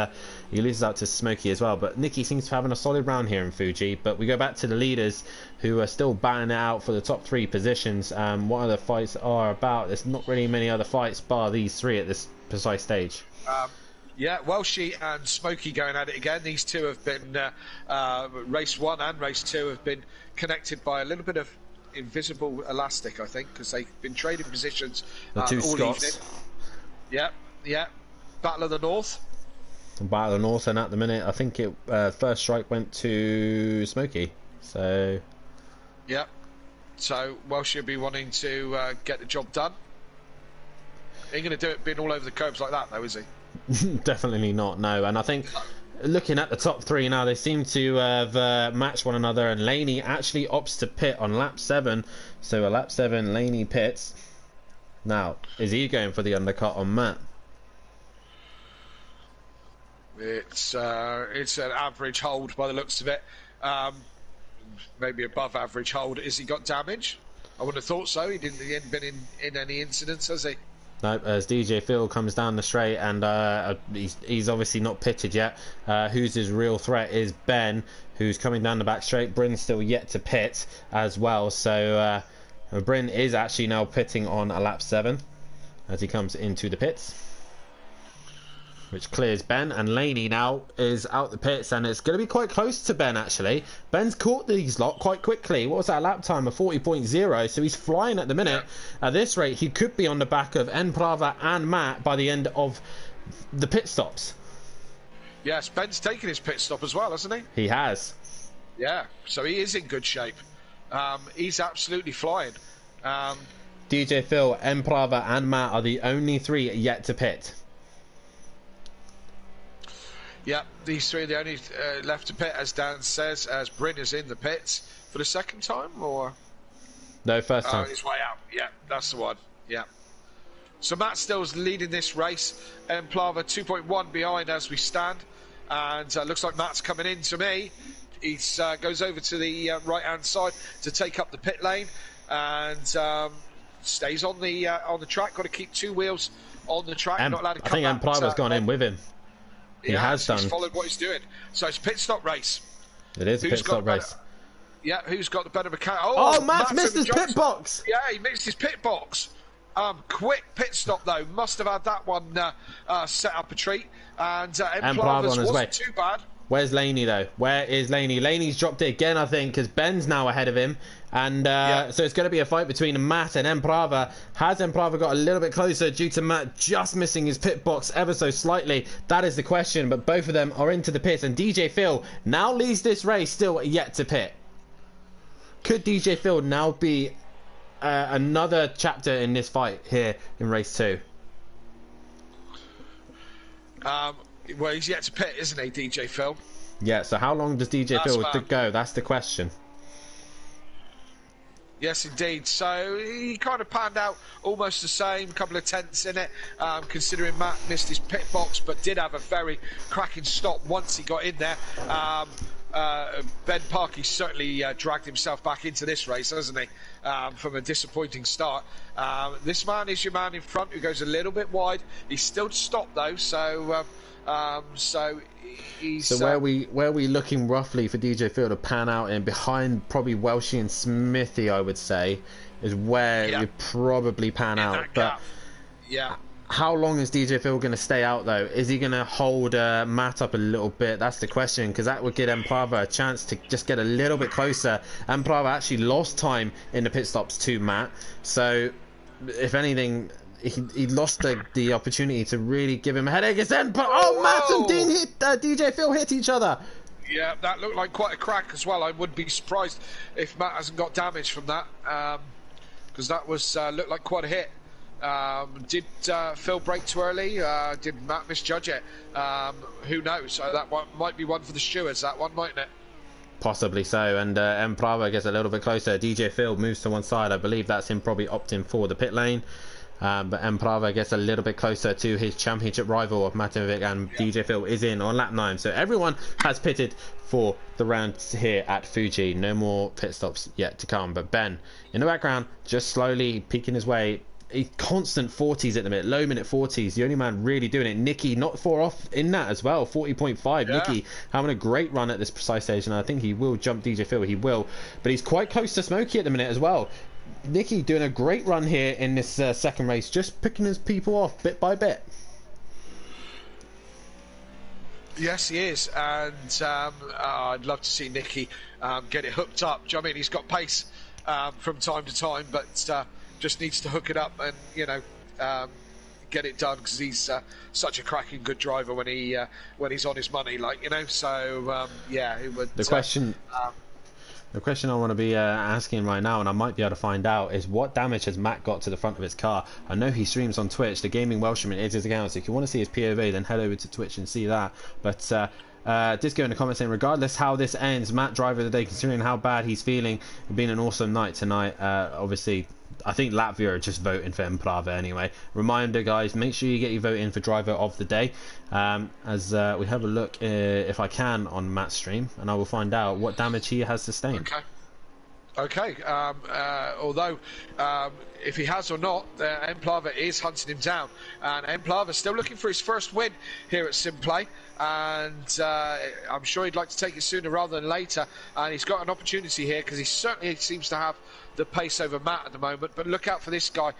he loses out to Smokey as well. But Nicky seems to be having a solid round here in Fuji. But we go back to the leaders, who are still battling it out for the top 3 positions. What other fights are about? There's not really many other fights bar these 3 at this precise stage. Yeah, Welshie and Smokey going at it again. These 2 have been race 1 and race 2 have been connected by a little bit of invisible elastic, I think, because they've been trading positions the 2 all Scots. Evening. Yeah. Battle of the North. Battle of the North, and at the minute, I think it first strike went to Smokey. So. Yeah. So Welshie will be wanting to get the job done. He ain't going to do it being all over the curbs like that, though, is he? Definitely not, no. And I think looking at the top 3 now, they seem to have matched one another, and Laney actually opts to pit on lap 7. So a lap 7, Laney pits. Now, is he going for the undercut on Matt? It's an average hold by the looks of it. Maybe above average hold. Has he got damage? I wouldn't have thought so. He hasn't been in any incidents, has he? Nope, as DJ Phil comes down the straight, and he's obviously not pitted yet. Who's his real threat is Ben, who's coming down the back straight. Bryn's still yet to pit as well, so Bryn is actually now pitting on a lap 7 as he comes into the pits, which clears Ben, and Laney now is out the pits, and it's going to be quite close to Ben actually. Ben's caught these lot quite quickly. What was that lap time of 40.0, so he's flying at the minute. At this rate he could be on the back of Prava and Matt by the end of the pit stops. Yes, Ben's taken his pit stop as well, hasn't he? He has. Yeah, so he is in good shape. He's absolutely flying. DJ Phil, Prava and Matt are the only 3 yet to pit. Yeah, these 3 are the only left to pit, as Dan says, as Bryn is in the pits for the second time, or? No, first time. On his way out. Yeah, that's the one. Yeah. So Matt Still's leading this race, and Plava 2.1 behind as we stand, and looks like Matt's coming in to me. He goes over to the right-hand side to take up the pit lane, and stays on the track. Got to keep 2 wheels on the track. Not allowed to come I think Plava's gone in with him. He has done. He's followed what he's doing. So it's a pit stop race. It is a pit stop race. Yeah, who's got the better mechanic? Matt's missed his pit box. Yeah, he missed his pit box. Quick pit stop though. Must have had that one set up a treat. And Plava's wasn't too bad. Where's Laney though? Where is Laney? Laney's dropped it again, I think, because Ben's now ahead of him. And so it's going to be a fight between Matt and Emprava. Has Emprava got a little bit closer due to Matt just missing his pit box ever so slightly? That is the question, but both of them are into the pits, and DJ Phil now leads this race, still yet to pit. Could DJ Phil now be another chapter in this fight here in race 2? Well, he's yet to pit, isn't he, DJ Phil? Yeah, so how long does DJ Phil go? That's the question. Yes, indeed. So he kind of panned out almost the same, a couple of tenths in it, considering Matt missed his pit box, but did have a very cracking stop once he got in there. Ben Parkey certainly dragged himself back into this race, hasn't he, from a disappointing start. This man is your man in front who goes a little bit wide. He's still stopped though, so he's... So where are we looking roughly for DJ Phil to pan out in? Behind probably Welshie and Smithy, I would say, is where you probably pan out. But yeah. How long is DJ Phil going to stay out though? Is he going to hold Matt up a little bit? That's the question, because that would give Emprava a chance to just get a little bit closer. Emprava actually lost time in the pit stops to Matt, so if anything, he lost the opportunity to really give him a headache. It's Matt and DJ Phil hit each other. Yeah, that looked like quite a crack as well. I wouldn't be surprised if Matt hasn't got damage from that, because that was looked like quite a hit. Did Phil brake too early? Did Matt misjudge it? Who knows? So that one might be one for the stewards, that one, mightn't it? Possibly so, and Emprava gets a little bit closer. DJ Phil moves to one side. I believe that's him probably opting for the pit lane. But Emprava gets a little bit closer to his championship rival of Matovic, and DJ Phil is in on lap 9. So everyone has pitted for the round here at Fuji. No more pit stops yet to come. But Ben, in the background, just slowly peeking his way. Constant 40s at the minute, low minute 40s. The only man really doing it. Nicky not far off in that as well, 40.5. Yeah. Nicky having a great run at this precise stage, and I think he will jump DJ Phil. He will, but he's quite close to Smokey at the minute as well. Nicky doing a great run here in this second race, just picking his people off bit by bit. Yes, he is, and I'd love to see Nicky get it hooked up. Do you know what I mean? He's got pace from time to time, but just needs to hook it up and get it done, because he's such a cracking good driver when he's on his money, So yeah, it would. The question I want to be asking right now, and I might be able to find out, is what damage has Matt got to the front of his car? I know he streams on Twitch. The Gaming Welshman is his account, so if you want to see his POV, then head over to Twitch and see that. But Disco in the comments saying, regardless how this ends, Matt driver of the day, considering how bad he's feeling. It's been an awesome night tonight. Obviously, I think Latvia are just voting for Emprava anyway. Reminder, guys, make sure you get your vote in for driver of the day. As we have a look, if I can, on Matt's stream, and I will find out what damage he has sustained. Okay. Okay, although if he has or not, Emplava is hunting him down, and Emplava still looking for his first win here at Simplay, and I'm sure he'd like to take it sooner rather than later, and he's got an opportunity here because he certainly seems to have the pace over Matt at the moment. But look out for this guy,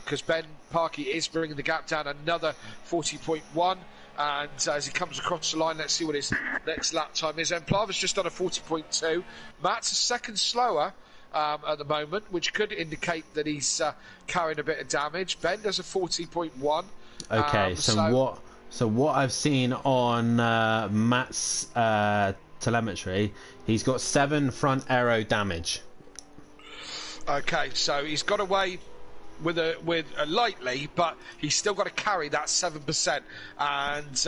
because Ben Parkey is bringing the gap down another 40.1. And as he comes across the line, let's see what his next lap time is. Emplava's just on a 40.2. Matt's a second slower at the moment, which could indicate that he's carrying a bit of damage. Ben does a 40.1. Okay, so what I've seen on Matt's telemetry, he's got 7 front aero damage. Okay, so he's got away with a lightly, but he's still got to carry that 7%, and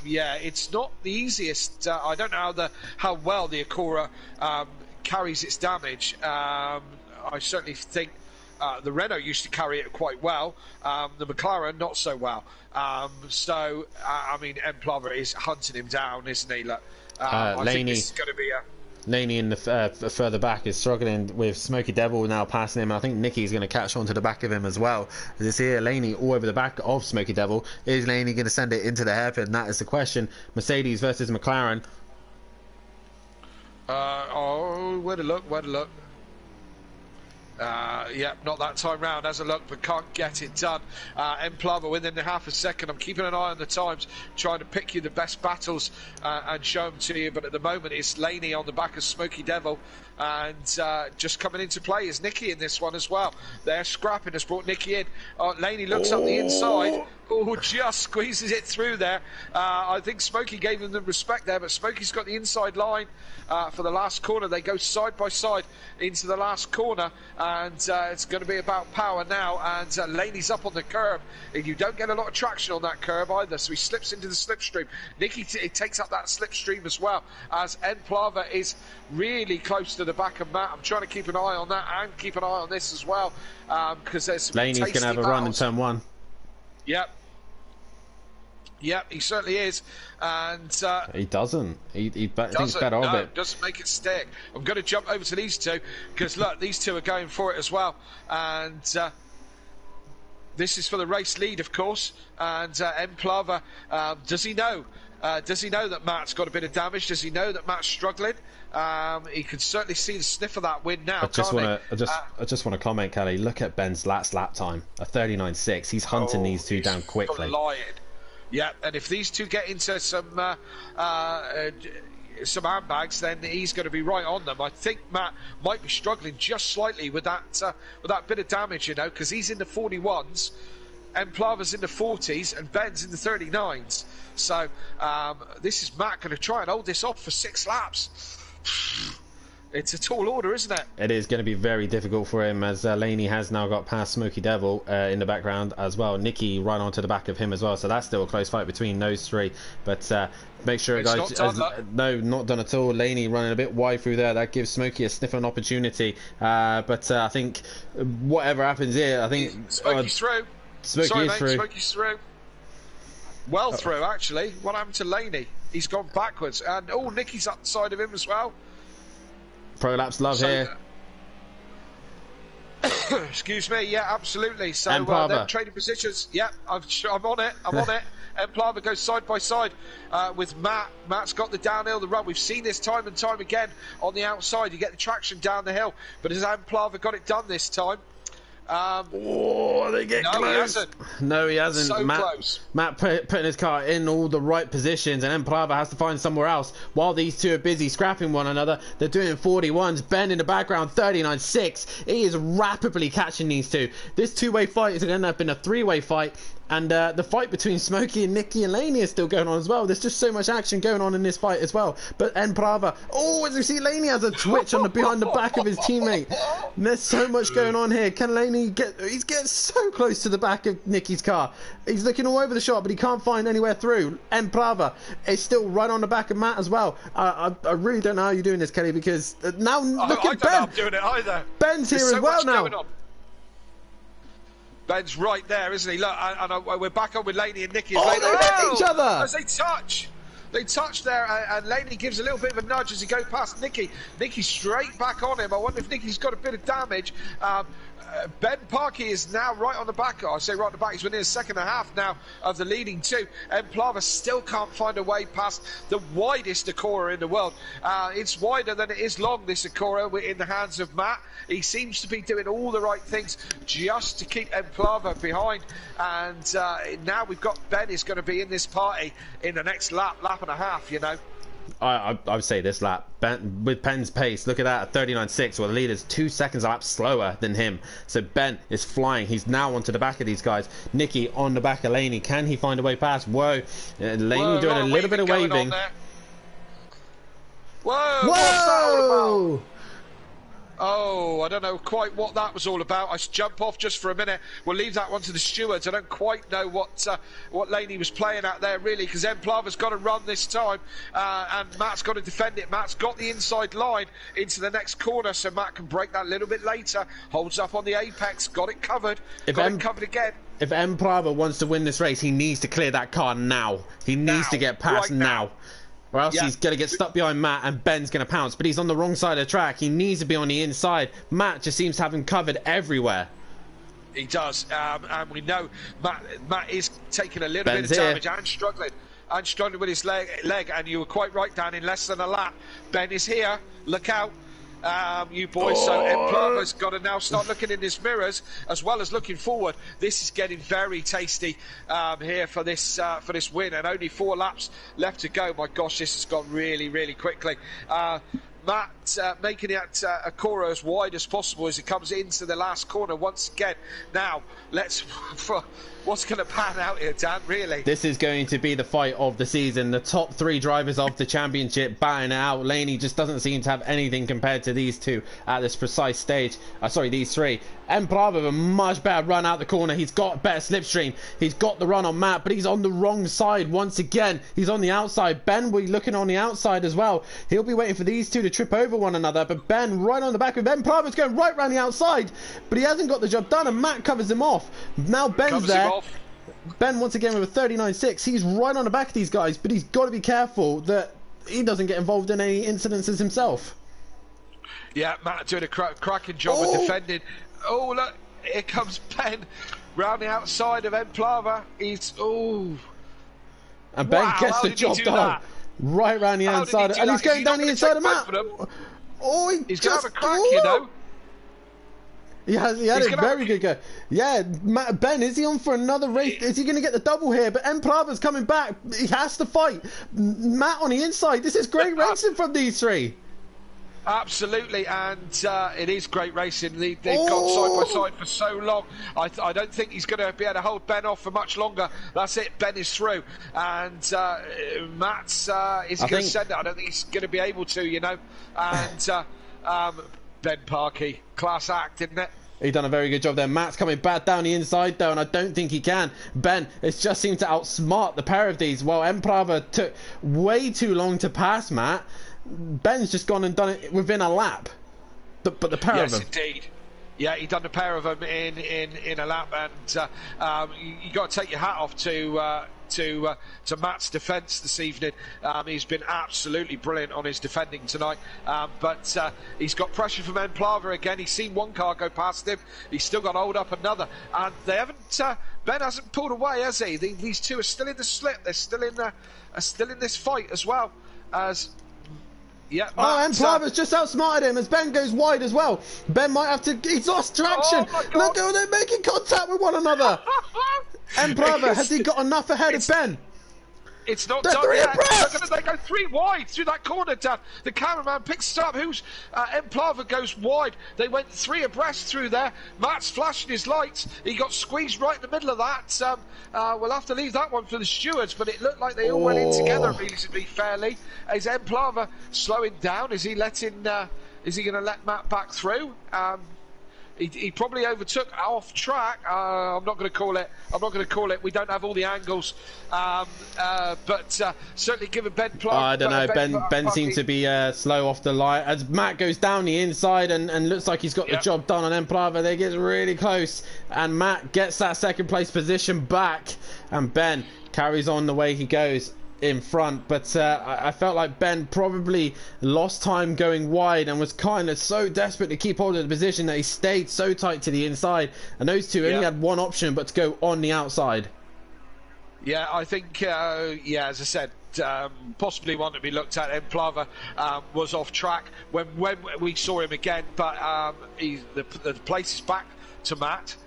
yeah, it's not the easiest. I don't know how well the Acura carries its damage. I certainly think the Renault used to carry it quite well, the McLaren not so well. So I mean, Emplava is hunting him down, isn't he? Look, I think this is going to be a... Laney in the further back is struggling with Smoky Devil now passing him. I think Nicky's going to catch on to the back of him as well. As you see here, Laney all over the back of Smoky Devil. Is Laney going to send it into the hairpin? That is the question. Mercedes versus McLaren. Oh, where to look? Yeah, not that time round. Has a look, but can't get it done. Emplava within half a second. I'm keeping an eye on the times, trying to pick you the best battles and show them to you. But at the moment, it's Laney on the back of Smoky Devil, and just coming into play is Nicky in this one as well. Their scrapping has brought Nicky in. Laney looks up the inside. Oh, just squeezes it through there. I think Smokey gave him the respect there, but Smokey's got the inside line for the last corner. They go side by side into the last corner, and it's going to be about power now. And Laney's up on the curb, and you don't get a lot of traction on that curb either, so he slips into the slipstream. Nicky takes up that slipstream as well, as Emplava is really close to the back of Matt. I'm trying to keep an eye on that and keep an eye on this as well, because there's some Laney's going to have a run in turn 1. Yep, he certainly is, and he doesn't. He thinks better of it. Doesn't make it stick. I'm going to jump over to these two because look, these two are going for it as well, and this is for the race lead, of course. And Emplava, does he know? Does he know that Matt's got a bit of damage? Does he know that Matt's struggling? He can certainly see the sniff of that win now. I just want to comment, Kelly. Look at Ben's last lap time, a 39.6. He's hunting these two down quickly. Yeah, and if these two get into some handbags, then he's going to be right on them. I think Matt might be struggling just slightly with that bit of damage, you know, because he's in the 41s, and Emplava's in the 40s, and Ben's in the 39s. So this is Matt going to try and hold this off for 6 laps. It's a tall order, isn't it? It is going to be very difficult for him, as Laney has now got past Smoky Devil in the background as well. Nicky right onto the back of him as well, so that's still a close fight between those three. But make sure, it's guys, not done, no, not done at all. Laney running a bit wide through there. That gives Smoky a sniff of an opportunity. But I think whatever happens here, I think Smoky's through. Smoky's through. Well through, actually. What happened to Laney? He's gone backwards, and Nicky's up the side of him as well. Prolapse love here. Excuse me, yeah, absolutely. So then trading positions. Yeah, I'm on it. Emplava goes side by side with Matt. Matt's got the downhill, the run. We've seen this time and time again on the outside. You get the traction down the hill, but has Emplava got it done this time? They get close. He hasn't. No, he hasn't. So close. Matt putting his car in all the right positions, and Emplava has to find somewhere else. While these two are busy scrapping one another, they're doing 41s. Ben in the background, 39.6. He is rapidly catching these two. This two-way fight is going to end up in a 3-way fight. And the fight between Smokey and Nicky and Laney is still going on as well. There's just so much action going on in this fight as well. But Emplava, as you see, Laney has a twitch on behind the back of his teammate. And there's so much going on here. Can Laney he's getting so close to the back of Nicky's car. He's looking all over the shop, but he can't find anywhere through. Emplava is still right on the back of Matt as well. I really don't know how you're doing this, Kelly, because now look at Ben. I don't know how I'm doing it either. Ben's here as well now. Ben's right there, isn't he? Look, and we're back on with Laney and Nicky. They hit each other as they touch. They touch there, and Laney gives a little bit of a nudge as he goes past Nicky. Nicky straight back on him. I wonder if Nicky's got a bit of damage. Ben Parkey is now right on the back. I say right on the back. He's within a second and a half now of the leading two. And Plava still can't find a way past the widest Acura in the world. It's wider than it is long, this Acura, in the hands of Matt. He seems to be doing all the right things just to keep Plava behind. And now we've got Ben is going to be in this party in the next lap and a half, you know. I would say this lap, Ben, with Ben's pace, look at that, at 39.6, well, the leader's 2 seconds a lap slower than him. So Ben is flying. He's now onto the back of these guys. Nicky on the back of Laney. Can he find a way past? Whoa. Laney doing a little bit of waving. Whoa! Whoa! What's that all about? Oh, I don't know quite what that was all about. I should jump off just for a minute. We'll leave that one to the stewards. I don't quite know what Laney was playing at there, really, because Plava's got to run this time, and Matt's got to defend it. Matt's got the inside line into the next corner, so Matt can break that a little bit later. Holds up on the apex, got it covered. Got it covered again. If Plava wants to win this race, he needs to clear that car now. He needs to get past right now. Or else he's going to get stuck behind Matt and Ben's going to pounce. But he's on the wrong side of the track. He needs to be on the inside. Matt just seems to have him covered everywhere. He does. And we know Matt is taking a little Ben's bit of damage and struggling. And struggling with his leg. And you were quite right, Dan. In less than a lap, Ben is here. Look out. You boys, so Plava's got to now start looking in his mirrors as well as looking forward. This is getting very tasty here for this win, and only 4 laps left to go. My gosh, this has gone really, really quickly. Matt making it Acura as wide as possible as it comes into the last corner once again. Now, let's... What's going to pan out here, Dan, really? This is going to be the fight of the season. The top 3 drivers of the championship batting it out. Laney just doesn't seem to have anything compared to these two at this precise stage. Sorry, these 3. Plava with a much better run out the corner. He's got better slipstream. He's got the run on Matt, but he's on the wrong side once again. He's on the outside. Ben will be looking on the outside as well. He'll be waiting for these two to trip over one another, but Ben right on the back of Ben. Plava's going right round the outside, but he hasn't got the job done, and Matt covers him off. Now Ben's there. Ben once again with a 39.6. He's right on the back of these guys, but he's got to be careful that he doesn't get involved in any incidences himself. Yeah, Matt doing a cracking job of defending. Oh, look, here comes Ben round the outside of Plava. He's, and Ben gets the job done. Right round the outside, and he's going down the inside of Matt. He's going to have a crack, you know. He had a very good go. Yeah, Ben, is he on for another race? Is he going to get the double here? But Plava's coming back. He has to fight. Matt on the inside. This is great racing from these 3. Absolutely, and it is great racing. They've gone side by side for so long. I don't think he's going to be able to hold Ben off for much longer. That's it. Ben is through, and Matt's is he going to send it? I don't think he's going to be able to, you know. And Ben Parkey, class act, isn't it? He done a very good job there. Matt's coming back down the inside though, and I don't think he can. Ben has just seemed to outsmart the pair of these. Well, Plava took way too long to pass Matt. Ben's just gone and done it within a lap. But the pair of them. Yes, indeed. Yeah, he done the pair of them in a lap, and you got to take your hat off to Matt's defence this evening. He's been absolutely brilliant on his defending tonight, but he's got pressure from Plava again. He's seen one car go past him. He's still got to hold up another, and they haven't. Ben hasn't pulled away, has he? These two are still in the slip. They're still in this fight as well as. Yeah, Plava's just outsmarted him as Ben goes wide as well. Ben might have to. He's lost traction. Look, they're making contact with one another. Plava, has he got enough ahead of Ben? It's not done yet. They go 3 wide through that corner, Dan. The cameraman picks it up. Plava goes wide. They went 3 abreast through there. Matt's flashing his lights. He got squeezed right in the middle of that. We'll have to leave that one for the stewards, but it looked like they all went in together reasonably fairly. Is Plava slowing down? Is he letting? Is he going to let Matt back through? He probably overtook off track. I'm not going to call it. We don't have all the angles, but certainly given Ben Plava. I don't know. Ben seems to be slow off the line as Matt goes down the inside and looks like he's got the job done on Plava. They get really close, and Matt gets that second place position back, and Ben carries on the way he goes. in front, but I felt like Ben probably lost time going wide and was kind of so desperate to keep hold of the position that he stayed so tight to the inside, and those two only had one option but to go on the outside. Yeah, I think, as I said, possibly one to be looked at. Emplava was off track when we saw him again, but the place is back to Matt.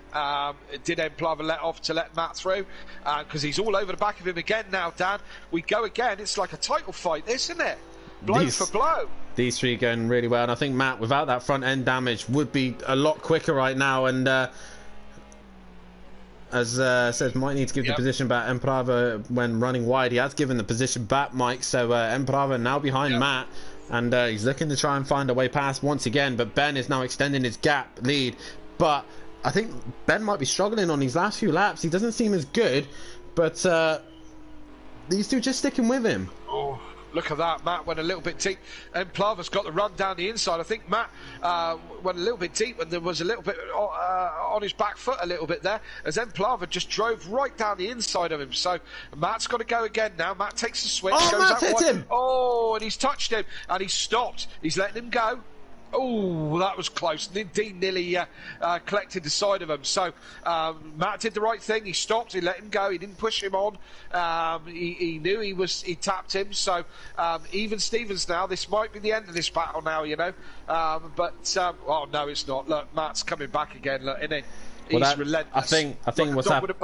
Did Emplava let off to let Matt through? Because he's all over the back of him again now, Dan. We go again. It's like a title fight, isn't it? Blow for blow. These three going really well, and I think Matt, without that front end damage, would be a lot quicker right now. And as said, might need to give the position back. Emplava, when running wide, he has given the position back, Mike. So Emplava now behind Matt, and he's looking to try and find a way past once again. But Ben is now extending his gap lead, but I think Ben might be struggling on these last few laps. He doesn't seem as good, but these two just sticking with him. Oh, look at that. Matt went a little bit deep. Emplava's got the run down the inside. I think Matt went a little bit deep, and there was a little bit on his back foot a little bit there, as Emplava just drove right down the inside of him. So Matt's got to go again now. Matt takes the switch. Oh, goes Matt hit him! Oh, and he's touched him, and he's stopped. He's letting him go. Oh, that was close. Dean nearly collected the side of him. So Matt did the right thing. He stopped. He let him go. He didn't push him on. He knew he tapped him. So even Stevens now. This might be the end of this battle now, you know. Oh no, it's not. Look, Matt's coming back again. Look, isn't he? He's relentless. I think what's happened.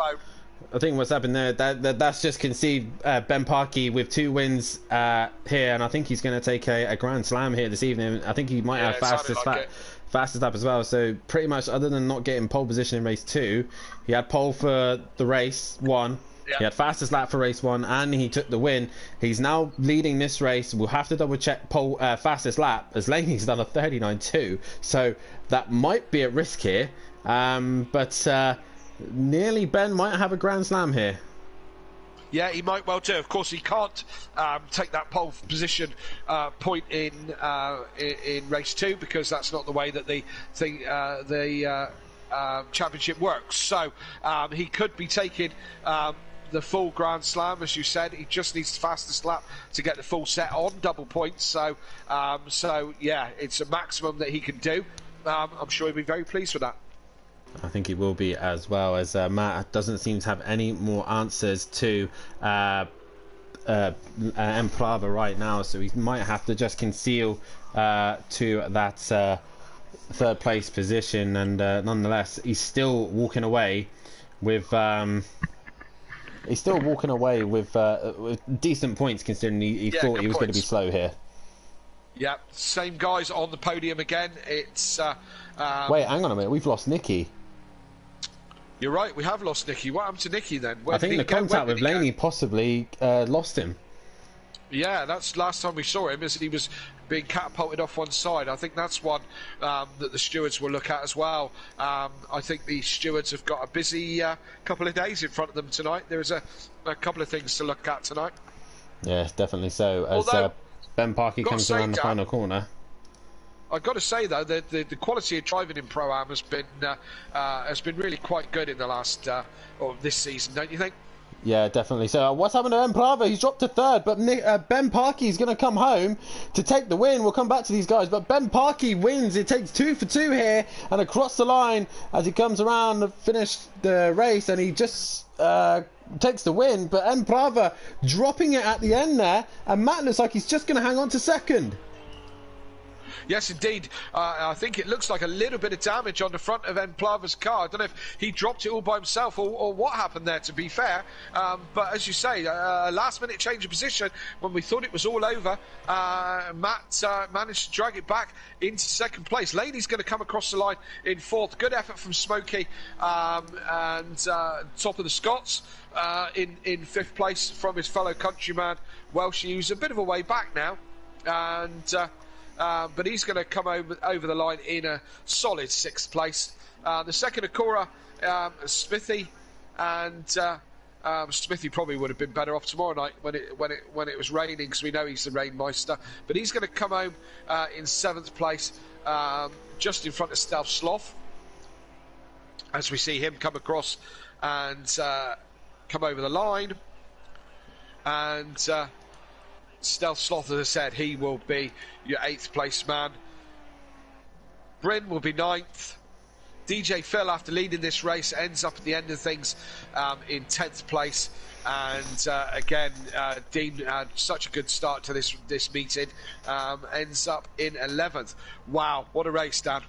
I think what's happened there, that's just conceived Ben Parkey with 2 wins here, and I think he's going to take a Grand Slam here this evening. I think he might have fastest lap as well. So pretty much, other than not getting pole position in race 2, he had pole for the race 1. He had fastest lap for race 1, and he took the win. He's now leading this race. We'll have to double check pole fastest lap, as Laney's done a 39.2, so that might be at risk here. Nearly Ben might have a Grand Slam here. Yeah, he might well do. Of course, he can't take that pole position point in race 2, because that's not the way that the championship works. So he could be taking the full Grand Slam, as you said. He just needs the fastest lap to get the full set on double points. So yeah, it's a maximum that he can do. I'm sure he'll be very pleased with that. I think he will be, as well, as Matt doesn't seem to have any more answers to Emplava right now, so he might have to just conceal to that third place position, and nonetheless he's still walking away with decent points, considering he thought he was going to be slow here. Yeah, same guys on the podium again. It's wait, hang on a minute, we've lost Nicky. You're right, we have lost Nicky. What happened to Nicky then? I think the contact with Laney possibly lost him. Yeah, that's last time we saw him, as he was being catapulted off one side. I think that's one that the stewards will look at as well. I think the stewards have got a busy couple of days in front of them tonight. There is a couple of things to look at tonight. Yeah, definitely so. As Ben Parkey comes around the final corner. I've got to say though, the quality of driving in Pro-Am has been really quite good in the last or this season, don't you think? Yeah, definitely. So what's happened to Emplava? He's dropped to 3rd, but Ben Parkey is going to come home to take the win. We'll come back to these guys, but Ben Parkey wins. It takes 2 for 2 here, and across the line as he comes around to finish the race, and he just takes the win. But Emplava dropping it at the end there, and Matt looks like he's just going to hang on to 2nd. Yes, indeed. I think it looks like a little bit of damage on the front of Emplava's car. I don't know if he dropped it all by himself or what happened there, to be fair. But as you say, last-minute change of position when we thought it was all over. Matt managed to drag it back into 2nd place. Laney's going to come across the line in 4th. Good effort from Smokey, and top of the Scots in 5th place from his fellow countryman Welshie, who's a bit of a way back now. And but he's going to come over the line in a solid 6th place. The second Akura, Smithy, and Smithy probably would have been better off tomorrow night when it was raining, because we know he's the rainmeister. But he's going to come home in 7th place, just in front of Stealth Sloth, as we see him come across and come over the line. And Stealth Sloth, as I said, he will be your 8th place man. Bryn will be 9th. DJ Phil, after leading this race, ends up at the end of things in 10th place. And again, Dean had such a good start to this meeting. Ends up in 11th. Wow, what a race, Dan!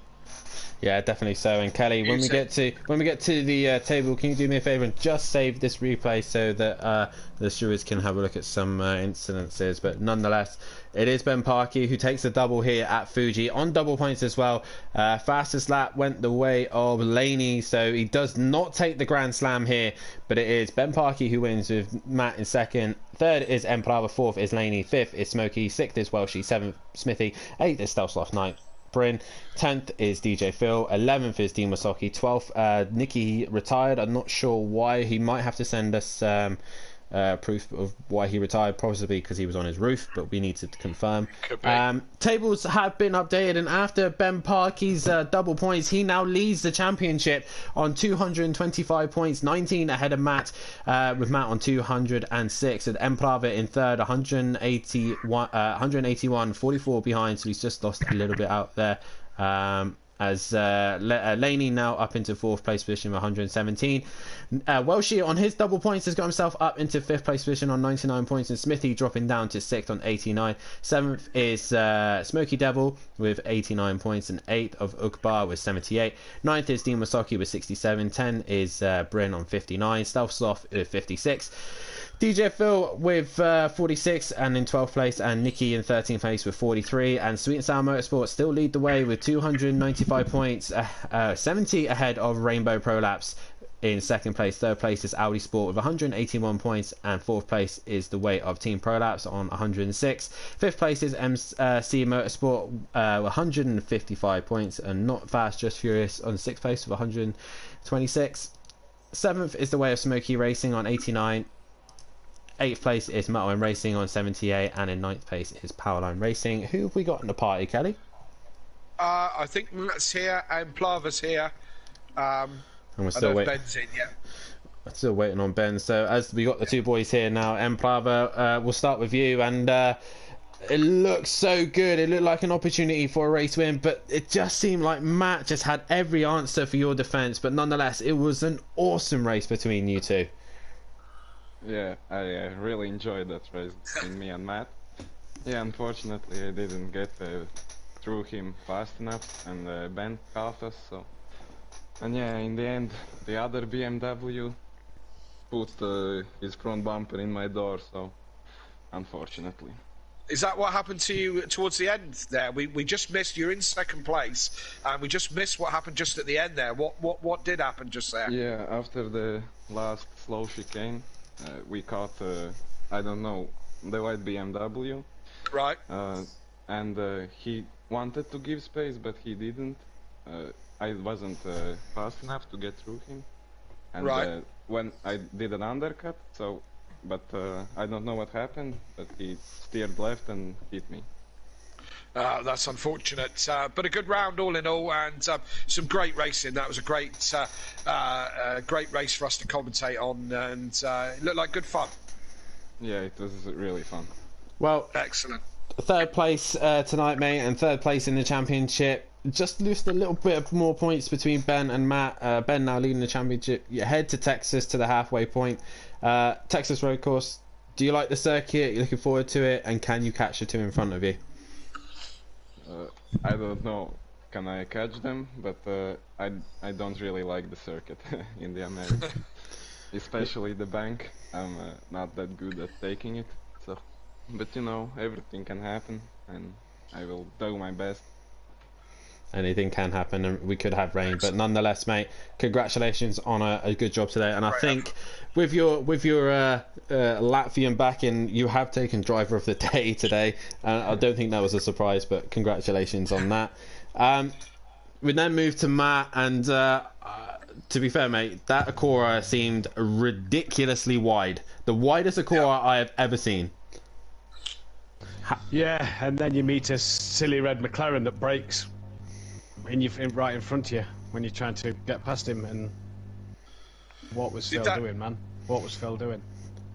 Yeah, definitely so. And Kelly, when we get to the table, can you do me a favour and just save this replay so that the stewards can have a look at some incidences? But nonetheless, it is Ben Parkey who takes the double here at Fuji on double points as well. Fastest lap went the way of Laney, so he does not take the Grand Slam here, but it is Ben Parkey who wins with Matt in second. Third is Emperava, fourth is Laney, fifth is Smokey, sixth is Welshie, seventh Smithy, eighth is Stelsloth, ninth Bryn, 10th is DJ Phil, 11th is Dean Wasocki, 12th Nicky retired. I'm not sure why. He might have to send us proof of why he retired, possibly because he was on his roof, but we need to confirm. Tables have been updated, and after Ben Parkey's double points, he now leads the championship on 225 points, 19 ahead of Matt, with Matt on 206, and Emprava in third, 181, 44 behind, so he's just lost a little bit out there. As Laney now up into 4th place position with 117. Welshie on his double points has got himself up into 5th place position on 99 points, and Smithy dropping down to 6th on 89. 7th is Smoky Devil with 89 points, and 8th of Ukbar with 78. 9th is Dean Wasocki with 67. 10 is Bryn on 59. Stealth Sloth with 56. DJ Phil with 46 and in 12th place, and Nicky in 13th place with 43, and Sweet and Sour Motorsport still lead the way with 295 points, 70 ahead of Rainbow Prolapse in 2nd place. 3rd place is Audi Sport with 181 points, and 4th place is the way of Team Prolapse on 106. 5th place is MC Motorsport 155 points, and Not Fast Just Furious on 6th place with 126. 7th is the way of Smoky Racing on 89. 8th place is Metal and Racing on 78, and in 9th place is Powerline Racing. Who have we got in the party, Kelly? I think Matt's here and Plava's here. And we're still waiting. Ben's in, yeah. Still waiting on Ben. So as we got the two boys here now, Emplava, we'll start with you. And it looked so good. It looked like an opportunity for a race win, but it just seemed like Matt just had every answer for your defence. But nonetheless, it was an awesome race between you two. Yeah, I really enjoyed that race between me and Matt. Yeah, unfortunately I didn't get through him fast enough, and Ben caught us, so... And yeah, in the end, the other BMW put his front bumper in my door, so... Unfortunately. Is that what happened to you towards the end there? We just missed, you're in 2nd place, and we just missed what happened just at the end there. What did happen just there? Yeah, after the last slow chicane, we caught, I don't know, the white BMW. Right. And he wanted to give space, but he didn't. I wasn't fast enough to get through him. And right. When I did an undercut, so, but I don't know what happened, but he steered left and hit me. That's unfortunate, but a good round all in all, and some great racing. That was a great race for us to commentate on, and it looked like good fun. Yeah, it was really fun. Well, excellent. 3rd place tonight, mate, and 3rd place in the championship. Just lost a little bit more points between Ben and Matt. Ben now leading the championship. You head to Texas to the halfway point. Texas road course. Do you like the circuit? You're looking forward to it, and can you catch the two in front of you? I don't know, can I catch them, but I don't really like the circuit in the America, especially the bank. I'm not that good at taking it, so. But you know, everything can happen, and I will do my best. Anything can happen, and we could have rain, but nonetheless, mate, congratulations on a good job today. And I think with your Latvian backing, you have taken driver of the day today. I don't think that was a surprise, but congratulations on that. We then move to Matt, and to be fair, mate, that Acura seemed ridiculously wide, the widest Acura I have ever seen. Yeah, and then you meet a silly red McLaren that brakes right in front of you when you're trying to get past him. And what was Phil doing, man? What was Phil doing?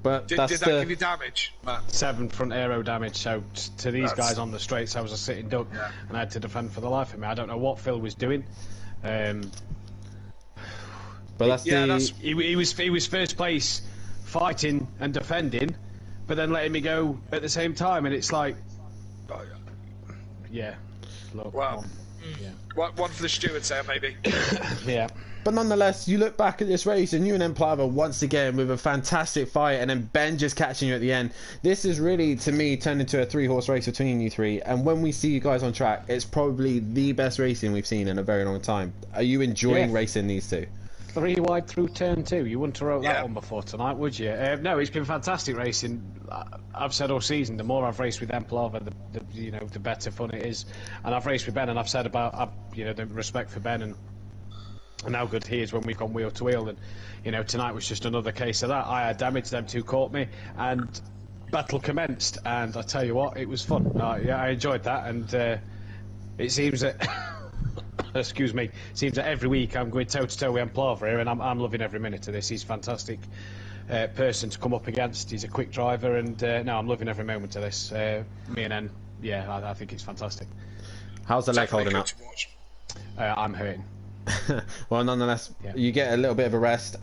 But Did that's that give you damage, Matt? 7 front aero damage, so to these That's- guys on the straights, I was a sitting duck, and I had to defend for the life of me. I don't know what Phil was doing. But that's He was first place fighting and defending, but then letting me go at the same time, and it's like, yeah, look, Well, one for the stewards there, maybe. yeah. But nonetheless, you look back at this race and you and Emplava once again with a fantastic fight, and then Ben just catching you at the end. This is really, to me, turned into a 3-horse race between you three. And when we see you guys on track, it's probably the best racing we've seen in a very long time. Are you enjoying racing these two? 3 wide through turn 2. You wouldn't have wrote that one before tonight, would you? No, it's been fantastic racing. I've said all season, the more I've raced with Emplava, the better fun it is. And I've raced with Ben, and I've said about the respect for Ben and how good he is when we've gone wheel to wheel. And tonight was just another case of that. I had damage, them two caught me, and battle commenced. And I tell you what, it was fun. I enjoyed that, and it seems that. Excuse me. Seems that every week I'm going toe to toe with Emplava here, and I'm loving every minute of this. He's a fantastic person to come up against. He's a quick driver, and no, I'm loving every moment of this. Me and En, I think it's fantastic. How's the leg holding up? I'm hurting. Well, nonetheless, you get a little bit of a rest.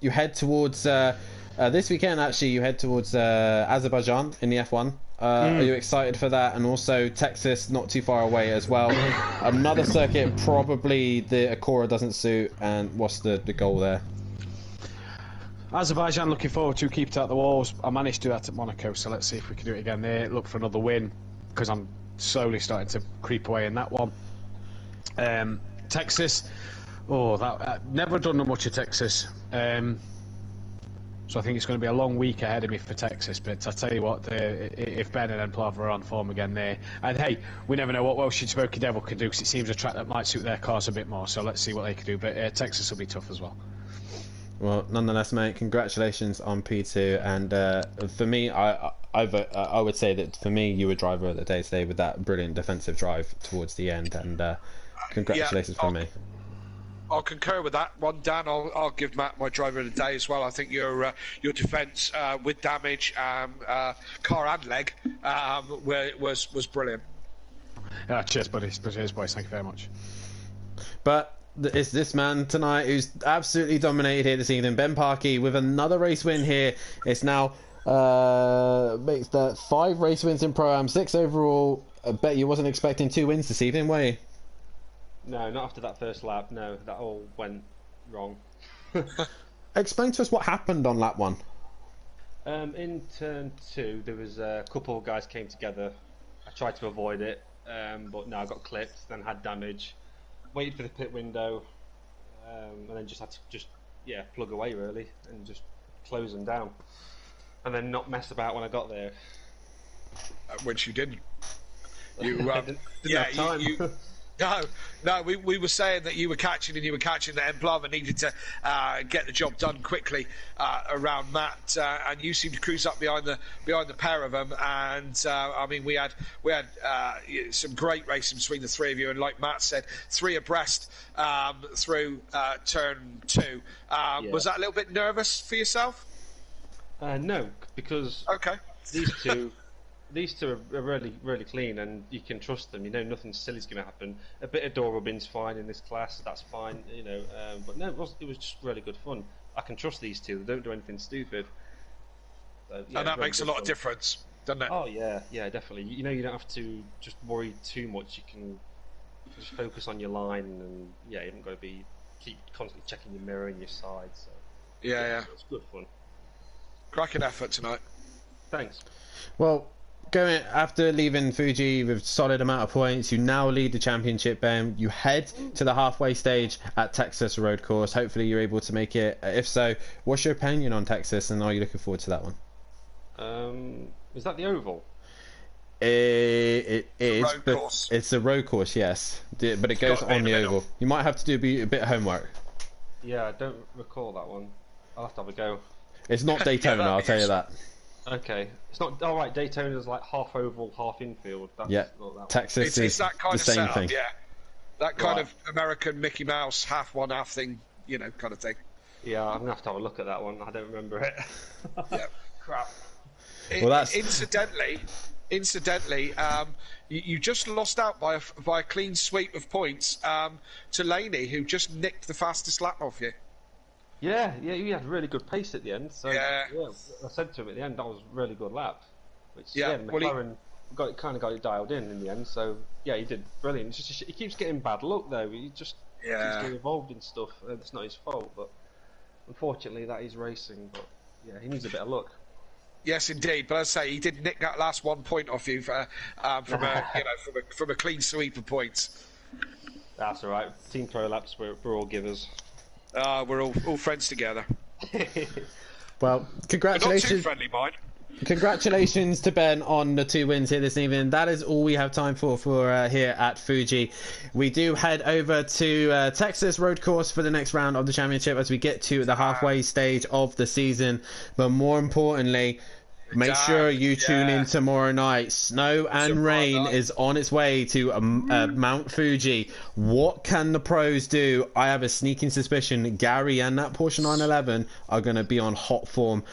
You head towards this weekend. Actually, you head towards Azerbaijan in the F1. Are you excited for that? And also Texas, not too far away as well. Another circuit, probably the Acura doesn't suit. And what's the goal there? Azerbaijan, looking forward to keep it out the walls. I managed to do that at Monaco, so let's see if we can do it again there. Look for another win, because I'm slowly starting to creep away in that one. Texas, never done much of Texas. So I think it's going to be a long week ahead of me for Texas, but I tell you what, if Ben and Emplava are on form again there, and hey, we never know what Welsh and Smoky Devil can do, because it seems a track that might suit their cars a bit more, so let's see what they can do, but Texas will be tough as well. Well, nonetheless, mate, congratulations on P2, and for me, I would say that for me, you were driver of the day today with that brilliant defensive drive towards the end, and congratulations from me. I'll concur with that one, Dan. I'll give Matt my driver of the day as well. I think your defence with damage, car and leg, was brilliant. Cheers, buddy. Cheers, boys. Thank you very much. But it's this man tonight who's absolutely dominated here this evening, Ben Parkey, with another race win here. It's now makes that 5 race wins in Pro-Am, 6 overall. I bet you wasn't expecting 2 wins this evening, were you? No, not after that first lap. No, that all went wrong. Explain to us what happened on lap 1. In turn 2, there was a couple of guys came together. I tried to avoid it, but no, I got clipped, then had damage. Waited for the pit window, and then just had to plug away really, and just close them down, and then not mess about when I got there. Which you didn't. You didn't have time. No, we were saying that you were catching that Emplava needed to get the job done quickly around Matt, and you seemed to cruise up behind the pair of them. And I mean, we had some great racing between the 3 of you, and like Matt said, 3 abreast through turn 2. Was that a little bit nervous for yourself? No, because these two are really, really clean, and you can trust them. You know, nothing silly's going to happen. A bit of door rubbing's fine in this class. That's fine, you know. But no, it was just really good fun. I can trust these two. They don't do anything stupid. So, yeah, and that makes a lot of difference, doesn't it? Oh yeah, definitely. You know, you don't have to just worry too much. You can just focus on your line, and you haven't got to keep constantly checking your mirror and your side. So yeah, it's good fun. Cracking effort tonight. Thanks. Well, going after leaving Fuji with a solid amount of points, you now lead the championship, Ben. You head to the halfway stage at Texas Road Course. Hopefully you're able to make it. If so, what's your opinion on Texas, and are you looking forward to that one? Is that the oval? It is, but course. It's a road course, yes. But it goes on the oval. You might have to do a bit of homework. Yeah, I don't recall that one. I'll have to have a go. It's not Daytona, I'll tell you that. Okay, it's not. All right, Daytona's like half oval, half infield. That's not that Texas it's is that kind the of same setup, thing. yeah. That kind of American Mickey Mouse half one, half thing, kind of thing. Yeah, I'm gonna have to have a look at that one. I don't remember it. Yeah. Crap. Well, that's Incidentally, you just lost out by a clean sweep of points to Laney, who just nicked the fastest lap off you. Yeah, you had really good pace at the end. So Yeah. I said to him at the end that was a really good lap. Which Yeah, well, McLaren got it dialed in the end. So yeah, he did brilliant. It's just, he keeps getting bad luck though. He just keeps getting involved in stuff, and it's not his fault. But unfortunately, that is racing. But yeah, he needs a bit of luck. Yes, indeed. But as I say, he did nick that last 1 point off you from a clean sweep of points. That's all right. Team pro laps, we're all givers. We're all friends together. well, We're not too congratulations. friendly, mind. Congratulations to Ben on the 2 wins here this evening. That is all we have time for here at Fuji. We do head over to Texas Road Course for the next round of the championship as we get to the halfway stage of the season. But more importantly, make sure you tune in tomorrow night. Snow and rain is on its way to Mount Fuji. What can the pros do? I have a sneaking suspicion Gary and that Porsche 911 are going to be on hot form.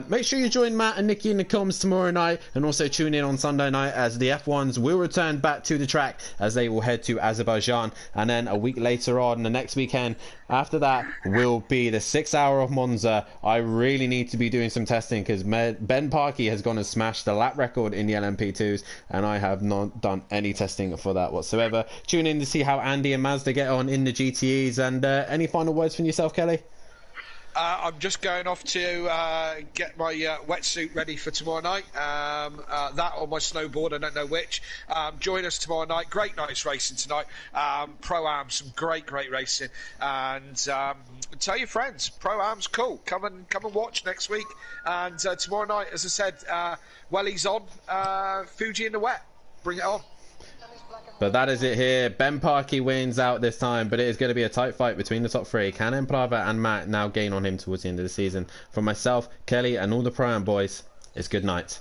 Make sure you join Matt and Nikki in the comms tomorrow night, and also tune in on Sunday night as the F1s will return back to the track as they will head to Azerbaijan, and then a week later on, the next weekend after that, will be the 6 hour of Monza. I really need to be doing some testing because Ben Parkey has gone and smashed the lap record in the LMP2s, and I have not done any testing for that whatsoever. Tune in to see how Andy and Mazda get on in the GTEs, and any final words from yourself, Kelly? I'm just going off to get my wetsuit ready for tomorrow night. That or my snowboard, I don't know which. Join us tomorrow night. Great night's racing tonight. Pro-Am, some great racing. And tell your friends, Pro-Am's cool. Come and watch next week. And tomorrow night, as I said, Welly's on. Fuji in the wet. Bring it on. But that is it here. Ben Parkey wins out this time, but it is going to be a tight fight between the top three. Can Emprava and Matt now gain on him towards the end of the season? From myself, Kelly, and all the Pro-Am boys, it's good night.